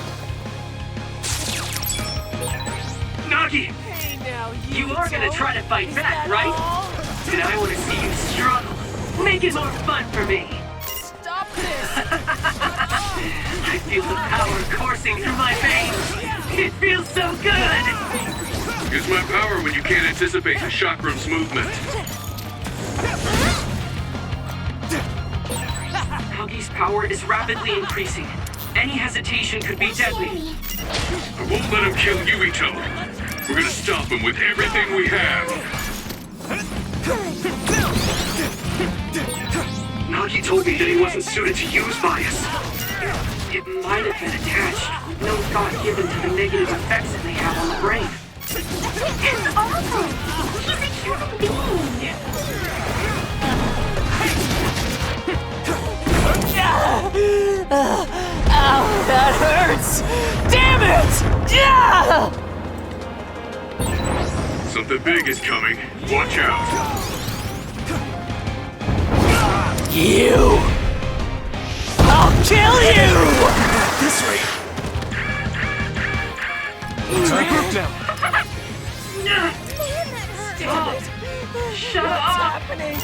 Speaker 16: Nagi!
Speaker 21: Hey now,
Speaker 16: You are gonna try to fight back, right? And I want to see you struggle. Make it more fun for me.
Speaker 21: Stop this!
Speaker 16: I feel the power coursing through my veins. It feels so good!
Speaker 11: Use my power when you can't anticipate the chakram's movement.
Speaker 16: Nagi's power is rapidly increasing. Any hesitation could be deadly.
Speaker 11: I won't let him kill Yuito. We're gonna stop him with everything we have.
Speaker 16: Nagi told me that he wasn't suited to use bias. It might have been attached, with no thought given to the negative effects it may have on the brain.
Speaker 1: It's awful! He's a human being!
Speaker 21: Ow, that hurts! Damn it!
Speaker 11: Something big is coming. Watch out.
Speaker 21: You! I'll kill you!
Speaker 3: At this rate. Regroup now.
Speaker 16: Stop! Shut up!
Speaker 21: Happening?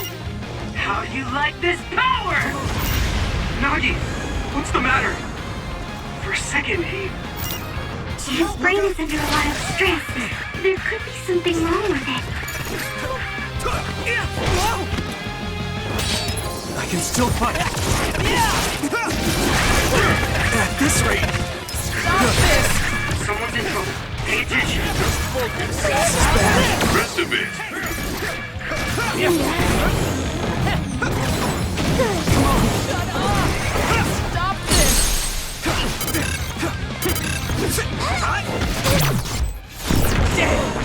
Speaker 16: How do you like this power? Nagi, what's the matter? For a second,
Speaker 1: His brain is under a lot of stress. There could be something wrong with it.
Speaker 3: I can still fight. At this rate.
Speaker 21: Stop this!
Speaker 16: Someone's in trouble. Pay attention.
Speaker 3: This is bad.
Speaker 11: Rest a bit.
Speaker 21: Stop this!
Speaker 16: Damn!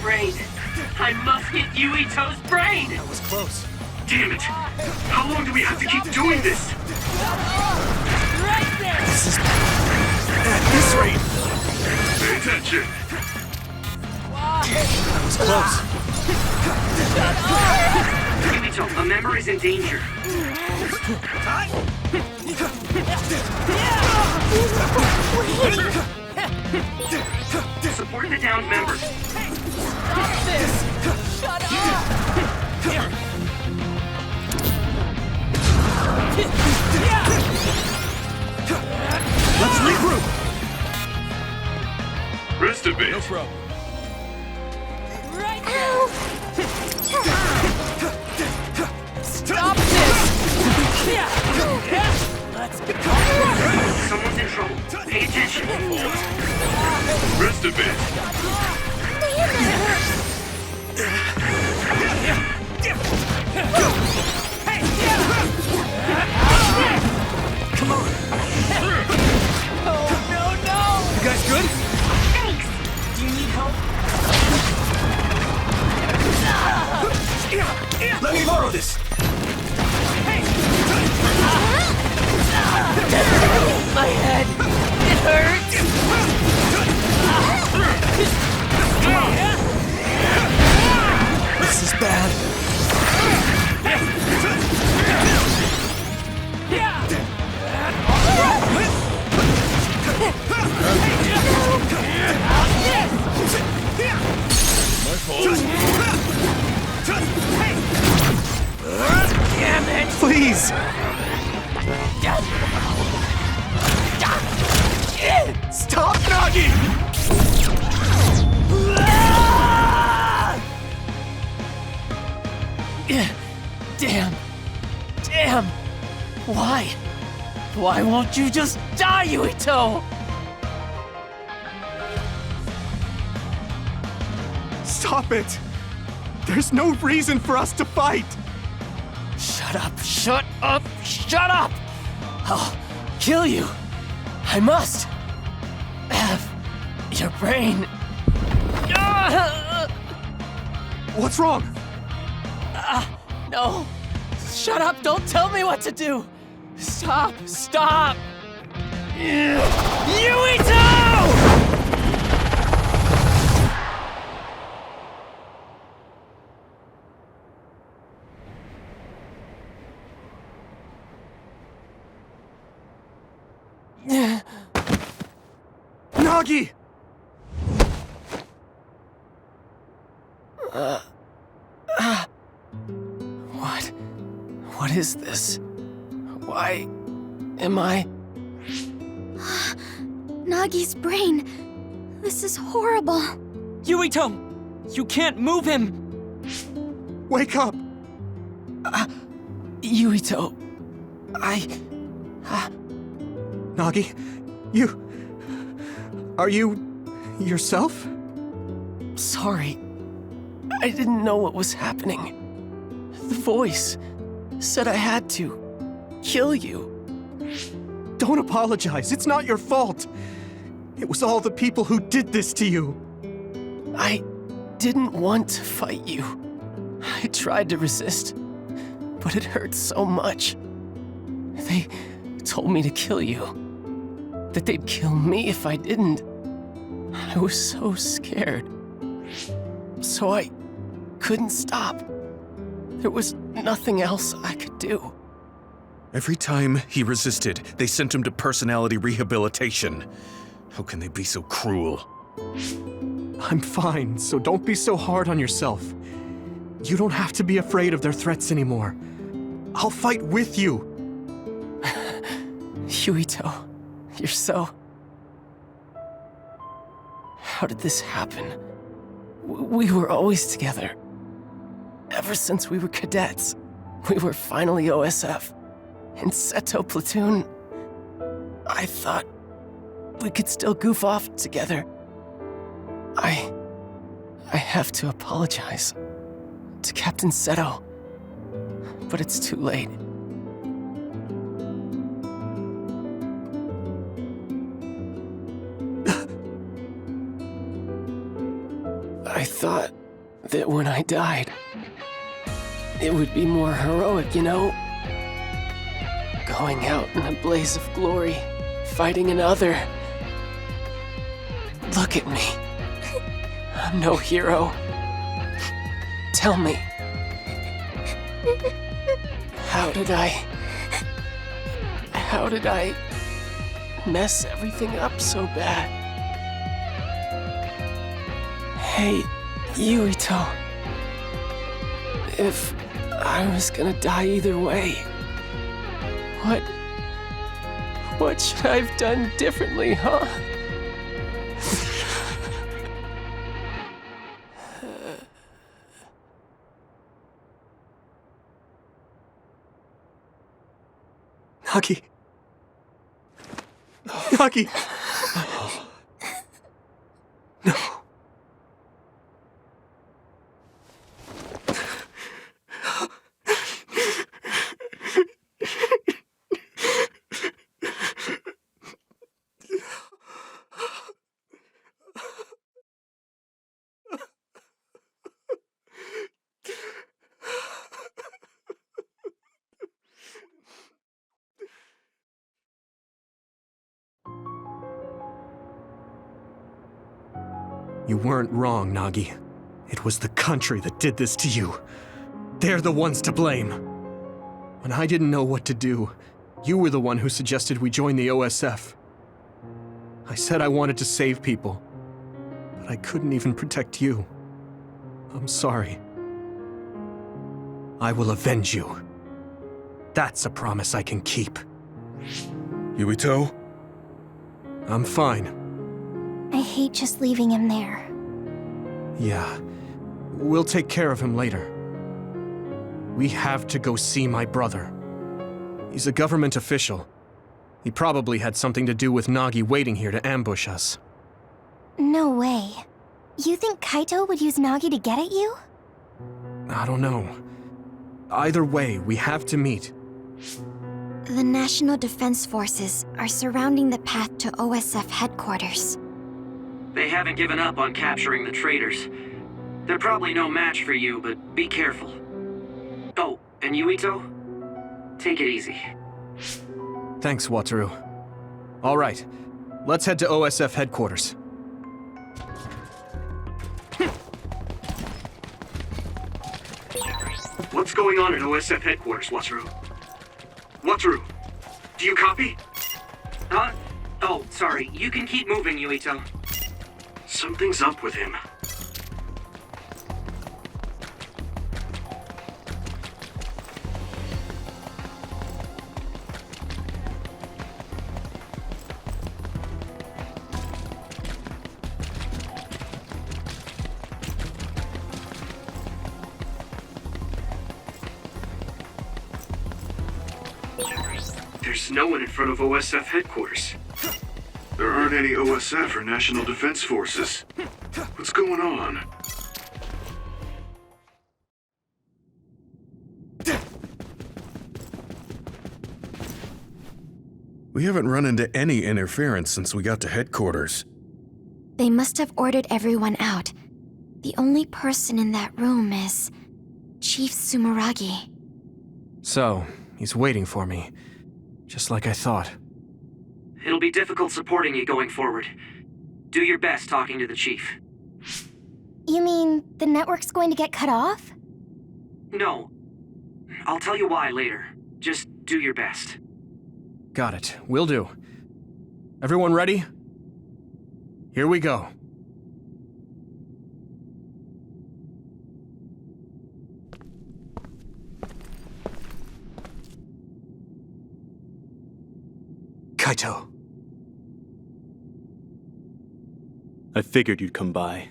Speaker 16: brain. I must get Yuito's brain!
Speaker 3: That was close.
Speaker 2: Damn it! How long do we have to keep doing this?
Speaker 21: Right there!
Speaker 3: This is... At this rate...
Speaker 11: Pay attention.
Speaker 3: That was close.
Speaker 16: Yuito, a member is in danger. Support the downed member.
Speaker 21: Stop this! Shut up!
Speaker 3: Let's regroup!
Speaker 11: Rest a bit.
Speaker 3: No problem.
Speaker 21: Right there! Stop this! Let's go!
Speaker 16: Someone's in trouble. Pay attention.
Speaker 11: Rest a bit.
Speaker 3: Come on!
Speaker 21: Oh, no!
Speaker 3: You guys good?
Speaker 1: Thanks.
Speaker 21: Do you need help?
Speaker 3: Let me borrow this!
Speaker 21: My head! It hurts!
Speaker 3: This is bad.
Speaker 21: Damn it!
Speaker 3: Please! Stop knocking!
Speaker 21: Damn! Why? Why won't you just die, Yuito?
Speaker 3: Stop it! There's no reason for us to fight!
Speaker 21: Shut up! Shut up! Shut up! I'll kill you! I must have your brain.
Speaker 3: What's wrong?
Speaker 21: No! Shut up! Don't tell me what to do! Stop! Stop! Yuito!
Speaker 3: Nagi!
Speaker 21: What is this? Why am I...
Speaker 15: Nagi's brain. This is horrible.
Speaker 4: Yuito! You can't move him!
Speaker 3: Wake up!
Speaker 21: Yuito...
Speaker 3: Nagi, you... Are you... yourself?
Speaker 21: Sorry. I didn't know what was happening. The voice said I had to kill you.
Speaker 3: Don't apologize. It's not your fault. It was all the people who did this to you.
Speaker 21: I didn't want to fight you. I tried to resist, but it hurt so much. They told me to kill you. That they'd kill me if I didn't. I was so scared. So I couldn't stop. There was nothing else I could do.
Speaker 8: Every time he resisted, they sent him to personality rehabilitation. How can they be so cruel?
Speaker 3: I'm fine, so don't be so hard on yourself. You don't have to be afraid of their threats anymore. I'll fight with you.
Speaker 21: Yuito, you're so... How did this happen? We were always together. Ever since we were cadets. We were finally OSF. In Seto Platoon, I thought we could still goof off together. I have to apologize to Captain Seto, but it's too late. I I thought that when I died, it would be more heroic, you know? Going out in a blaze of glory, fighting another. Look at me. I'm no hero. Tell me. How did I mess everything up so bad? Hey, Yuito. If I was gonna die either way, what should I have done differently, huh?
Speaker 3: Nagi. Nagi. No. You weren't wrong, Nagi. It was the country that did this to you. They're the ones to blame. When I didn't know what to do, you were the one who suggested we join the OSF. I said I wanted to save people, but I couldn't even protect you. I'm sorry. I will avenge you. That's a promise I can keep.
Speaker 8: Yuito?
Speaker 3: I'm fine.
Speaker 9: I hate just leaving him there.
Speaker 3: Yeah. We'll take care of him later. We have to go see my brother. He's a government official. He probably had something to do with Nagi waiting here to ambush us.
Speaker 9: No way. You think Kaito would use Nagi to get at you?
Speaker 3: I don't know. Either way, we have to meet.
Speaker 15: The National Defense Forces are surrounding the path to OSF headquarters.
Speaker 16: They haven't given up on capturing the traitors. They're probably no match for you, but be careful. Oh, and Yuito? Take it easy.
Speaker 3: Thanks, Wataru. All right, let's head to OSF headquarters.
Speaker 2: What's going on at OSF headquarters, Wataru? Wataru, do you copy?
Speaker 16: Huh? Oh, sorry. You can keep moving, Yuito.
Speaker 2: Something's up with him. There's no one in front of OSF headquarters.
Speaker 11: There aren't any OSF or National Defense Forces. What's going on?
Speaker 8: We haven't run into any interference since we got to headquarters.
Speaker 15: They must have ordered everyone out. The only person in that room is Chief Sumeragi.
Speaker 3: So, he's waiting for me. Just like I thought.
Speaker 16: It'll be difficult supporting you going forward. Do your best talking to the chief.
Speaker 9: You mean the network's going to get cut off?
Speaker 16: No. I'll tell you why later. Just do your best.
Speaker 3: Got it. Will do. Everyone ready? Here we go. Kaito.
Speaker 13: I figured you'd come by.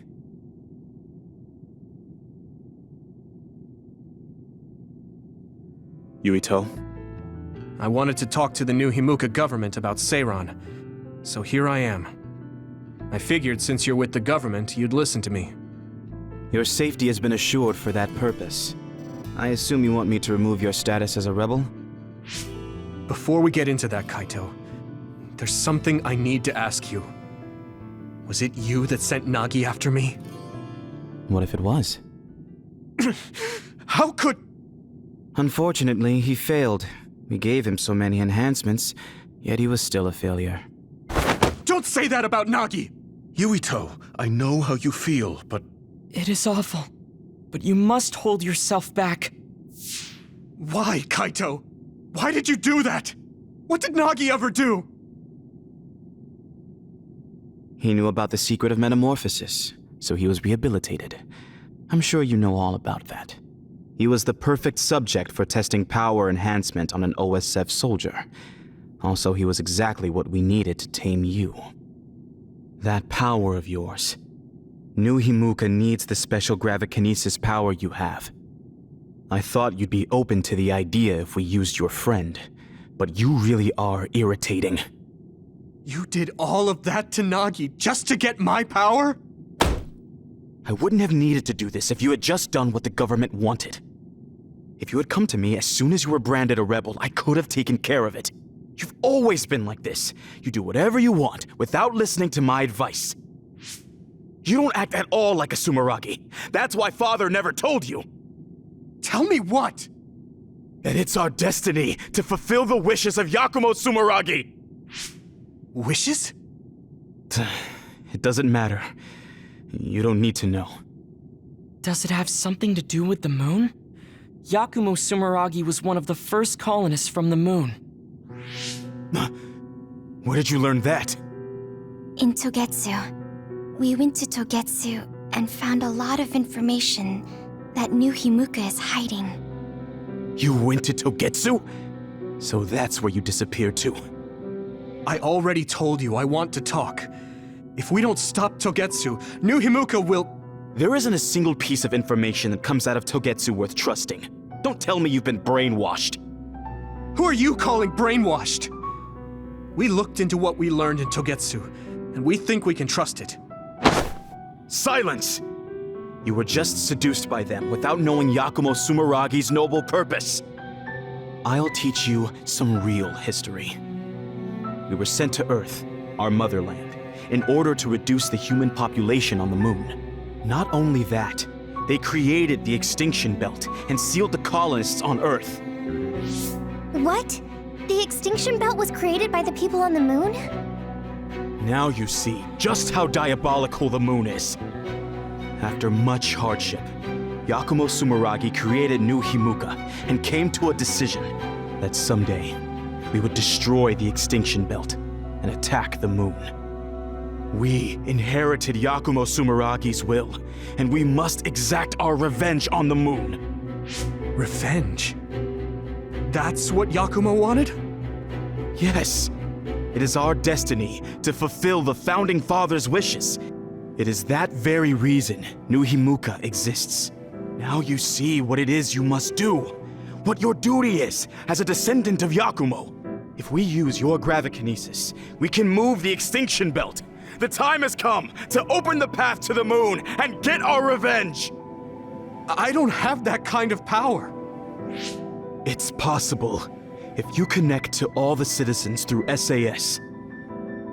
Speaker 13: Yuito?
Speaker 3: I wanted to talk to the new Himuka government about Seiran, so here I am. I figured since you're with the government, you'd listen to me.
Speaker 22: Your safety has been assured for that purpose. I assume you want me to remove your status as a rebel?
Speaker 3: Before we get into that, Kaito, there's something I need to ask you. Was it you that sent Nagi after me?
Speaker 22: What if it was?
Speaker 3: How could...
Speaker 22: Unfortunately, he failed. We gave him so many enhancements, yet he was still a failure.
Speaker 3: Don't say that about Nagi!
Speaker 8: Yuito, I know how you feel, but...
Speaker 4: It is awful, but you must hold yourself back.
Speaker 3: Why, Kaito? Why did you do that? What did Nagi ever do?
Speaker 22: He knew about the secret of metamorphosis, so he was rehabilitated. I'm sure you know all about that. He was the perfect subject for testing power enhancement on an OSF soldier. Also, he was exactly what we needed to tame you. That power of yours. New Himuka needs the special gravikinesis power you have. I thought you'd be open to the idea if we used your friend, but you really are irritating.
Speaker 3: You did all of that to Nagi just to get my power?
Speaker 22: I wouldn't have needed to do this if you had just done what the government wanted. If you had come to me as soon as you were branded a rebel, I could have taken care of it. You've always been like this. You do whatever you want without listening to my advice. You don't act at all like a Sumeragi. That's why Father never told you.
Speaker 3: Tell me what?
Speaker 22: That it's our destiny to fulfill the wishes of Yakumo Sumeragi.
Speaker 3: Wishes?
Speaker 22: It doesn't matter. You don't need to know.
Speaker 4: Does it have something to do with the moon? Yakumo Sumeragi was one of the first colonists from the moon.
Speaker 22: Where did you learn that?
Speaker 15: In Togetsu. We went to Togetsu and found a lot of information that New Himuka is hiding.
Speaker 22: You went to Togetsu? So that's where you disappeared to.
Speaker 3: I already told you I want to talk. If we don't stop Togetsu, New Himuka will...
Speaker 22: There isn't a single piece of information that comes out of Togetsu worth trusting. Don't tell me you've been brainwashed.
Speaker 3: Who are you calling brainwashed? We looked into what we learned in Togetsu, and we think we can trust it.
Speaker 22: Silence! You were just seduced by them without knowing Yakumo Sumeragi's noble purpose. I'll teach you some real history. We were sent to Earth, our motherland, in order to reduce the human population on the moon. Not only that, they created the extinction belt and sealed the colonists on Earth.
Speaker 9: What? The extinction belt was created by the people on the moon?
Speaker 22: Now you see just how diabolical the moon is. After much hardship, Yakumo Sumeragi created New Himuka and came to a decision that someday we would destroy the extinction belt and attack the moon. We inherited Yakumo Sumeragi's will, and we must exact our revenge on the moon.
Speaker 3: Revenge? That's what Yakumo wanted?
Speaker 22: Yes. It is our destiny to fulfill the Founding Father's wishes. It is that very reason New Himuka exists. Now you see what it is you must do. What your duty is as a descendant of Yakumo. If we use your gravikinesis, we can move the extinction belt. The time has come to open the path to the moon and get our revenge!
Speaker 3: I don't have that kind of power.
Speaker 22: It's possible if you connect to all the citizens through SAS.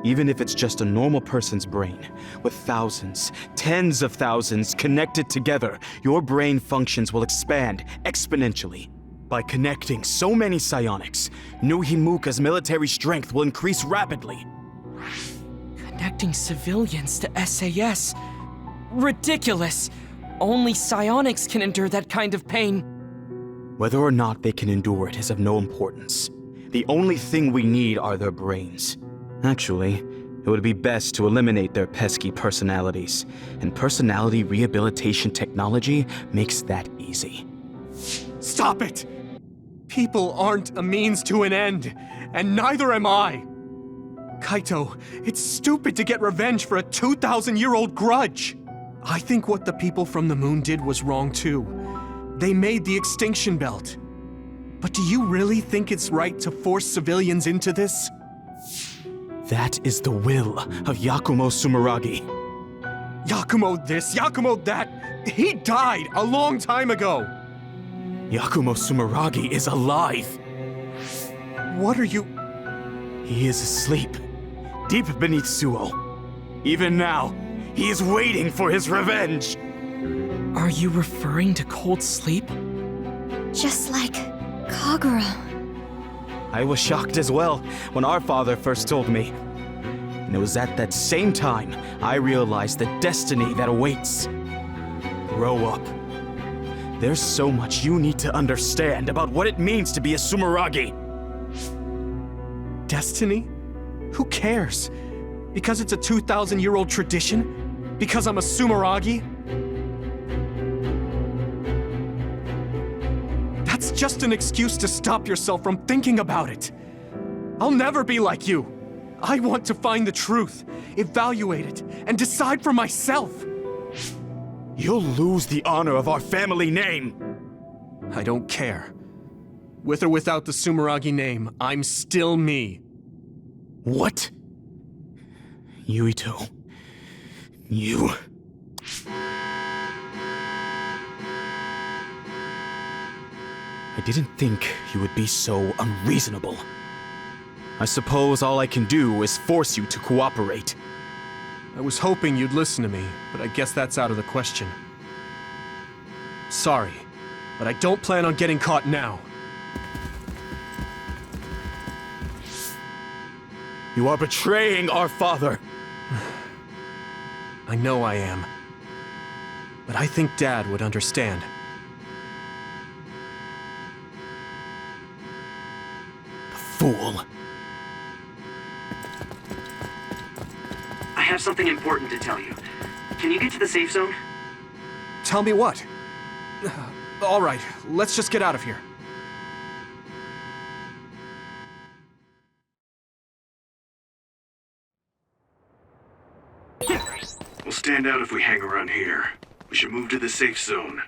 Speaker 22: Even if it's just a normal person's brain, with thousands, tens of thousands connected together, your brain functions will expand exponentially. By connecting so many psionics, New Himuka's military strength will increase rapidly.
Speaker 4: Connecting civilians to SAS? Ridiculous! Only psionics can endure that kind of pain.
Speaker 22: Whether or not they can endure it is of no importance. The only thing we need are their brains. Actually, it would be best to eliminate their pesky personalities, and personality rehabilitation technology makes that easy.
Speaker 3: Stop it! People aren't a means to an end, and neither am I. Kaito, it's stupid to get revenge for a 2,000-year-old grudge. I think what the people from the moon did was wrong too. They made the extinction belt. But do you really think it's right to force civilians into this?
Speaker 22: That is the will of Yakumo Sumeragi.
Speaker 3: Yakumo this, Yakumo that. He died a long time ago.
Speaker 22: Yakumo Sumeragi is alive.
Speaker 3: What are you...
Speaker 22: He is asleep, deep beneath Suo. Even now, he is waiting for his revenge.
Speaker 4: Are you referring to cold sleep?
Speaker 15: Just like Kagura.
Speaker 22: I was shocked as well when our father first told me. And it was at that same time I realized the destiny that awaits. Grow up. There's so much you need to understand about what it means to be a Sumeragi.
Speaker 3: Destiny? Who cares? Because it's a 2,000-year-old tradition? Because I'm a Sumeragi? That's just an excuse to stop yourself from thinking about it. I'll never be like you. I want to find the truth, evaluate it, and decide for myself.
Speaker 22: You'll lose the honor of our family name.
Speaker 3: I don't care. With or without the Sumeragi name, I'm still me.
Speaker 22: What? Yuito. You... I didn't think you would be so unreasonable. I suppose all I can do is force you to cooperate.
Speaker 3: I was hoping you'd listen to me, but I guess that's out of the question. Sorry, but I don't plan on getting caught now.
Speaker 22: You are betraying our father.
Speaker 3: I know I am. But I think Dad would understand.
Speaker 22: Fool.
Speaker 16: I have something important to tell you. Can you get to the safe zone?
Speaker 3: Tell me what? All right, let's just get out of here.
Speaker 11: We'll stand out if we hang around here. We should move to the safe zone.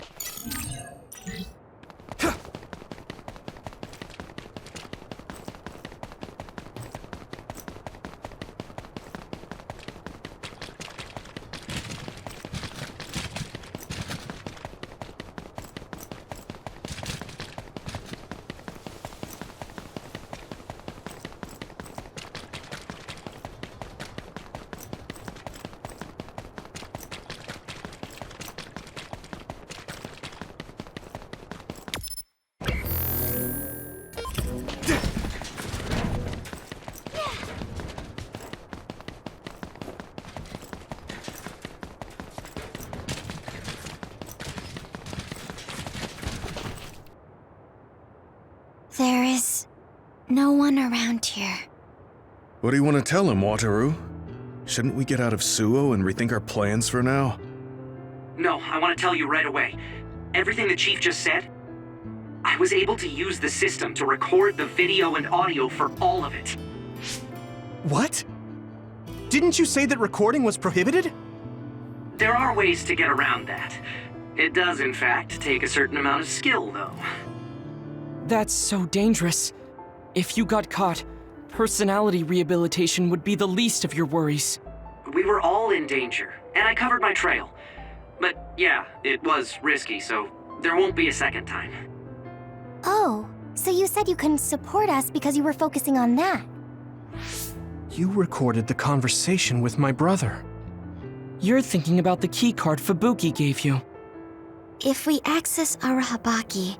Speaker 15: There is no one around here.
Speaker 8: What do you want to tell him, Wataru? Shouldn't we get out of Suo and rethink our plans for now?
Speaker 16: No, I want to tell you right away. Everything the Chief just said, I was able to use the system to record the video and audio for all of it.
Speaker 3: What? Didn't you say that recording was prohibited?
Speaker 16: There are ways to get around that. It does, in fact, take a certain amount of skill, though.
Speaker 4: That's so dangerous. If you got caught, personality rehabilitation would be the least of your worries.
Speaker 16: We were all in danger, and I covered my trail. But yeah, it was risky, so there won't be a second time.
Speaker 9: Oh, so you said you couldn't support us because you were focusing on that.
Speaker 3: You recorded the conversation with my brother.
Speaker 4: You're thinking about the keycard Fubuki gave you.
Speaker 15: If we access Arahabaki,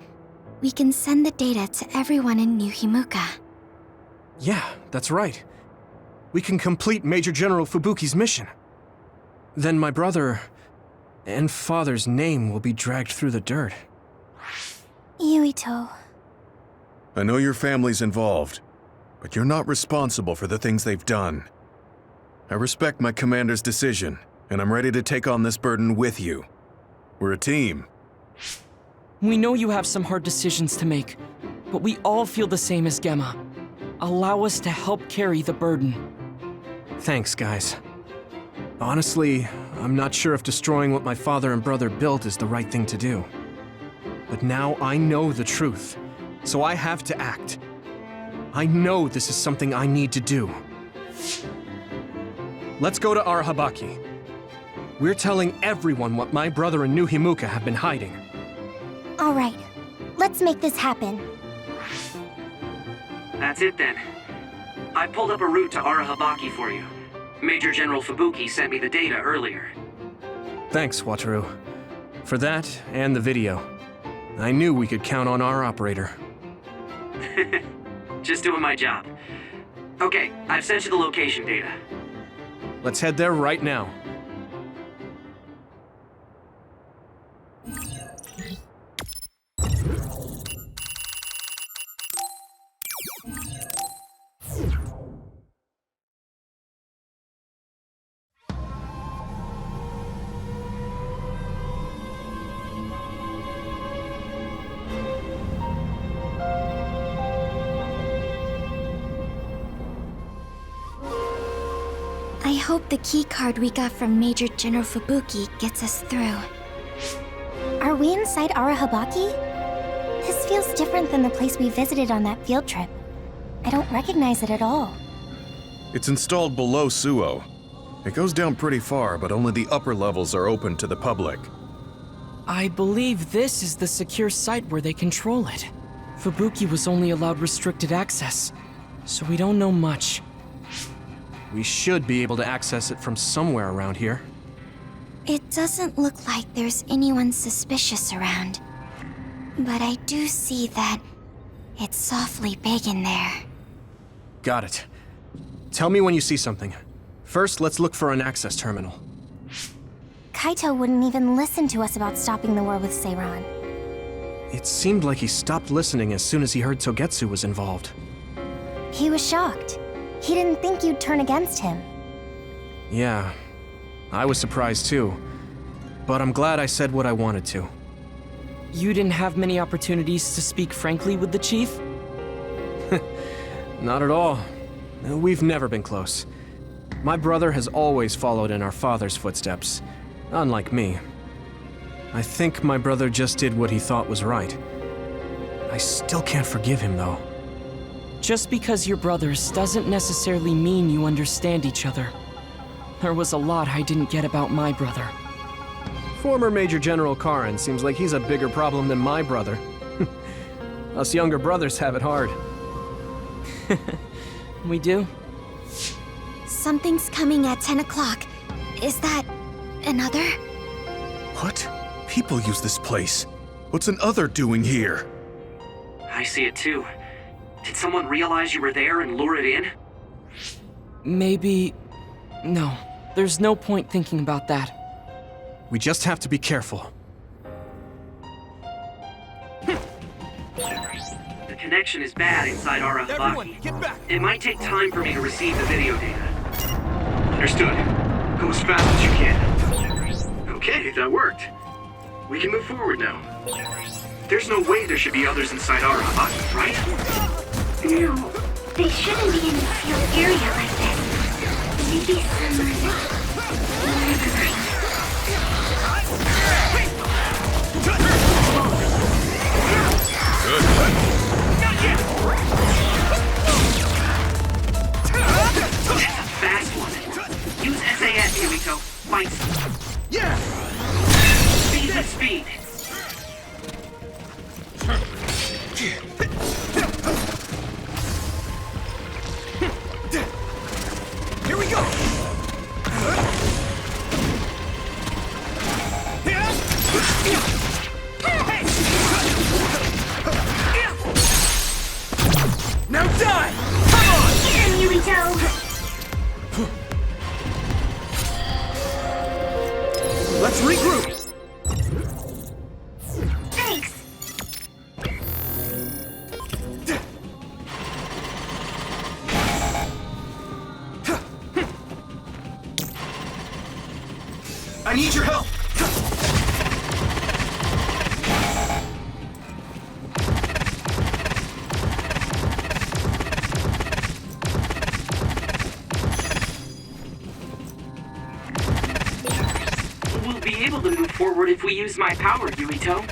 Speaker 15: we can send the data to everyone in New Himuka.
Speaker 3: Yeah, that's right. We can complete Major General Fubuki's mission. Then my brother and father's name will be dragged through the dirt.
Speaker 9: Yuito.
Speaker 8: I know your family's involved, but you're not responsible for the things they've done. I respect my commander's decision, and I'm ready to take on this burden with you. We're a team.
Speaker 4: We know you have some hard decisions to make, but we all feel the same as Gemma. Allow us to help carry the burden.
Speaker 3: Thanks, guys. Honestly, I'm not sure if destroying what my father and brother built is the right thing to do. But now I know the truth, so I have to act. I know this is something I need to do. Let's go to Arahabaki. We're telling everyone what my brother and New Himuka have been hiding.
Speaker 9: All right, let's make this happen.
Speaker 16: That's it then. I pulled up a route to Arahabaki for you. Major General Fubuki sent me the data earlier.
Speaker 3: Thanks, Wataru. For that, and the video. I knew we could count on our operator.
Speaker 16: Just doing my job. Okay, I've sent you the location data.
Speaker 3: Let's head there right now.
Speaker 15: I hope the keycard we got from Major General Fubuki gets us through.
Speaker 9: Are we inside Arahabaki? This feels different than the place we visited on that field trip. I don't recognize it at all.
Speaker 8: It's installed below Suo. It goes down pretty far, but only the upper levels are open to the public.
Speaker 4: I believe this is the secure site where they control it. Fubuki was only allowed restricted access, so we don't know much.
Speaker 3: We should be able to access it from somewhere around here.
Speaker 15: It doesn't look like there's anyone suspicious around. But I do see that it's awfully big in there.
Speaker 3: Got it. Tell me when you see something. First, let's look for an access terminal.
Speaker 9: Kaito wouldn't even listen to us about stopping the war with Seiran.
Speaker 3: It seemed like he stopped listening as soon as he heard Togetsu was involved.
Speaker 9: He was shocked. He didn't think you'd turn against him.
Speaker 3: Yeah, I was surprised too. But I'm glad I said what I wanted to.
Speaker 4: You didn't have many opportunities to speak frankly with the chief?
Speaker 3: Not at all. We've never been close. My brother has always followed in our father's footsteps, unlike me. I think my brother just did what he thought was right. I still can't forgive him, though.
Speaker 4: Just because you're brothers doesn't necessarily mean you understand each other. There was a lot I didn't get about my brother.
Speaker 3: Former Major General Karin seems like he's a bigger problem than my brother. Us younger brothers have it hard.
Speaker 4: We do?
Speaker 15: Something's coming at 10 o'clock. Is that another?
Speaker 8: What? People use this place. What's an other doing here?
Speaker 16: I see it too. Did someone realize you were there and lure it in?
Speaker 4: Maybe... No. There's no point thinking about that.
Speaker 3: We just have to be careful.
Speaker 16: The connection is bad inside Arahabaki. It might take time for me to receive the video data.
Speaker 11: Understood. Go as fast as you can. Okay, that worked. We can move forward now.
Speaker 2: There's no way there should be others inside Arahabaki, right?
Speaker 1: No, they shouldn't be in the field area like this. Maybe someone...
Speaker 2: That's a fast one. Use SAS, Yuito. Fight.
Speaker 3: Yeah!
Speaker 2: Speed and speed.
Speaker 3: Here we go! Now die! Come on!
Speaker 1: Get him, Yuito!
Speaker 3: Let's regroup!
Speaker 1: Thanks!
Speaker 3: I need your help!
Speaker 2: We'll be able to move forward if we use my power, Yuito.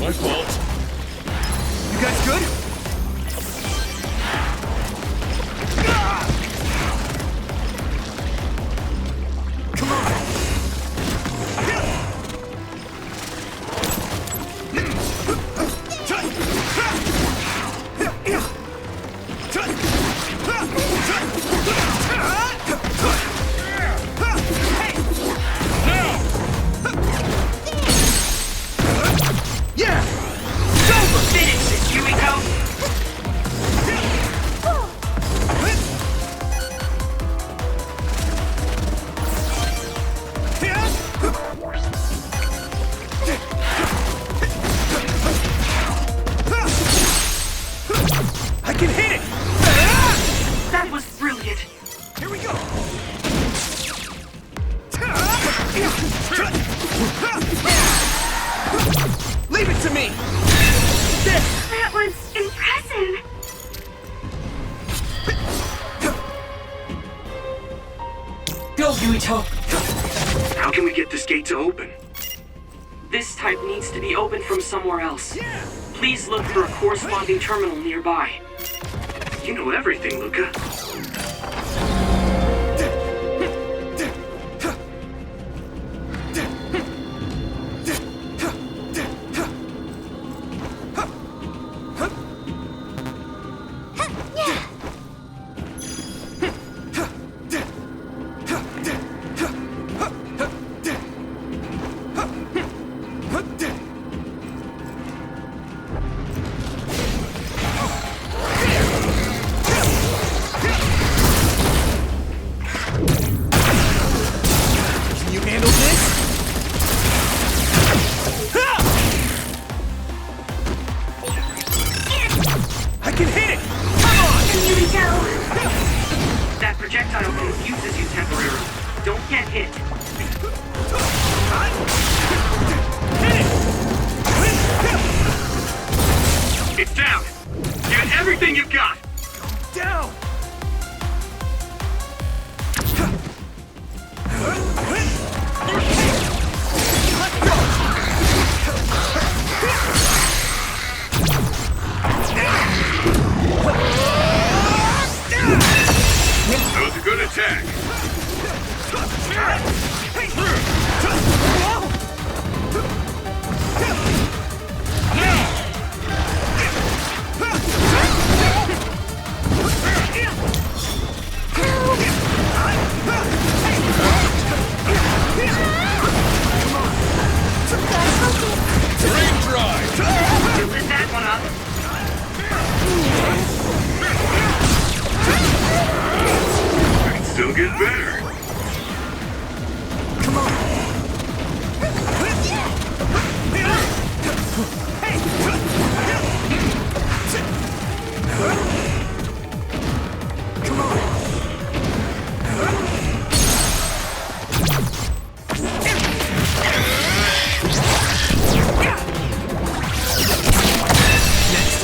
Speaker 3: My fault. You guys good? Come on! Yeah! It's over!
Speaker 16: Finish this, Yuito!
Speaker 3: I can hit it!
Speaker 16: That was brilliant!
Speaker 3: Here we go! Leave it to me!
Speaker 1: That was impressive.
Speaker 16: Go, Yuito!
Speaker 2: How can we get this gate to open?
Speaker 16: This type needs to be opened from somewhere else. Please look for a corresponding terminal nearby.
Speaker 2: You know everything, Luca.
Speaker 3: Can you handle this? I can hit it! Come on!
Speaker 1: Yuito!
Speaker 16: That projectile confuses you temporarily. Don't get hit.
Speaker 2: It's down! Give it everything you've got!
Speaker 3: Down!
Speaker 11: That was a good attack.
Speaker 3: Drain drive!
Speaker 16: Lift that one up.
Speaker 11: It can still get better.
Speaker 3: Come on! Come on!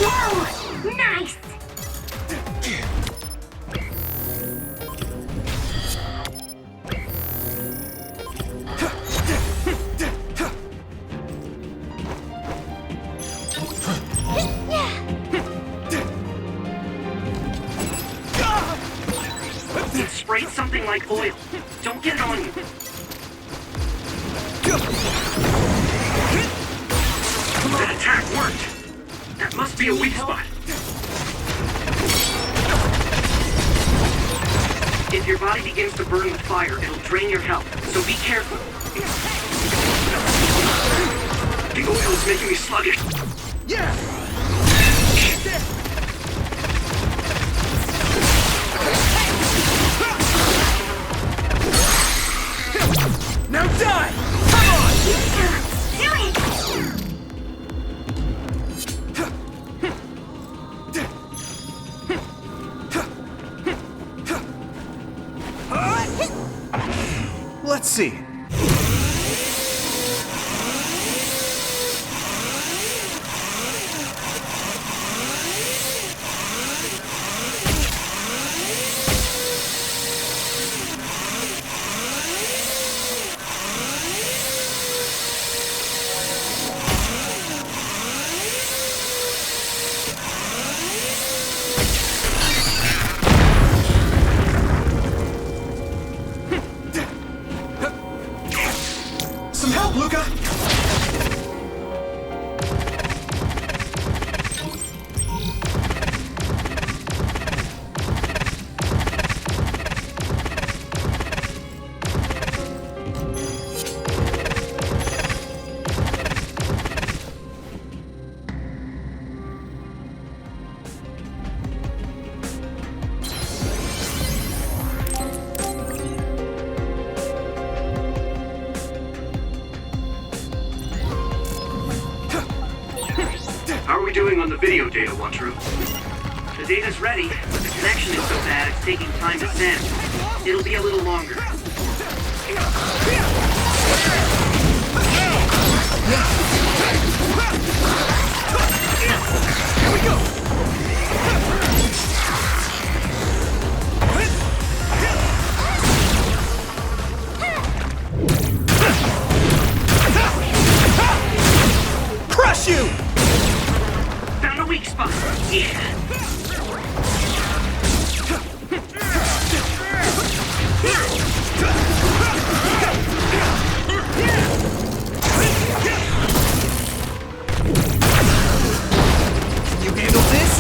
Speaker 1: Whoa! Nice!
Speaker 16: It sprayed something like oil. Don't get it on you.
Speaker 2: That attack worked! That must be a weak spot.
Speaker 16: If your body begins to burn with fire, it'll drain your health, so be careful.
Speaker 2: The oil is making me sluggish.
Speaker 3: Yeah! Now die! Come on!
Speaker 1: Do it!
Speaker 3: Let's see.
Speaker 2: How are we doing on the video data, Wantru?
Speaker 16: The data's ready, but the connection is so bad it's taking time to send. It'll be a little longer.
Speaker 3: Here we go! Crush you!
Speaker 16: Found a weak spot. Yeah.
Speaker 3: Can you handle this?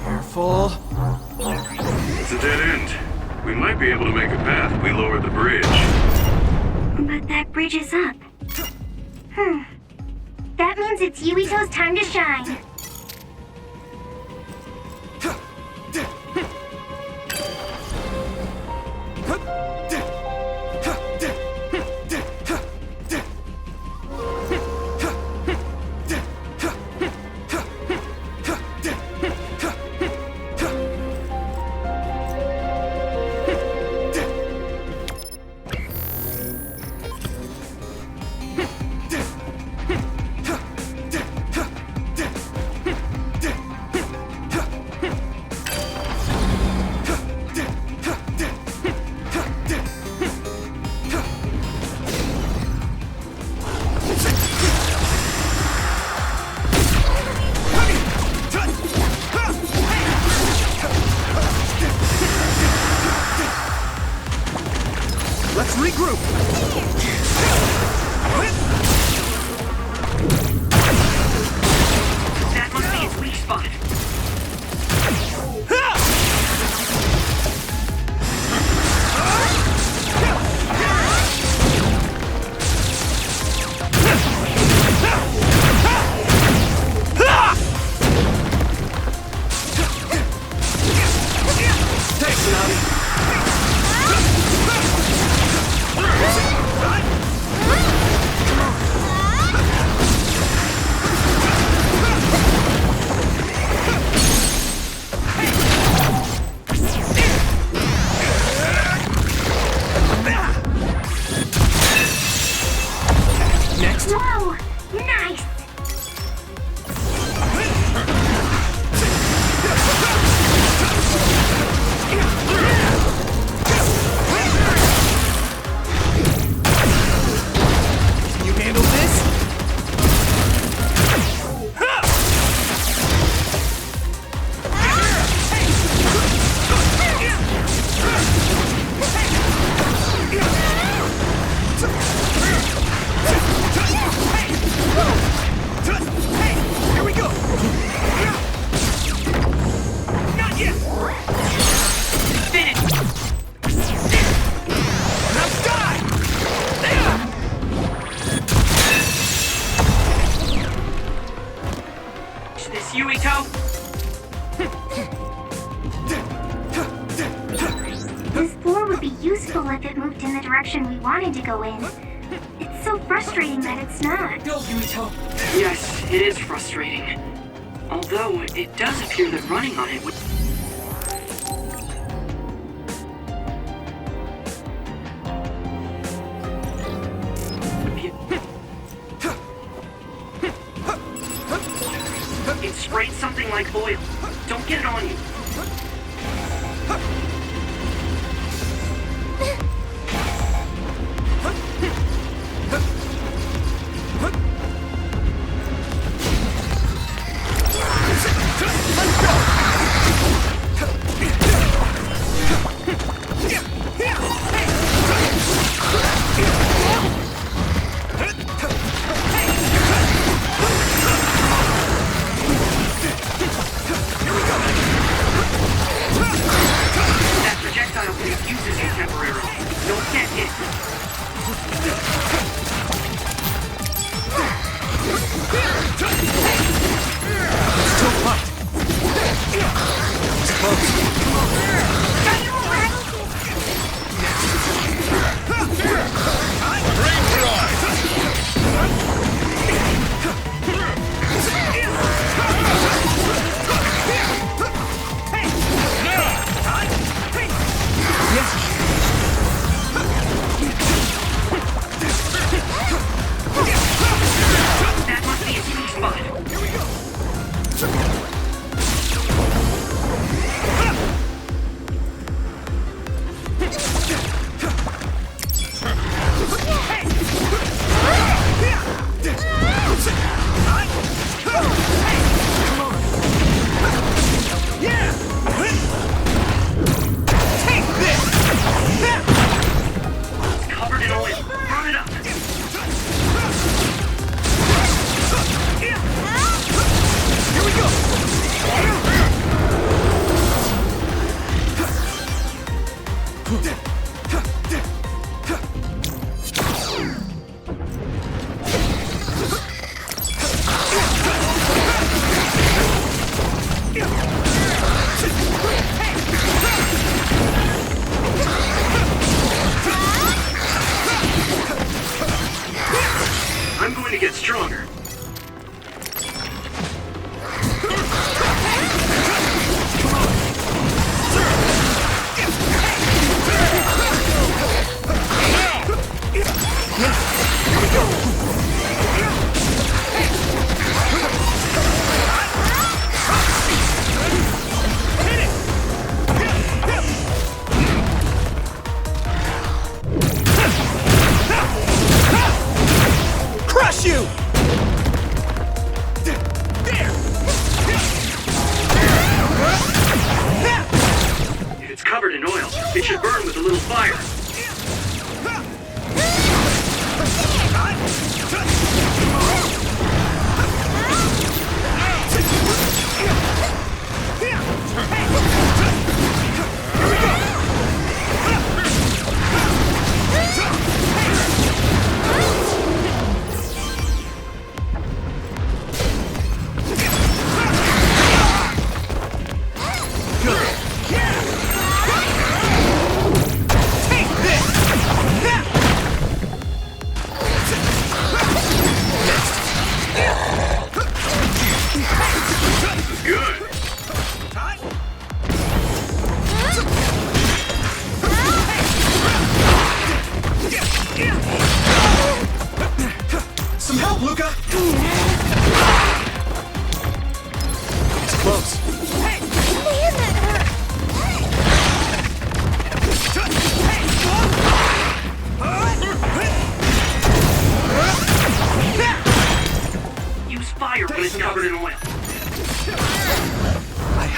Speaker 3: Careful.
Speaker 11: It's a dead end. We might be able to make a path if we lower the bridge.
Speaker 1: But that bridge is up. That means it's Yuito's time to shine. Let's regroup!
Speaker 16: That must be its weak spot.
Speaker 3: Thanks, Nami! Next.
Speaker 1: Whoa! Nice!
Speaker 3: Can you handle this? Here we go! Not yet!
Speaker 16: Finish!
Speaker 3: Now die!
Speaker 16: This Yuito?
Speaker 1: This floor would be useful if it moved in the direction we wanted to go in. It's so frustrating that it's not.
Speaker 16: Go, Yuito. Yes, it is frustrating. Although, it does appear that running on it would... It sprayed something like oil. Don't get it on you.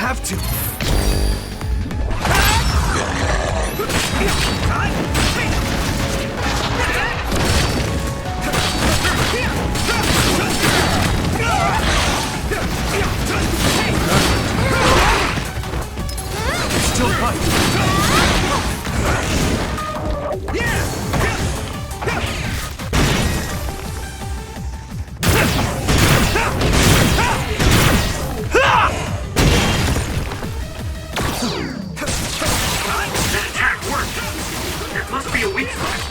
Speaker 3: have to. Still fight.
Speaker 2: That attack worked. There must be a weak spot.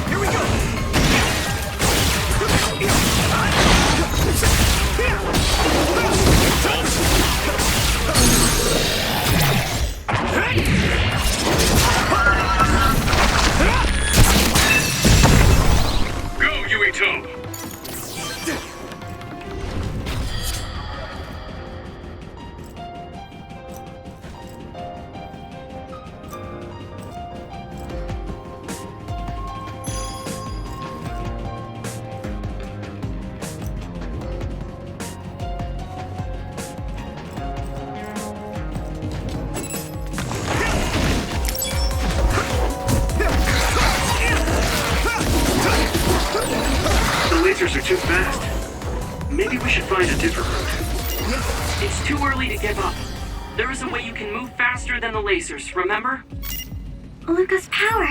Speaker 3: Here we go.
Speaker 11: Go, Yuito!
Speaker 2: The lasers are too fast. Maybe we should find a different route.
Speaker 16: It's too early to give up. There is a way you can move faster than the lasers, remember?
Speaker 1: Luca's power.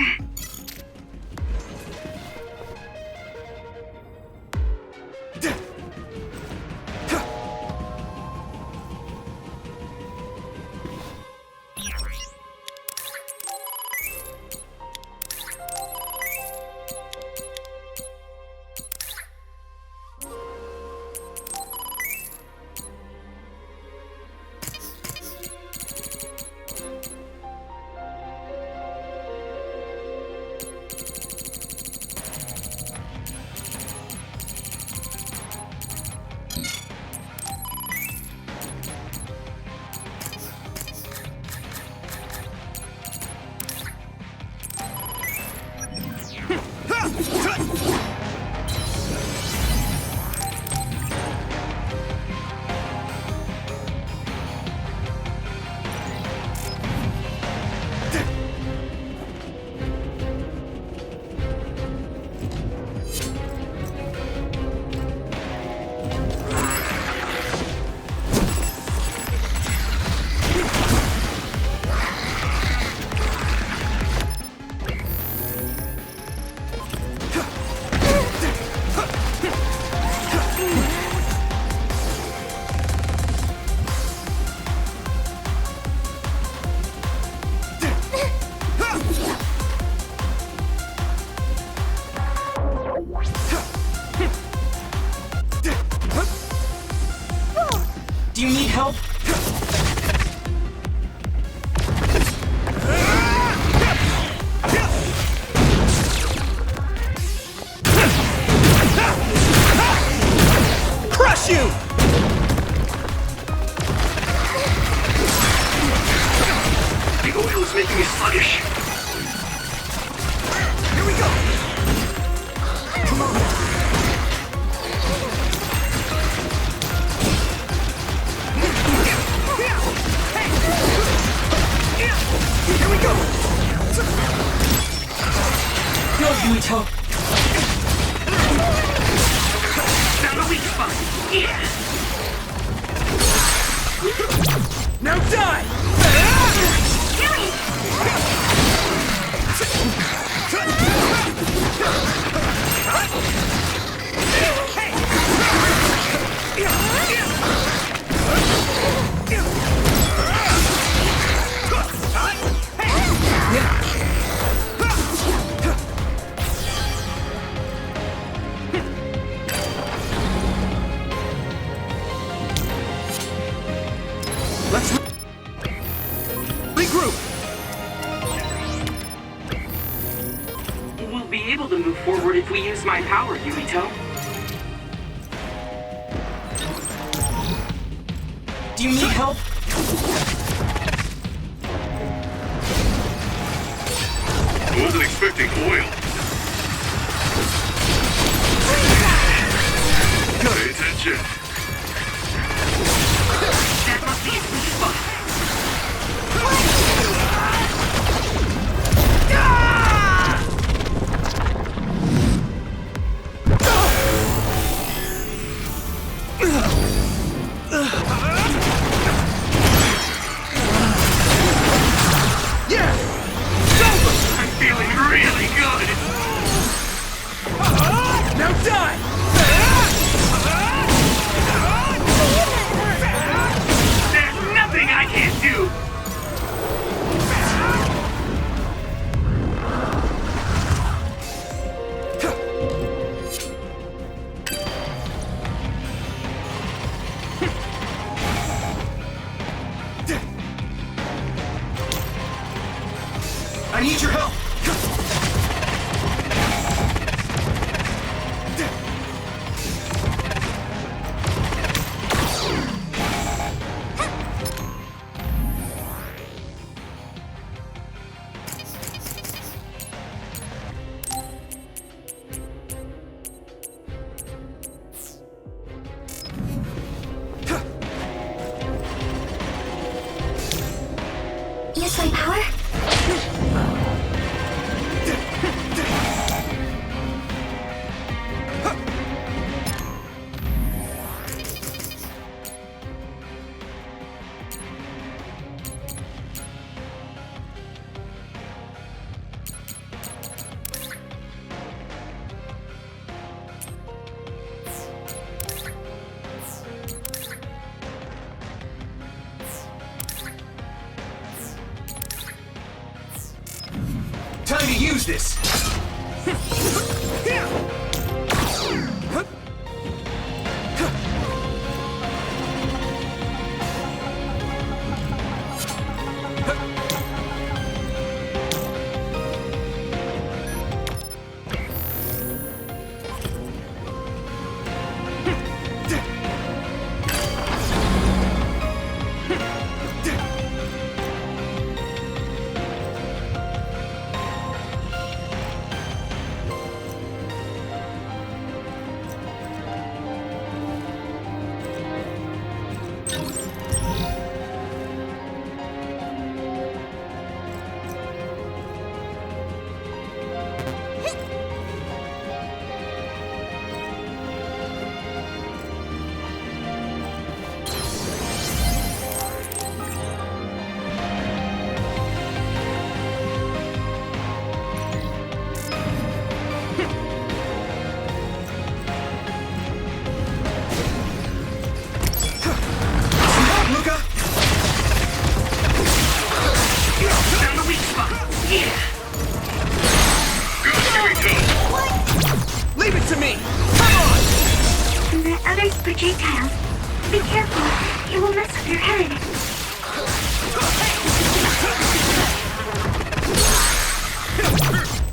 Speaker 4: Do you need help?
Speaker 3: Crush you!
Speaker 2: The oil is making me sluggish.
Speaker 3: Here we go! Come on! Here we go!
Speaker 4: No, Yuito.
Speaker 2: Found a weak spot. Yeah.
Speaker 3: Now die! Let's regroup.
Speaker 16: We'll be able to move forward if we use my power, Yuito.
Speaker 4: Do you need help?
Speaker 11: I wasn't expecting oil. Pay attention.
Speaker 16: That must be its weak spot.
Speaker 11: I'm feeling really good.
Speaker 3: Now die!
Speaker 11: There's nothing I can't do.
Speaker 3: I need your help!
Speaker 9: Use my power?
Speaker 3: Time to use this! Leave it to me! Come on!
Speaker 1: The other's projectiles. Be careful. It will mess with your head.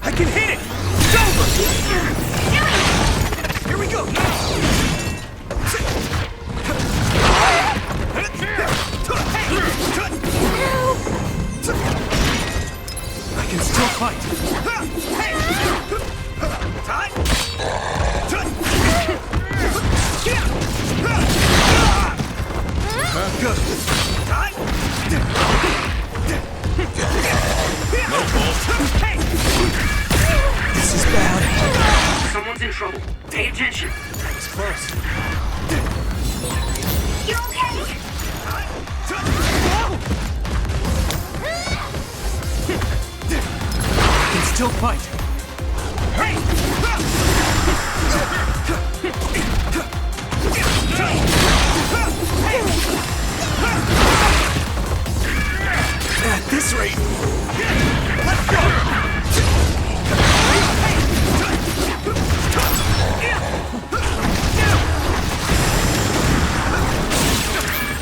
Speaker 3: I can hit it! It's over! Here we go! I can still fight! Good. This is bad.
Speaker 16: Someone's in trouble. Pay attention.
Speaker 3: It's close.
Speaker 1: You okay?
Speaker 3: I can still fight. At this rate, let's go!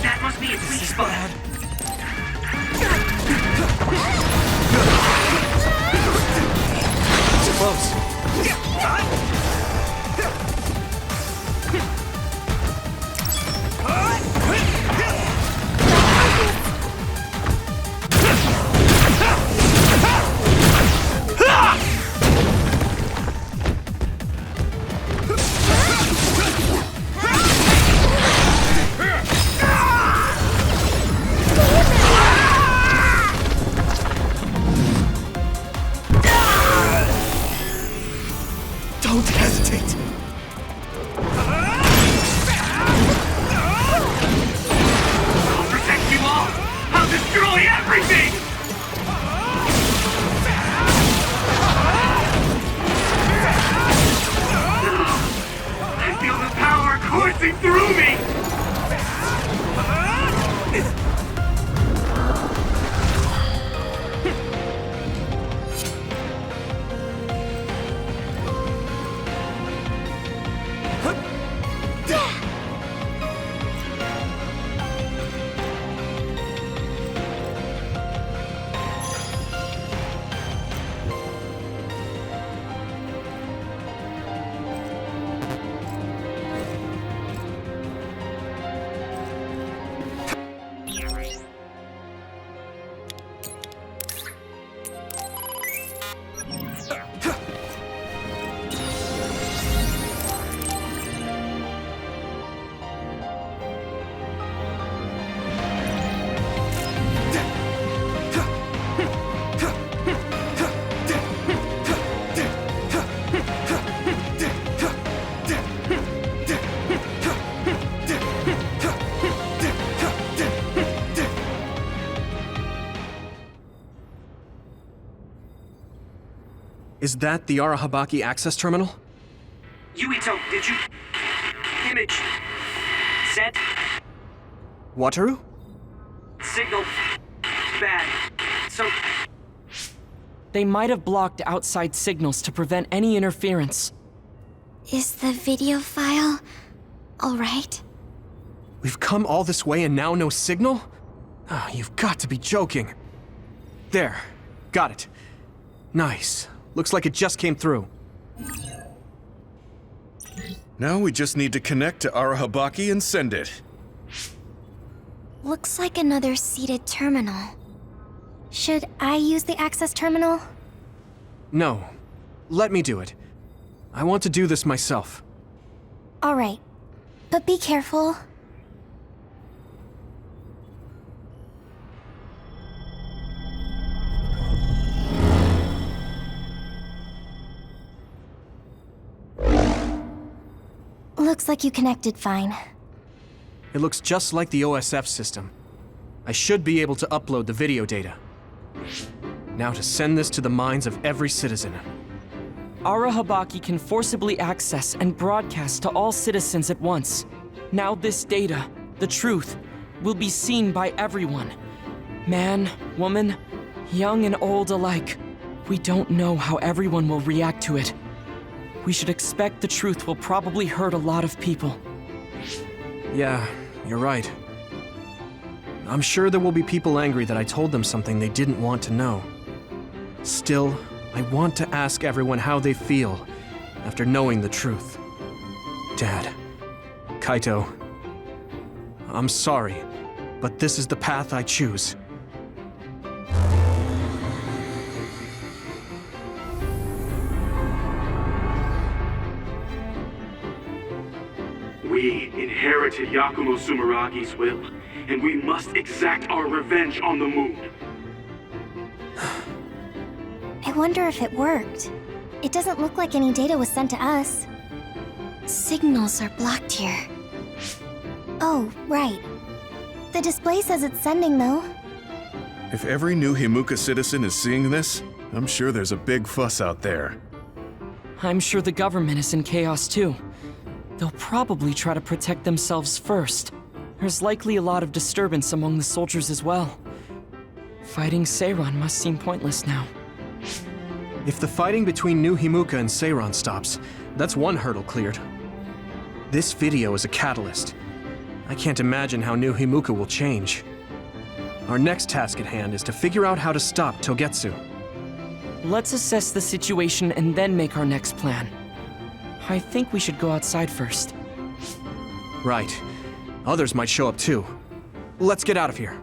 Speaker 16: That must be its weak spot.
Speaker 3: Is that the Arahabaki access terminal?
Speaker 16: Yuito, did you... image... sent?
Speaker 3: Wataru?
Speaker 16: Signal... bad. So...
Speaker 4: They might have blocked outside signals to prevent any interference.
Speaker 15: Is the video file all right?
Speaker 3: We've come all this way and now no signal? Oh, you've got to be joking. There. Got it. Nice. Looks like it just came through.
Speaker 8: Now we just need to connect to Arahabaki and send it.
Speaker 15: Looks like another seated terminal.
Speaker 9: Should I use the access terminal?
Speaker 3: No. Let me do it. I want to do this myself.
Speaker 9: All right. But be careful. Looks like you connected fine.
Speaker 3: It looks just like the OSF system. I should be able to upload the video data. Now to send this to the minds of every citizen.
Speaker 4: Arahabaki can forcibly access and broadcast to all citizens at once. Now this data, the truth, will be seen by everyone. Man, woman, young and old alike. We don't know how everyone will react to it. We should expect the truth will probably hurt a lot of people.
Speaker 3: Yeah, you're right. I'm sure there will be people angry that I told them something they didn't want to know. Still, I want to ask everyone how they feel after knowing the truth. Dad, Kaito, I'm sorry, but this is the path I choose.
Speaker 2: We inherited Yakumo Sumeragi's will, and we must exact our revenge on the moon.
Speaker 9: I wonder if it worked. It doesn't look like any data was sent to us.
Speaker 15: Signals are blocked here.
Speaker 9: Oh, right. The display says it's sending, though.
Speaker 8: If every new Himuka citizen is seeing this, I'm sure there's a big fuss out there.
Speaker 4: I'm sure the government is in chaos too. They'll probably try to protect themselves first. There's likely a lot of disturbance among the soldiers as well. Fighting Seiran must seem pointless now.
Speaker 3: If the fighting between New Himuka and Seiran stops, that's one hurdle cleared. This video is a catalyst. I can't imagine how New Himuka will change. Our next task at hand is to figure out how to stop Togetsu.
Speaker 4: Let's assess the situation and then make our next plan. I think we should go outside first.
Speaker 3: Right. Others might show up too. Let's get out of here.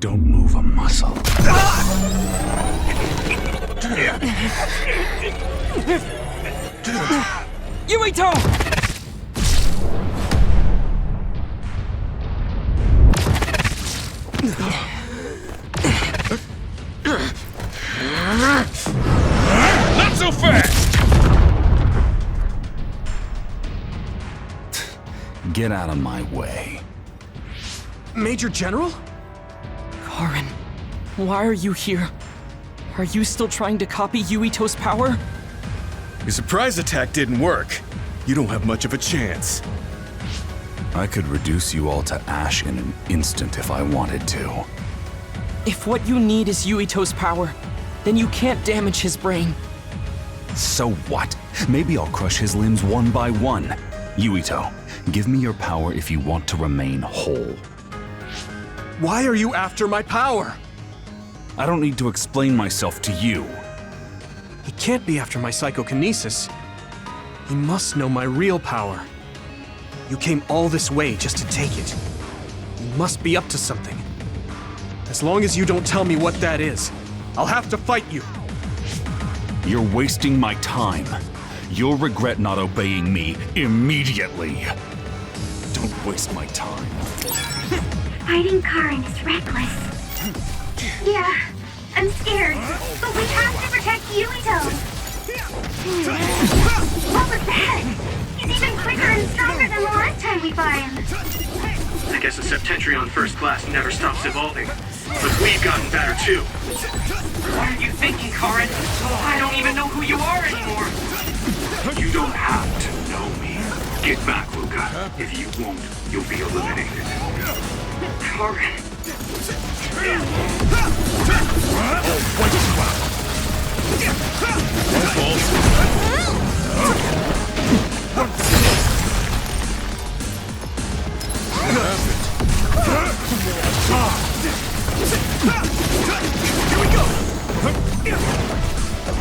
Speaker 11: Don't move a muscle.
Speaker 4: Yuito!
Speaker 11: Not so fast!
Speaker 10: Get out of my way.
Speaker 3: Major General?
Speaker 4: Karen, why are you here? Are you still trying to copy Yuito's power?
Speaker 8: Your surprise attack didn't work. You don't have much of a chance.
Speaker 10: I could reduce you all to ash in an instant if I wanted to.
Speaker 4: If what you need is Yuito's power, then you can't damage his brain.
Speaker 10: So what? Maybe I'll crush his limbs one by one. Yuito, give me your power if you want to remain whole.
Speaker 3: Why are you after my power?
Speaker 10: I don't need to explain myself to you.
Speaker 3: He can't be after my psychokinesis. He must know my real power. You came all this way just to take it. You must be up to something. As long as you don't tell me what that is, I'll have to fight you.
Speaker 10: You're wasting my time. You'll regret not obeying me immediately. Don't waste my time.
Speaker 1: Fighting Karen is reckless. Yeah, I'm scared, but we have to protect Yuito. What was that? He's even quicker and stronger than the last time we fought him.
Speaker 2: I guess guess a Septentrion first class never stops evolving. But we've gotten better too.
Speaker 16: What are you thinking, Karin? I don't even know who you are anymore.
Speaker 11: You don't have to know me. Get back, Luca. If you won't, you'll be eliminated.
Speaker 16: Karin.
Speaker 11: Here we go!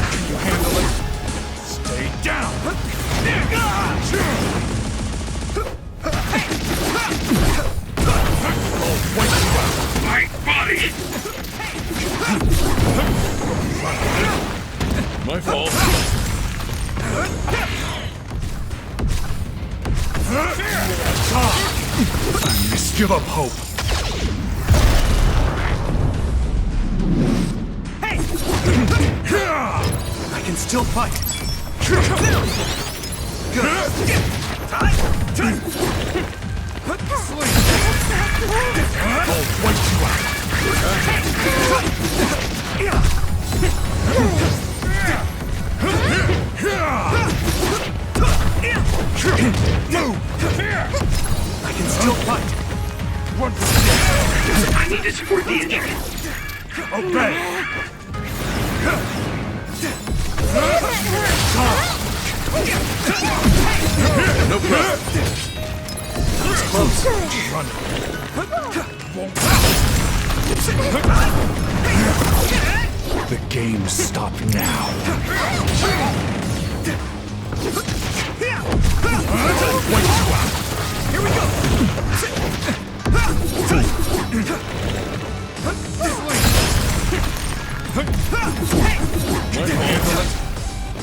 Speaker 11: Can you handle it? Stay down! My body! My fault. Just give up hope.
Speaker 3: I can still fight. I can still fight.
Speaker 2: I need to support the injured.
Speaker 11: Obey. No problem. It's close. Run. The game stopped now. Here we go.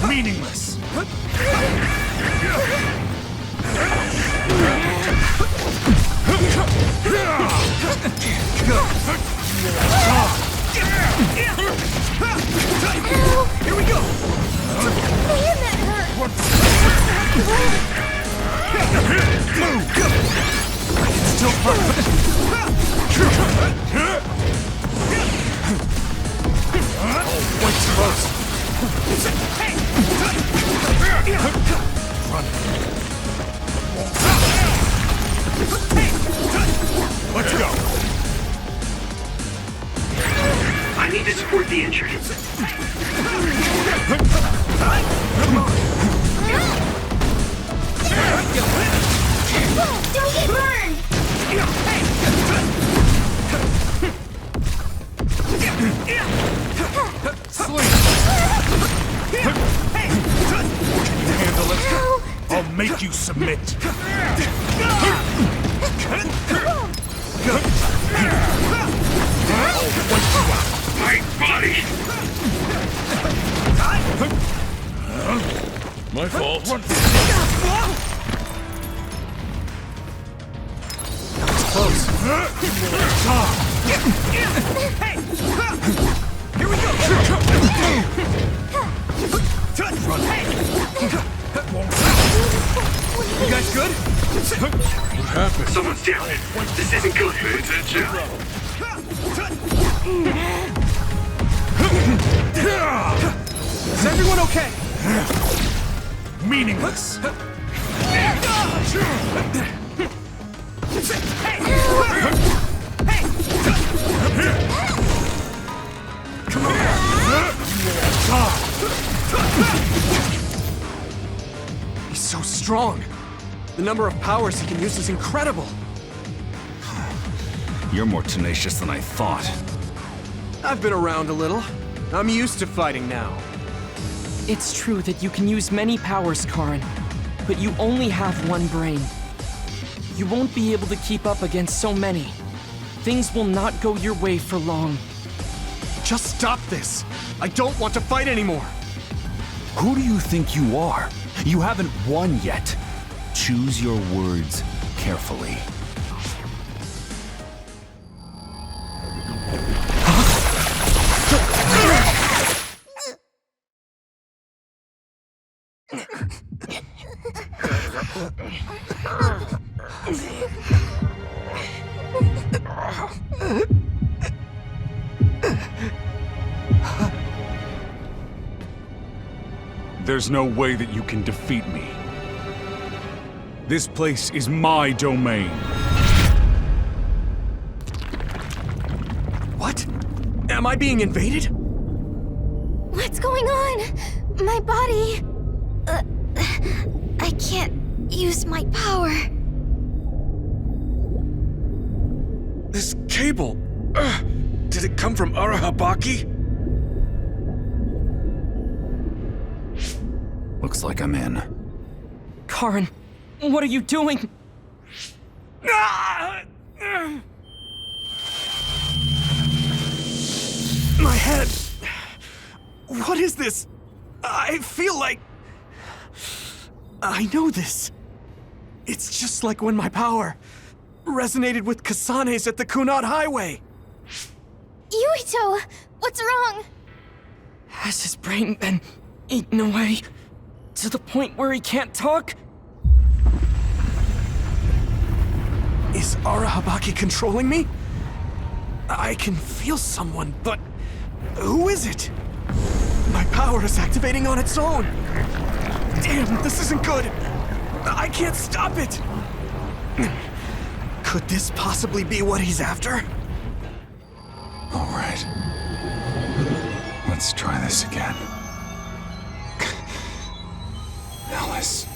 Speaker 11: Meaningless. Here we go.
Speaker 9: Man, that hurt.
Speaker 11: I can still Wait, close. Run. Let's go.
Speaker 2: I need to support the injured.
Speaker 9: Don't get burned!
Speaker 11: Sleep. Can you handle it? I'll make you submit. My body. My fault.
Speaker 3: Close.
Speaker 11: Here we go. Run.
Speaker 3: You guys good?
Speaker 11: What happened?
Speaker 2: Someone's down. This isn't good.
Speaker 11: Pay attention.
Speaker 3: Is everyone okay?
Speaker 11: Meaningless. Come on.
Speaker 3: He's so strong. The number of powers he can use is incredible.
Speaker 10: You're more tenacious than I thought.
Speaker 3: I've been around a little. I'm used to fighting now.
Speaker 4: It's true that you can use many powers, Karin, but you only have one brain. You won't be able to keep up against so many. Things will not go your way for long.
Speaker 3: Just stop this. I don't want to fight anymore.
Speaker 10: Who do you think you are? You haven't won yet. Choose your words carefully. There's no way that you can defeat me. This place is my domain.
Speaker 3: What? Am I being invaded?
Speaker 15: What's going on? My body... I can't use my power.
Speaker 3: This cable... did it come from Arahabaki?
Speaker 10: Looks like I'm in.
Speaker 4: Karen, what are you doing?
Speaker 3: My head... What is this? I feel like... I know this. It's just like when my power resonated with Kasane's at the Kunad Highway.
Speaker 9: Yuito, what's wrong?
Speaker 4: Has his brain been eaten away to the point where he can't talk?
Speaker 3: Is Arahabaki controlling me? I can feel someone, but who is it? My power is activating on its own. Damn, this isn't good. I can't stop it. Could this possibly be what he's after?
Speaker 10: All right. Let's try this again. Alice.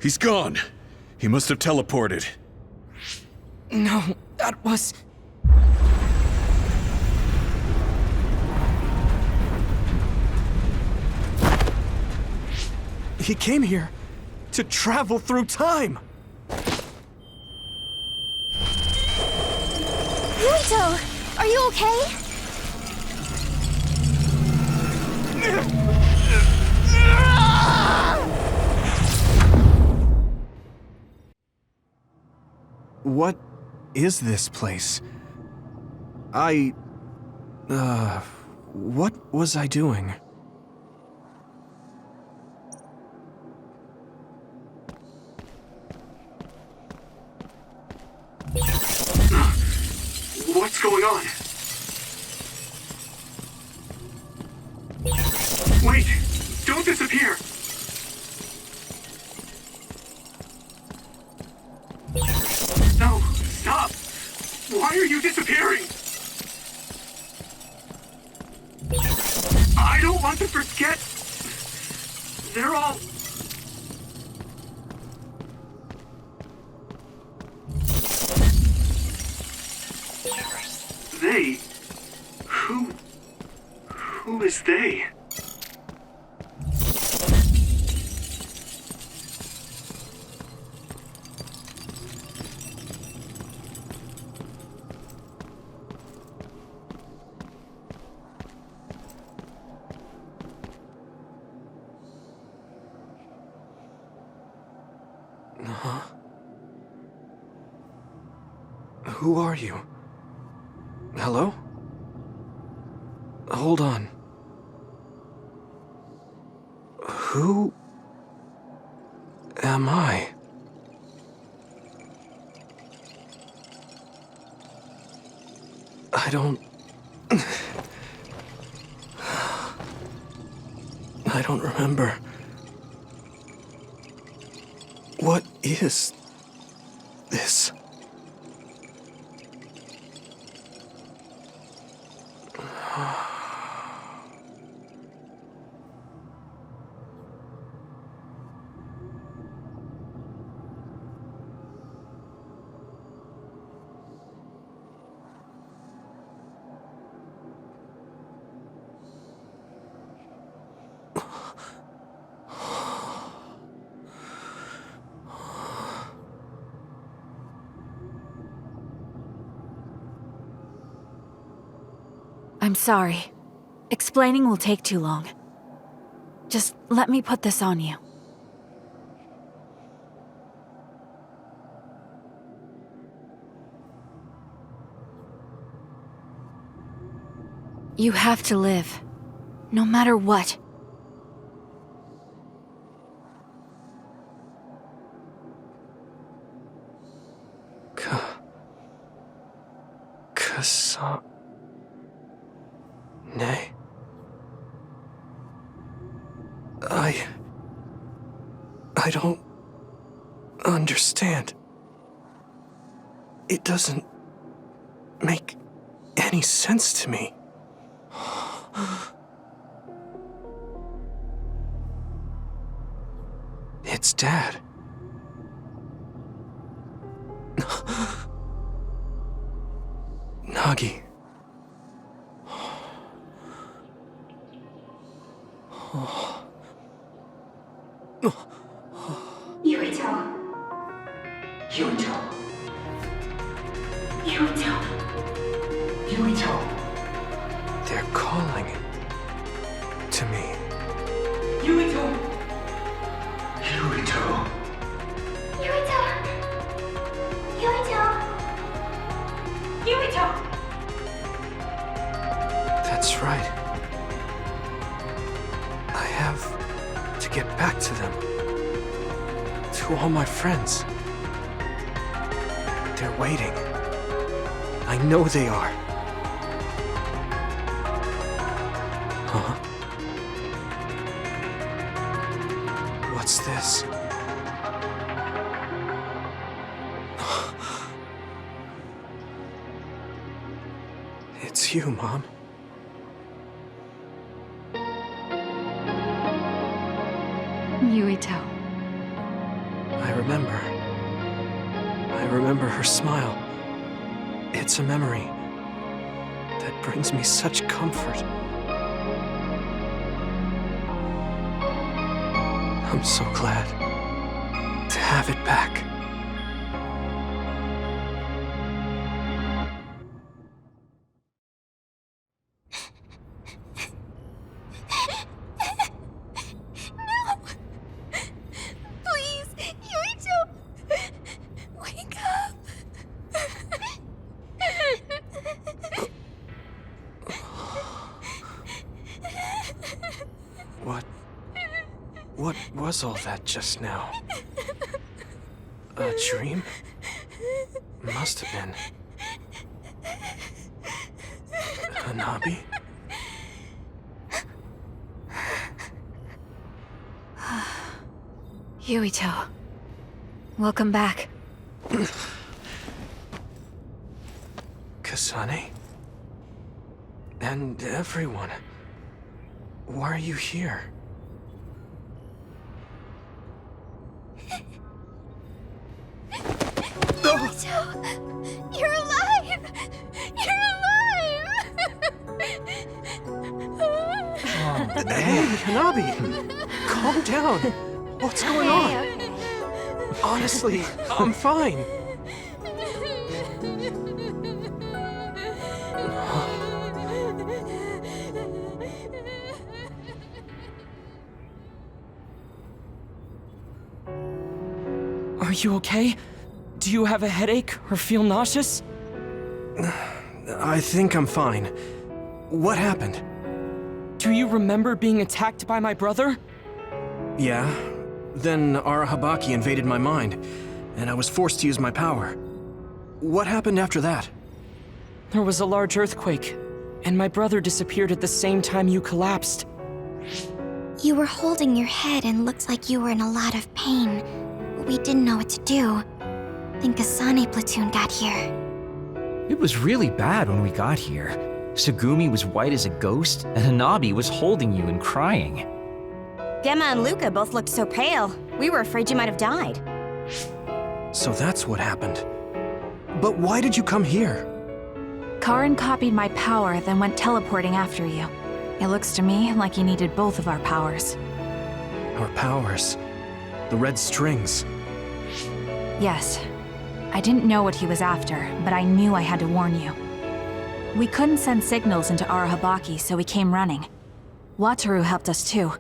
Speaker 3: He's gone. He must have teleported.
Speaker 4: No, that was...
Speaker 3: He came here to travel through time.
Speaker 9: Yuito, are you okay?
Speaker 3: What is this place? What was I doing?
Speaker 2: What's going on? Wait! Don't disappear! No, stop! Why are you disappearing? I don't want to forget. They're all... They? Who is they?
Speaker 3: Who are you? Hello? Hold on. Who am I? I don't remember. What is this?
Speaker 5: I'm sorry. Explaining will take too long. Just let me put this on you. You have to live, no matter what.
Speaker 3: Nay. I don't understand. It doesn't make any sense to me. It's Dad. Nagi.
Speaker 1: Yuito. Yuito. Yuito. Yuito.
Speaker 3: They're calling to me.
Speaker 1: Yuito.
Speaker 11: Yuito.
Speaker 1: Yuito. Yuito. Yuito.
Speaker 3: That's right. I have to get back to them. To all my friends. They're waiting. I know they are. Huh? What's this? It's you, Mom.
Speaker 5: Yuito.
Speaker 3: I remember her smile. It's a memory that brings me such comfort. I'm so glad to have it back. What was all that just now? A dream? Must have been. Hanabi?
Speaker 5: Yuito. Welcome back.
Speaker 3: Kasane? And everyone. Why are you here?
Speaker 15: Yuito! You're alive! You're alive!
Speaker 3: Hey, Hanabi! Calm down! What's going on? Honestly, I'm fine.
Speaker 4: Are you okay? Do you have a headache or feel nauseous?
Speaker 3: I think I'm fine. What happened?
Speaker 4: Do you remember being attacked by my brother?
Speaker 3: Yeah. Then Arahabaki invaded my mind, and I was forced to use my power. What happened after that?
Speaker 4: There was a large earthquake, and my brother disappeared at the same time you collapsed.
Speaker 15: You were holding your head and looked like you were in a lot of pain. We didn't know what to do. Then Kasane platoon got here.
Speaker 20: It was really bad when we got here. Sugumi was white as a ghost, and Hanabi was holding you and crying.
Speaker 6: Gemma and Luca both looked so pale. We were afraid you might have died.
Speaker 3: So that's what happened. But why did you come here?
Speaker 5: Karin copied my power, then went teleporting after you. It looks to me like you needed both of our powers.
Speaker 3: Our powers. The red strings.
Speaker 5: Yes. I didn't know what he was after, but I knew I had to warn you. We couldn't send signals into Arahabaki, so we came running. Wataru helped us too.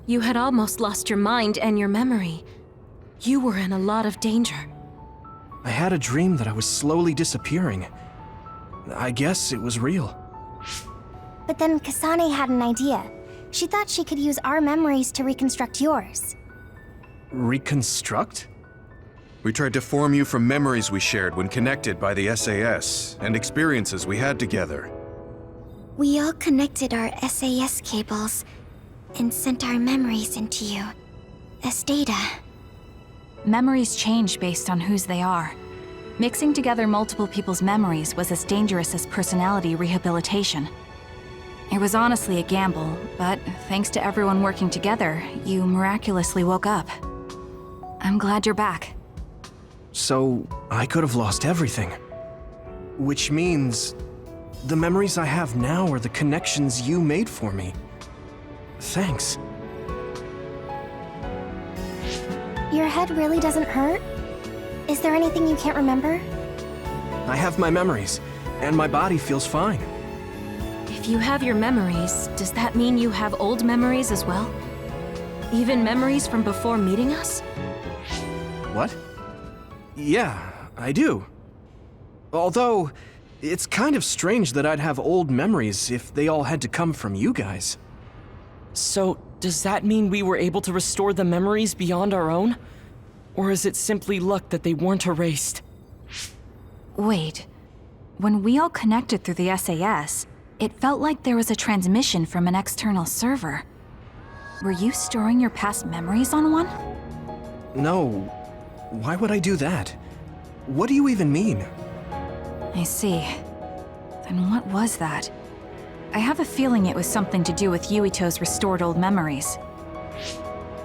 Speaker 18: You had almost lost your mind and your memory. You were in a lot of danger.
Speaker 3: I had a dream that I was slowly disappearing. I guess it was real.
Speaker 9: But then Kasane had an idea. She thought she could use our memories to reconstruct yours.
Speaker 3: Reconstruct?
Speaker 8: We tried to form you from memories we shared when connected by the SAS, and experiences we had together.
Speaker 15: We all connected our SAS cables and sent our memories into you as data.
Speaker 5: Memories change based on whose they are. Mixing together multiple people's memories was as dangerous as personality rehabilitation. It was honestly a gamble, but thanks to everyone working together, you miraculously woke up. I'm glad you're back.
Speaker 3: So, I could have lost everything. Which means the memories I have now are the connections you made for me. Thanks.
Speaker 9: Your head really doesn't hurt? Is there anything you can't remember?
Speaker 3: I have my memories, and my body feels fine.
Speaker 18: If you have your memories, does that mean you have old memories as well? Even memories from before meeting us?
Speaker 3: What? Yeah, I do. Although, it's kind of strange that I'd have old memories if they all had to come from you guys.
Speaker 4: So, does that mean we were able to restore the memories beyond our own? Or is it simply luck that they weren't erased?
Speaker 5: Wait. When we all connected through the SAS, it felt like there was a transmission from an external server. Were you storing your past memories on one?
Speaker 3: No. Why would I do that? What do you even mean?
Speaker 5: I see. Then what was that? I have a feeling it was something to do with Yuito's restored old memories.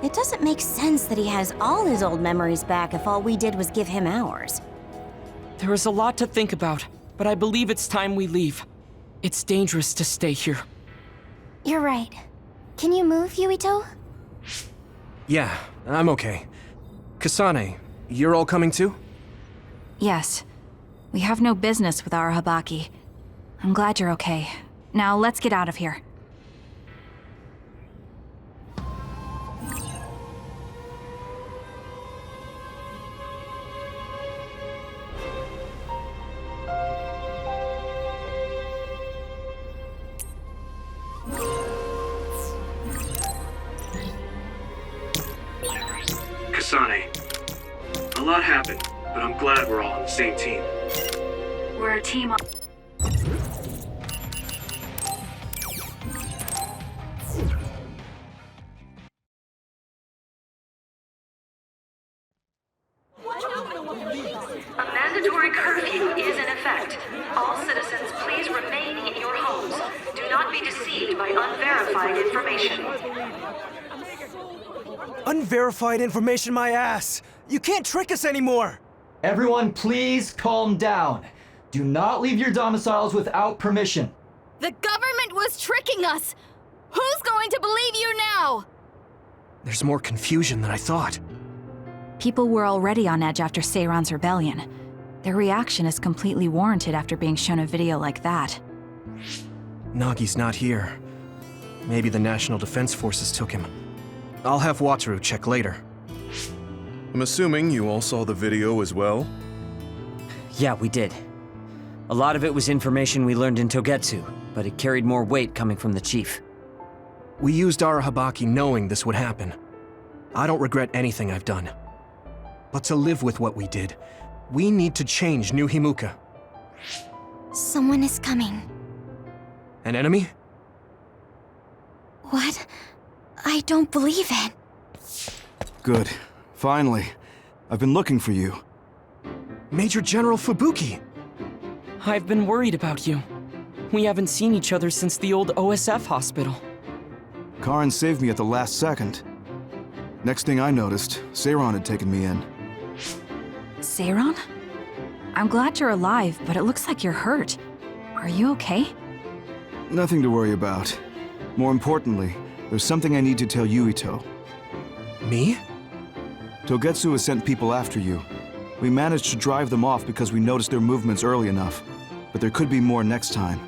Speaker 6: It doesn't make sense that he has all his old memories back if all we did was give him ours.
Speaker 4: There is a lot to think about, but I believe it's time we leave. It's dangerous to stay here.
Speaker 9: You're right. Can you move, Yuito?
Speaker 3: Yeah, I'm okay. Kasane, you're all coming too?
Speaker 5: Yes. We have no business with Arahabaki. I'm glad you're okay. Now let's get out of here.
Speaker 2: Kasane, a lot happened, but I'm glad we're all on the same team.
Speaker 1: We're a team on...
Speaker 18: A mandatory curfew is in effect. All citizens, please remain in your homes. Do not be deceived by unverified information.
Speaker 14: Unverified information, my ass! You can't trick us anymore!
Speaker 17: Everyone, please calm down. Do not leave your domiciles without permission.
Speaker 23: The government was tricking us! Who's going to believe you now?
Speaker 3: There's more confusion than I thought.
Speaker 5: People were already on edge after Seiran's rebellion. Their reaction is completely warranted after being shown a video like that.
Speaker 3: Nagi's not here. Maybe the National Defense Forces took him. I'll have Wataru check later.
Speaker 8: I'm assuming you all saw the video as well?
Speaker 7: Yeah, we did. A lot of it was information we learned in Togetsu, but it carried more weight coming from the chief.
Speaker 3: We used Arahabaki knowing this would happen. I don't regret anything I've done. But to live with what we did, we need to change New Himuka.
Speaker 15: Someone is coming.
Speaker 3: An enemy?
Speaker 15: What? I don't believe it.
Speaker 24: Good. Finally. I've been looking for you.
Speaker 3: Major General Fubuki!
Speaker 4: I've been worried about you. We haven't seen each other since the old OSF hospital.
Speaker 24: Karin saved me at the last second. Next thing I noticed, Seiran had taken me in.
Speaker 5: Seiran? I'm glad you're alive, but it looks like you're hurt. Are you okay?
Speaker 24: Nothing to worry about. More importantly, there's something I need to tell Yuito.
Speaker 3: Me?
Speaker 24: Togetsu has sent people after you. We managed to drive them off because we noticed their movements early enough. But there could be more next time.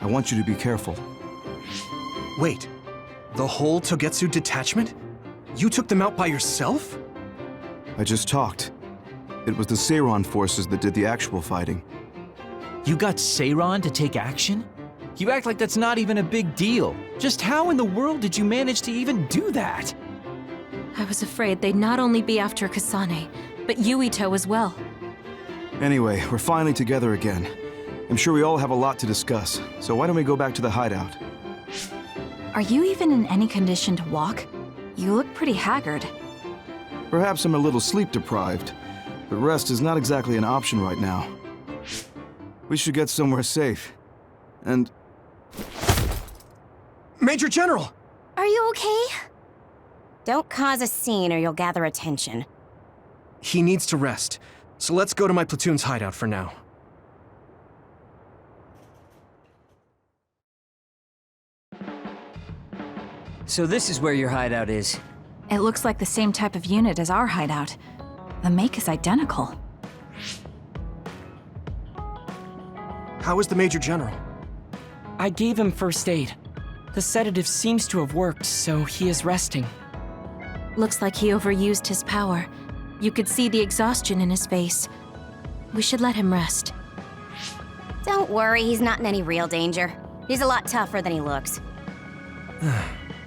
Speaker 24: I want you to be careful.
Speaker 3: Wait, the whole Togetsu detachment? You took them out by yourself?
Speaker 24: I just talked. It was the Seiran forces that did the actual fighting.
Speaker 20: You got Seiran to take action? You act like that's not even a big deal. Just how in the world did you manage to even do that?
Speaker 18: I was afraid they'd not only be after Kasane, but Yuito as well.
Speaker 24: Anyway, we're finally together again. I'm sure we all have a lot to discuss, so why don't we go back to the hideout?
Speaker 5: Are you even in any condition to walk? You look pretty haggard.
Speaker 24: Perhaps I'm a little sleep deprived, but rest is not exactly an option right now. We should get somewhere safe. And...
Speaker 3: Major General!
Speaker 9: Are you okay?
Speaker 6: Don't cause a scene or you'll gather attention.
Speaker 3: He needs to rest, so let's go to my platoon's hideout for now.
Speaker 7: So this is where your hideout is.
Speaker 5: It looks like the same type of unit as our hideout. The make is identical.
Speaker 3: How is the Major General?
Speaker 4: I gave him first aid. The sedative seems to have worked, so he is resting.
Speaker 18: Looks like he overused his power. You could see the exhaustion in his face. We should let him rest.
Speaker 6: Don't worry, he's not in any real danger. He's a lot tougher than he looks.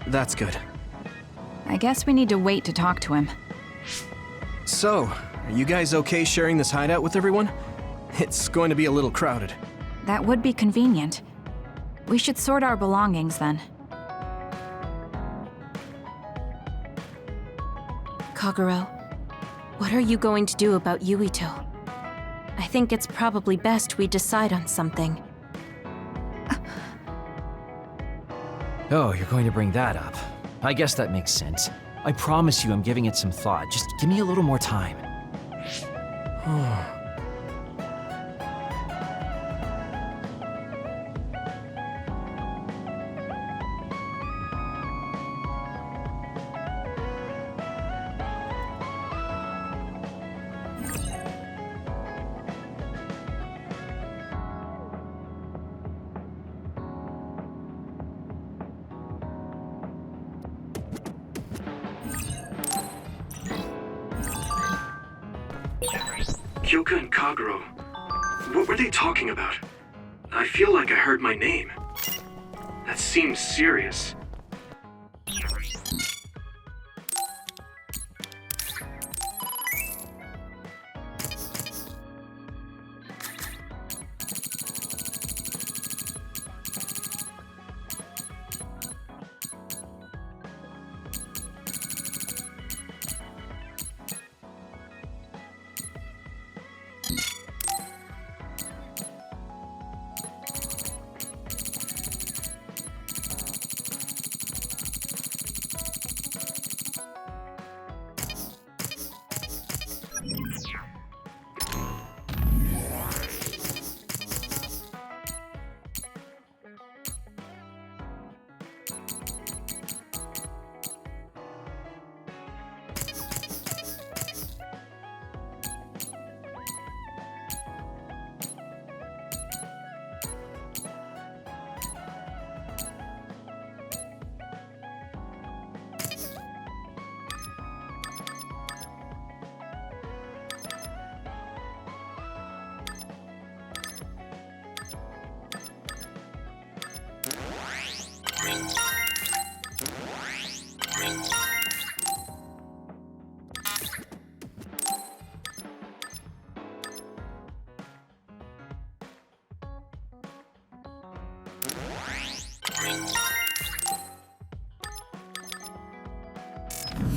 Speaker 3: That's good.
Speaker 5: I guess we need to wait to talk to him.
Speaker 3: So, are you guys okay sharing this hideout with everyone? It's going to be a little crowded.
Speaker 5: That would be convenient. We should sort our belongings then.
Speaker 18: Kagero, what are you going to do about Yuito? I think it's probably best we decide on something.
Speaker 20: Oh, you're going to bring that up. I guess that makes sense. I promise you I'm giving it some thought. Just give me a little more time.
Speaker 2: Yuito and Kasane. What were they talking about? I feel like I heard my name. That seems serious.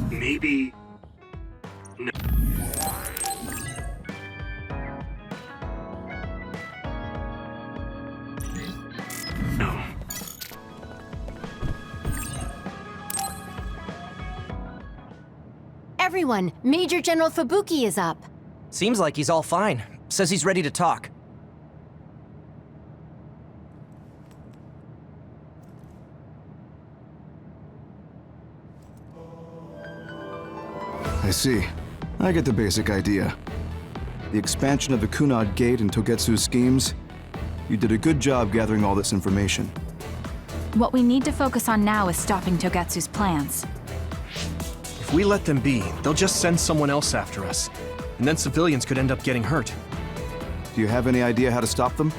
Speaker 2: Maybe... No. No.
Speaker 6: Everyone, Major General Fubuki is up.
Speaker 12: Seems like he's all fine. Says he's ready to talk.
Speaker 24: I see. I get the basic idea. The expansion of the Kunad Gate and Togetsu's schemes. You did a good job gathering all this information.
Speaker 5: What we need to focus on now is stopping Togetsu's plans.
Speaker 3: If we let them be, they'll just send someone else after us. And then civilians could end up getting hurt.
Speaker 24: Do you have any idea how to stop them?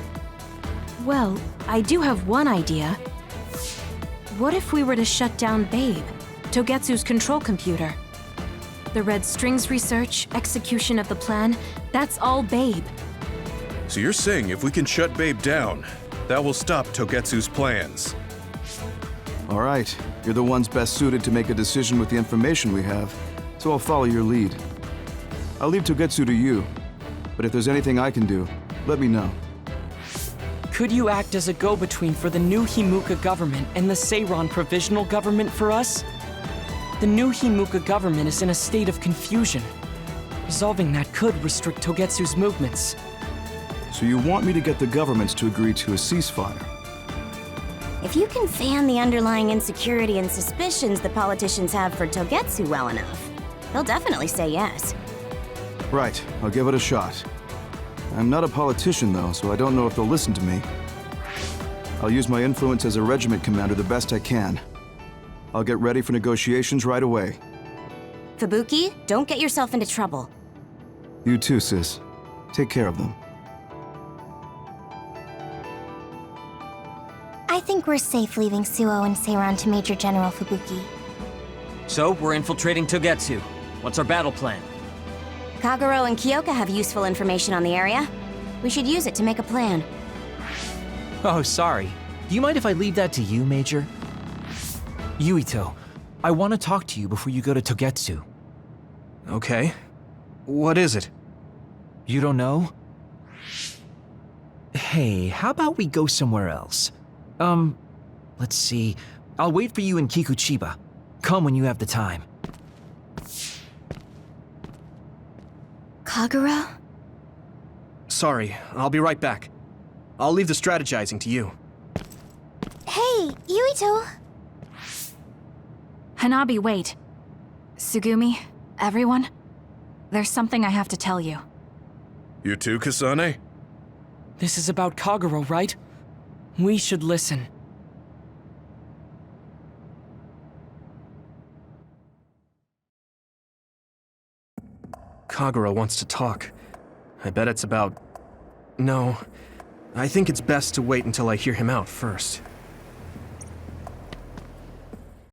Speaker 18: Well, I do have one idea. What if we were to shut down Babe, Togetsu's control computer? The Red Strings research, execution of the plan, that's all Babe.
Speaker 8: So you're saying if we can shut Babe down, that will stop Togetsu's plans?
Speaker 24: All right, you're the ones best suited to make a decision with the information we have, so I'll follow your lead. I'll leave Togetsu to you, but if there's anything I can do, let me know.
Speaker 4: Could you act as a go-between for the new Himuka government and the Seiran provisional government for us? The new Himuka government is in a state of confusion. Resolving that could restrict Togetsu's movements.
Speaker 24: So you want me to get the governments to agree to a ceasefire?
Speaker 6: If you can fan the underlying insecurity and suspicions the politicians have for Togetsu well enough, they'll definitely say yes.
Speaker 24: Right, I'll give it a shot. I'm not a politician though, so I don't know if they'll listen to me. I'll use my influence as a regiment commander the best I can. I'll get ready for negotiations right away.
Speaker 6: Fubuki, don't get yourself into trouble.
Speaker 24: You too, sis. Take care of them.
Speaker 9: I think we're safe leaving Suo and Seiran to Major General Fubuki.
Speaker 7: So, we're infiltrating Togetsu. What's our battle plan?
Speaker 6: Kagero and Kyoka have useful information on the area. We should use it to make a plan.
Speaker 20: Oh, sorry. Do you mind if I leave that to you, Major? Yuito, I want to talk to you before you go to Togetsu.
Speaker 3: Okay. What is it?
Speaker 20: You don't know? Hey, how about we go somewhere else? Let's see. I'll wait for you in Kikuchiba. Come when you have the time.
Speaker 15: Kagero?
Speaker 3: Sorry, I'll be right back. I'll leave the strategizing to you.
Speaker 9: Hey, Yuito!
Speaker 5: Hanabi, wait. Tsugumi, everyone, there's something I have to tell you.
Speaker 8: You too, Kasane?
Speaker 4: This is about Kagero, right? We should listen.
Speaker 3: Kagero wants to talk. I bet it's about... No, I think it's best to wait until I hear him out first.